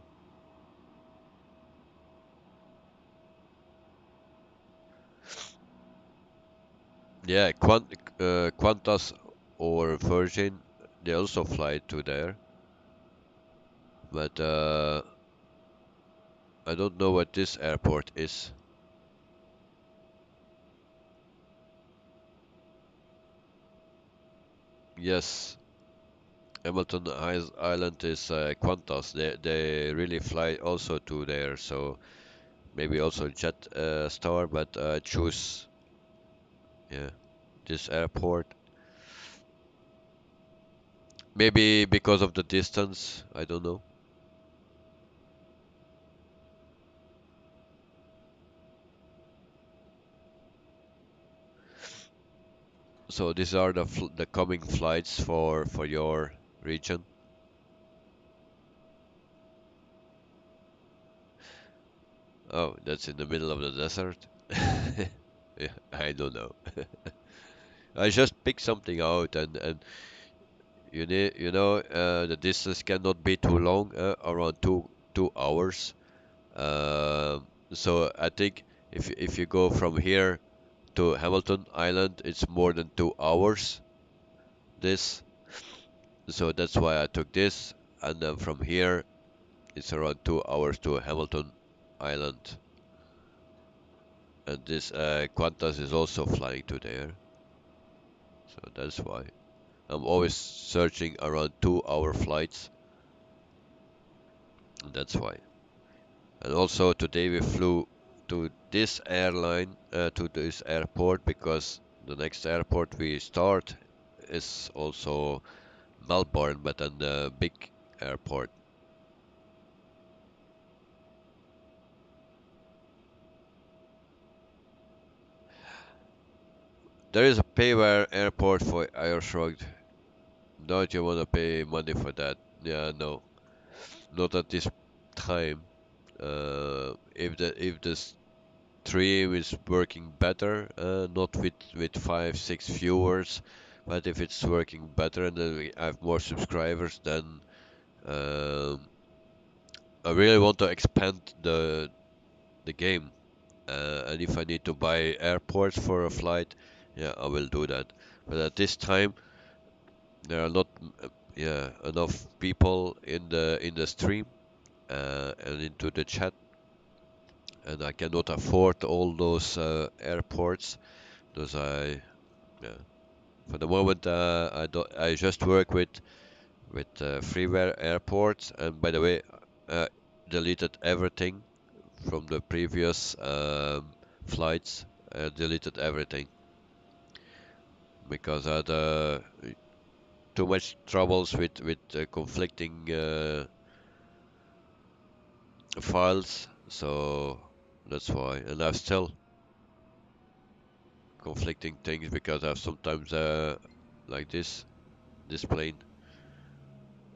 Yeah, Qantas or Virgin, they also fly to there, but I don't know what this airport is. Yes, Hamilton Island is Qantas. They really fly also to there, so maybe also Jet Star, but choose yeah this airport. Maybe because of the distance, I don't know. So these are the coming flights for your region. Oh, that's in the middle of the desert. Yeah, I don't know. I just picked something out, and the distance cannot be too long, around two hours. So I think if you go from here to Hamilton Island, it's more than 2 hours. This, so that's why I took this, and then from here it's around 2 hours to Hamilton Island, and this Qantas is also flying to there, so that's why I'm always searching around 2 hour flights, and that's why. And also today we flew to this airline, to this airport, because the next airport we start is also Melbourne, but on the big airport. There is a payware airport for Airshrugged. Don't you want to pay money for that? Yeah, no, not at this time. If the stream is working better, not with 5, 6 viewers, but if it's working better and then we have more subscribers, then um, I really want to expand the game. And if I need to buy airports for a flight, yeah, I will do that. But at this time, there are not yeah enough people in the stream and into the chat, and I cannot afford all those airports. Those I yeah. For the moment, I don't. I just work with freeware airports, and by the way, uh, deleted everything from the previous flights. Deleted everything because I had too much troubles with conflicting files, so that's why. And I've still conflicting things because I've sometimes like this plane.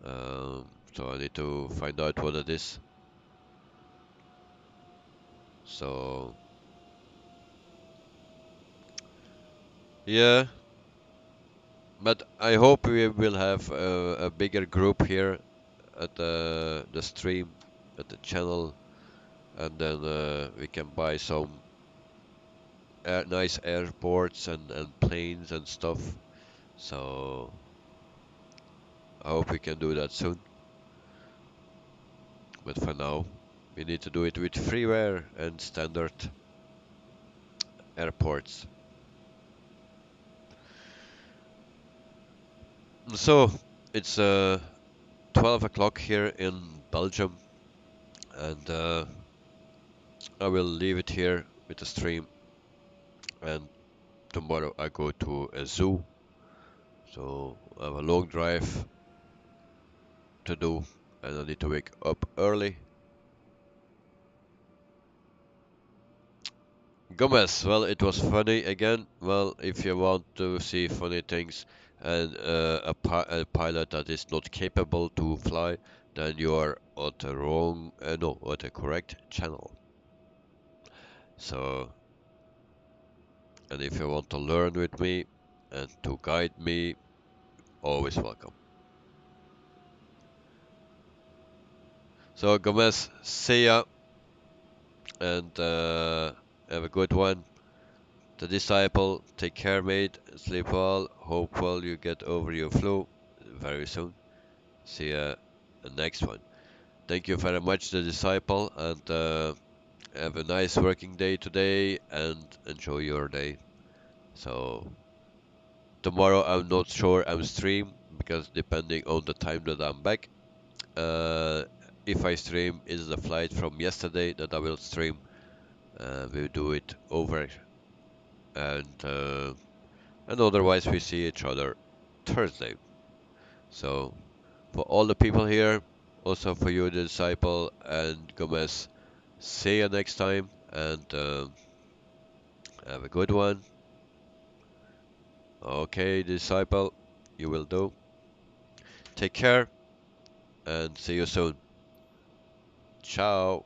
So I need to find out what it is. So yeah, but I hope we will have a bigger group here at the stream, at the channel, and then we can buy some nice airports and planes and stuff. So I hope we can do that soon. But for now, we need to do it with freeware and standard airports. So it's 12 o'clock here in Belgium, and I will leave it here with the stream. And tomorrow I go to a zoo, so I have a long drive to do, and I need to wake up early. Gomez, well, it was funny again. Well, if you want to see funny things and a pilot that is not capable to fly, then you are on the wrong, no, on the correct channel. So, and if you want to learn with me and to guide me, always welcome. So, Gomez, see ya, and have a good one. The Disciple, take care, mate. Sleep well. Hope well you get over your flu very soon. See ya the next one. Thank you very much, The Disciple, and have a nice working day today and enjoy your day. So tomorrow I'm not sure I'm stream because depending on the time that I'm back. Uh, if I stream is the flight from yesterday that I will stream. We'll do it over and and otherwise we see each other Thursday. So for all the people here, also for you, the Disciple and Gomez, see you next time and have a good one. Okay, Disciple, you will do. Take care and see you soon. Ciao.